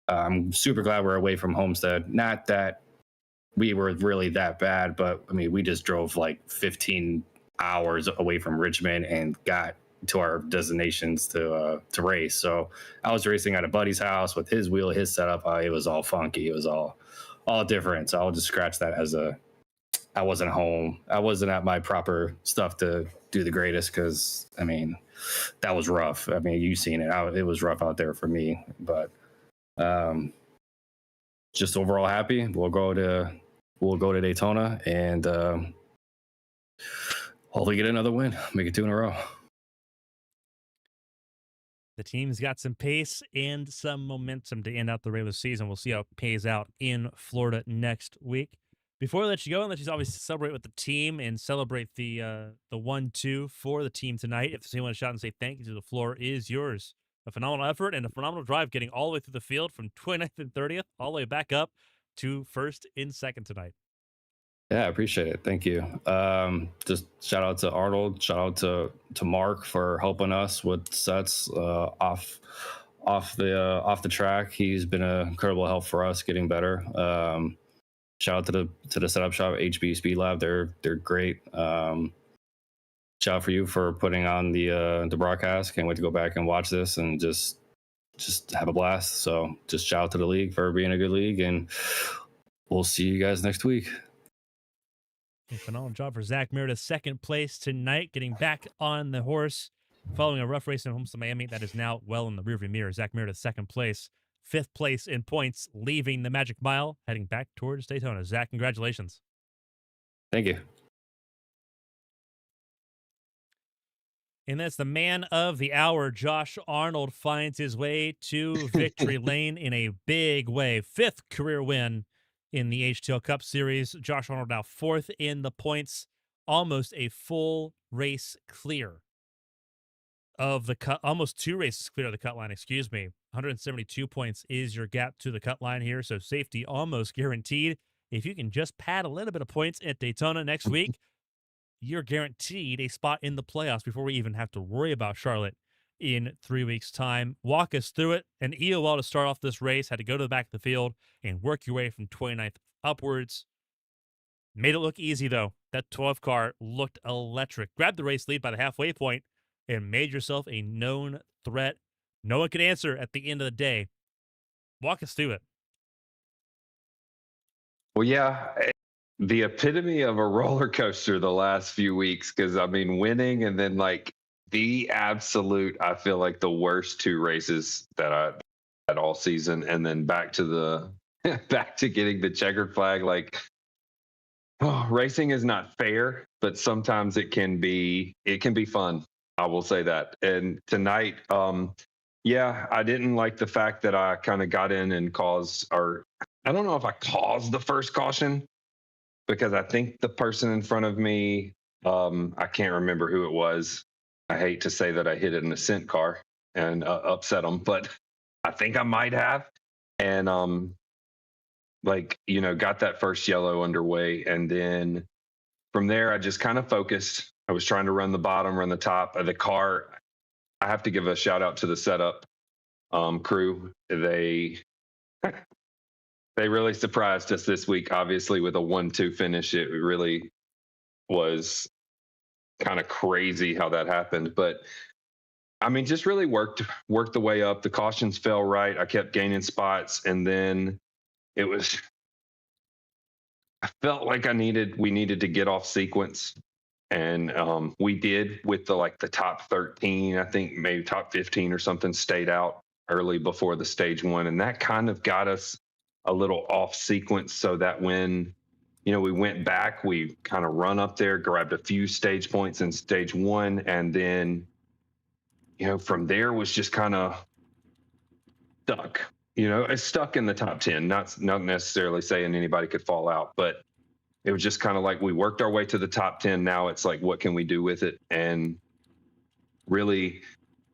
I'm super glad we're away from Homestead. Not that we were really that bad, but I mean, we just drove like 15 hours away from Richmond and got to our destinations to race. So I was racing at a buddy's house with his wheel, his setup. It was all funky. It was all different. So I'll just scratch that as I wasn't home. I wasn't at my proper stuff to do the greatest because, I mean, that was rough. I mean, you've seen it. It was rough out there for me. But just overall happy. We'll go to Daytona and hopefully get another win. Make it 2 in a row. The team's got some pace and some momentum to end out the regular season. We'll see how it pays out in Florida next week. Before we let you go, and let you obviously celebrate with the team and celebrate the 1-2 for the team tonight. If anyone want to shout and say thank you, the floor is yours. A phenomenal effort and a phenomenal drive getting all the way through the field from 29th and 30th, all the way back up to 1st and 2nd tonight. Yeah, I appreciate it. Thank you. Just shout out to Arnold. Shout out to Mark for helping us with sets off the track. He's been an incredible help for us getting better. Shout out to the setup shop, HB Speed Lab. They're great. Shout out for you for putting on the broadcast. Can't wait to go back and watch this and just have a blast. So just shout out to the league for being a good league, and we'll see you guys next week. A phenomenal job for Zach Meredith, 2nd place tonight, getting back on the horse following a rough race in Homestead, Miami. That is now well in the rearview mirror. Zach Meredith, 2nd place, 5th place in points, leaving the Magic Mile, heading back towards Daytona. Zach, congratulations. Thank you. And that's the man of the hour. Josh Arnold finds his way to victory lane in a big way. 5th career win in the HTL Cup Series. Josh Arnold now 4th in the points, almost a full race clear of the cut, almost 2 races clear of the cut line, 172 points is your gap to the cut line here, so safety almost guaranteed. If you can just pad a little bit of points at Daytona next week, you're guaranteed a spot in the playoffs before we even have to worry about Charlotte in 3 weeks' time. Walk us through it. An EOL to start off this race, had to go to the back of the field and work your way from 29th upwards. Made it look easy, though. That 12 car looked electric. Grabbed the race lead by the halfway point and made yourself a known threat. No one could answer at the end of the day. Walk us through it. Well, yeah, the epitome of a roller coaster the last few weeks, because I mean, winning and then like the absolute, I feel like the worst 2 races that I had all season, and then back to getting the checkered flag. Like, racing is not fair, but sometimes it can be fun. I will say that. And tonight, yeah, I didn't like the fact that I kind of got in and I don't know if I caused the first caution, because I think the person in front of me, I can't remember who it was. I hate to say that I hit an Ascent car and upset them, but I think I might have. And got that first yellow underway. And then from there, I just kind of focused. I was trying to run the bottom, run the top of the car. I have to give a shout out to the setup crew. They really surprised us this week, obviously, with a 1-2 finish. It really was kind of crazy how that happened. But I mean, just really worked the way up. The cautions fell right. I kept gaining spots. And then I felt like we needed to get off sequence. And we did with the top 13, I think maybe top 15 or something stayed out. early before the stage one, and that kind of got us a little off sequence, so that when we went back, we kind of run up there, grabbed a few stage points in stage one, and then from there was just kind of stuck. It's stuck in the top 10. Not necessarily saying anybody could fall out, but it was just kind of like we worked our way to the top 10. Now it's like, what can we do with it? And really,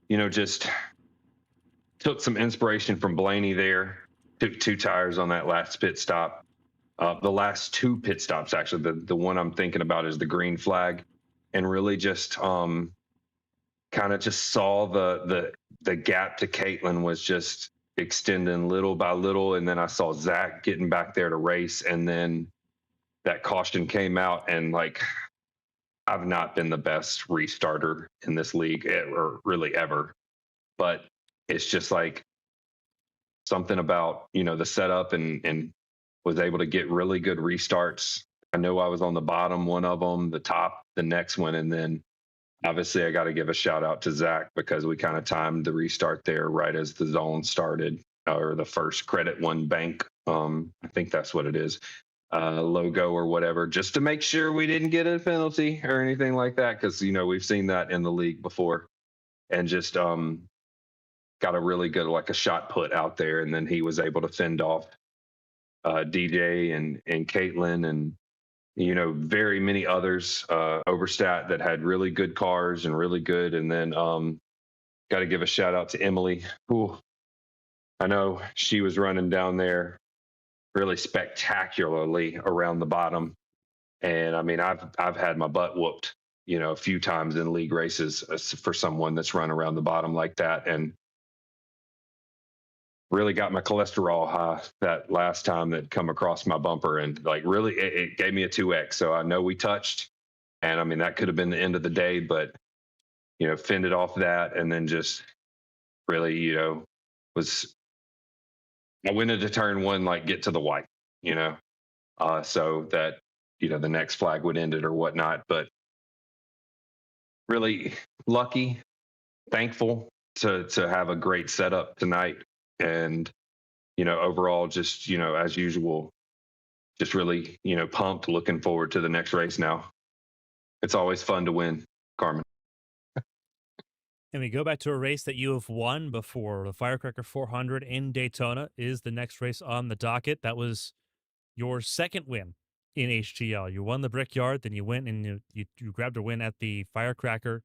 just took some inspiration from Blaney there. Took 2 tires on that last pit stop. The last 2 pit stops, actually. The one I'm thinking about is the green flag, and really just kind of just saw the gap to Caitlin was just extending little by little, and then I saw Zach getting back there to race, and then that caution came out, and like, I've not been the best restarter in this league or really ever, but it's just like something about the setup, and was able to get really good restarts. I know I was on the bottom one of them, the top the next one, and then obviously I got to give a shout out to Zach because we kind of timed the restart there right as the zone started, or the first credit one bank. I think that's what it is. Logo or whatever, just to make sure we didn't get a penalty or anything like that, because we've seen that in the league before, and just got a really good, like, a shot put out there, and then he was able to fend off DJ and Caitlin and very many others, Overstat, that had really good cars and really good. And then got to give a shout out to Emily, who I know she was running down there really spectacularly around the bottom. And I mean, I've had my butt whooped, a few times in league races for someone that's run around the bottom like that, and really got my cholesterol high that last time that come across my bumper, and like really it gave me a 2x. So I know we touched, and I mean, that could have been the end of the day, but fended off that, and then just really, I went into turn one, like, get to the white, so that, the next flag would end it or whatnot. But really lucky, thankful to have a great setup tonight. And, overall, just, as usual, just really, pumped, looking forward to the next race now. It's always fun to win, Carmen. And we go back to a race that you have won before. The Firecracker 400 in Daytona is the next race on the docket. That was your second win in HTL. You won the Brickyard, then you went and you grabbed a win at the Firecracker.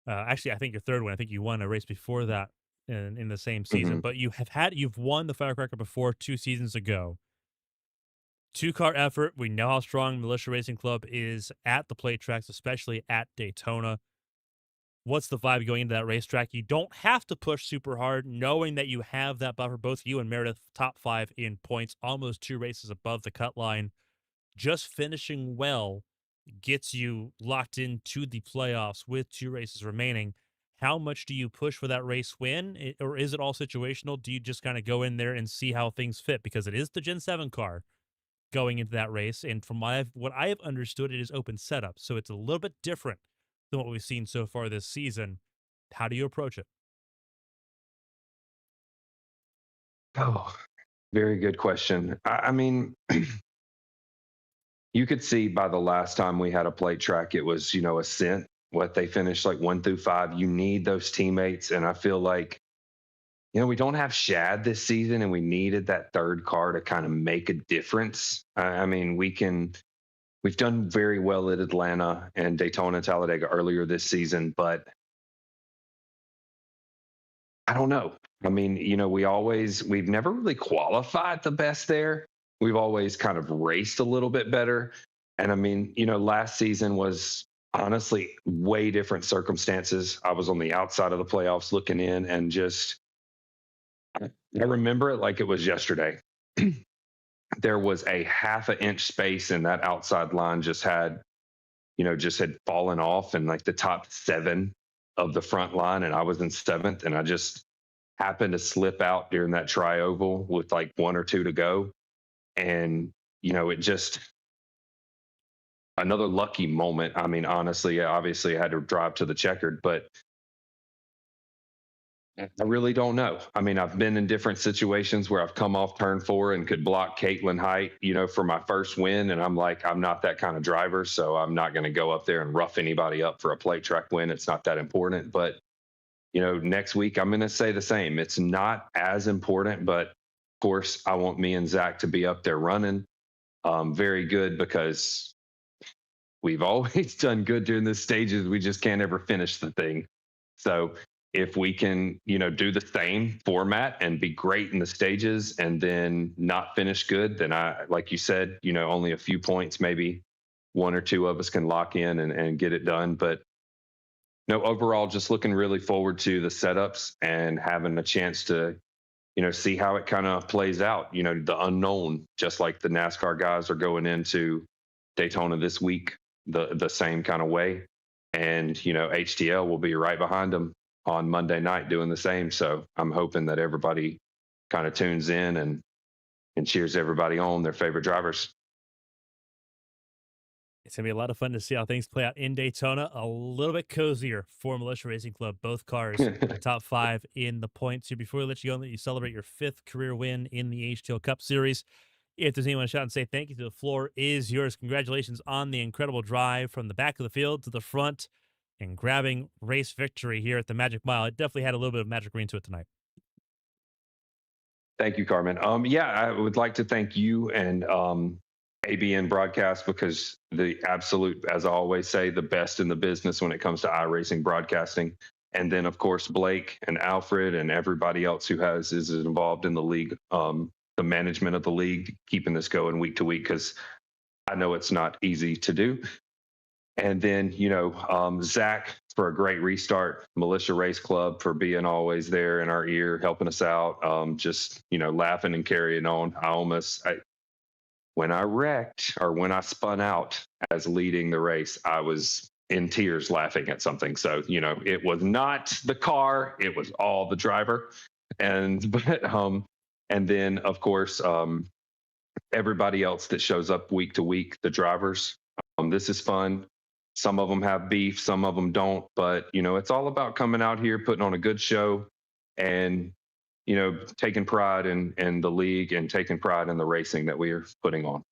Actually, I think your third win. I think you won a race before that in the same season. Mm-hmm. But you've won the Firecracker before 2 seasons ago. 2-car effort. We know how strong Militia Racing Club is at the plate tracks, especially at Daytona. What's the vibe going into that racetrack? You don't have to push super hard, knowing that you have that buffer. Both you and Meredith, top 5 in points, almost 2 races above the cut line. Just finishing well gets you locked into the playoffs with 2 races remaining. How much do you push for that race win, or is it all situational? Do you just kind of go in there and see how things fit? Because it is the Gen 7 car going into that race, and from what I have understood, it is open setup, so it's a little bit different than what we've seen so far this season. How do you approach it? Oh, very good question. I mean, you could see by the last time we had a plate track, it was, a cent what they finished, like 1 through 5. You need those teammates. And I feel like, we don't have Shad this season, and we needed that third car to kind of make a difference. I mean, we've done very well at Atlanta and Daytona and Talladega earlier this season, but I don't know. I mean, we've never really qualified the best there. We've always kind of raced a little bit better. And I mean, last season was honestly way different circumstances. I was on the outside of the playoffs looking in, and just, I remember it like it was yesterday. There was a half an inch space in that outside line, just had fallen off, and like the top 7 of the front line, and I was in 7th, and I just happened to slip out during that tri-oval with like 1 or 2 to go. And, it just, another lucky moment. I mean, honestly, obviously I had to drive to the checkered, but I really don't know. I mean, I've been in different situations where I've come off turn 4 and could block Caitlin Height, for my first win. And I'm like, I'm not that kind of driver. So I'm not going to go up there and rough anybody up for a plate track win. It's not that important. But, next week, I'm going to say the same. It's not as important, but of course, I want me and Zach to be up there running very good because we've always done good during the stages. We just can't ever finish the thing. So if we can, do the same format and be great in the stages and then not finish good, then like you said, only a few points, maybe one or two of us can lock in and get it done. But no, overall, just looking really forward to the setups and having a chance to, see how it kind of plays out, the unknown, just like the NASCAR guys are going into Daytona this week, the same kind of way. And, HTL will be right behind them on Monday night doing the same. So I'm hoping that everybody kind of tunes in and cheers everybody on, their favorite drivers. It's going to be a lot of fun to see how things play out in Daytona. A little bit cozier for Militia Racing Club. Both cars top 5 in the points here. Before we let you go and let you celebrate your 5th career win in the HTL Cup Series, if there's anyone to shout and say thank you to, the floor is yours. Congratulations on the incredible drive from the back of the field to the front and grabbing race victory here at the Magic Mile. It definitely had a little bit of magic green to it tonight. Thank you, Carmen. Yeah, I would like to thank you and ABN Broadcast because the absolute, as I always say, the best in the business when it comes to iRacing broadcasting. And then, of course, Blake and Alfred and everybody else who is involved in the league, the management of the league, keeping this going week to week, because I know it's not easy to do. And then, Zach for a great restart, Militia Race Club for being always there in our ear, helping us out, just, laughing and carrying on. When I wrecked or when I spun out as leading the race, I was in tears laughing at something. So, it was not the car, it was all the driver. And then of course, everybody else that shows up week to week, the drivers. This is fun. Some of them have beef, some of them don't, but it's all about coming out here, putting on a good show and taking pride in the league and taking pride in the racing that we are putting on.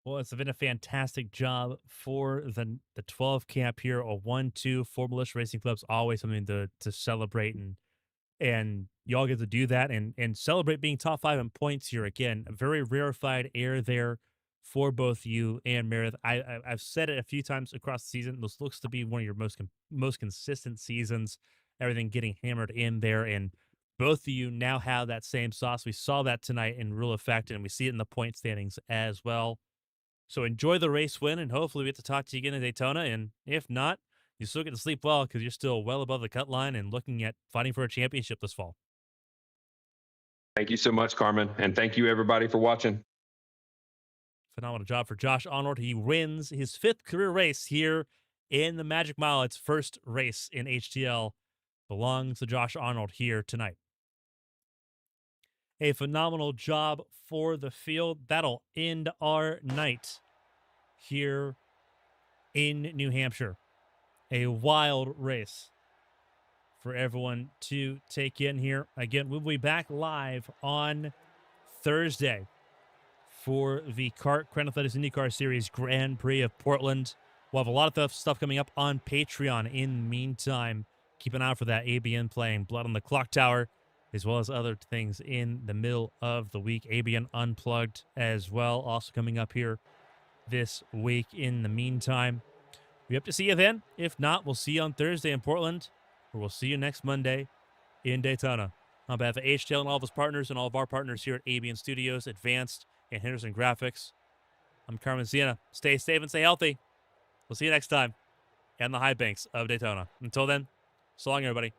Well, it's been a fantastic job for the 12 camp here. A 1-2 for Militia Racing Club's always something to celebrate, and y'all get to do that and celebrate being top 5 in points here again. A very rarefied air there for both you and Meredith. I've said it a few times across the season. This looks to be one of your most consistent seasons. Everything getting hammered in there, and both of you now have that same sauce. We saw that tonight in real effect, and we see it in the point standings as well. So enjoy the race win, and hopefully we get to talk to you again in Daytona. And if not, you still get to sleep well because you're still well above the cut line and looking at fighting for a championship this fall. Thank you so much, Carmen. And thank you, everybody, for watching. Phenomenal job for Josh Arnold. He wins his 5th career race here in the Magic Mile. Its first race in HTL belongs to Josh Arnold here tonight. A phenomenal job for the field. That'll end our night here in New Hampshire. A wild race for everyone to take in here. Again, we'll be back live on Thursday for the Crown Athletics IndyCar Series Grand Prix of Portland. We'll have a lot of stuff coming up on Patreon in the meantime. Keep an eye out for that. ABN playing Blood on the Clock Tower, as well as other things in the middle of the week. ABN Unplugged as well, also coming up here this week. In the meantime, we hope to see you then. If not, we'll see you on Thursday in Portland, or we'll see you next Monday in Daytona. On behalf of HTL and all of his partners and all of our partners here at ABN Studios, Advanced, and Henderson Graphics, I'm Carmen Sienna. Stay safe and stay healthy. We'll see you next time on the high banks of Daytona. Until then, so long, everybody.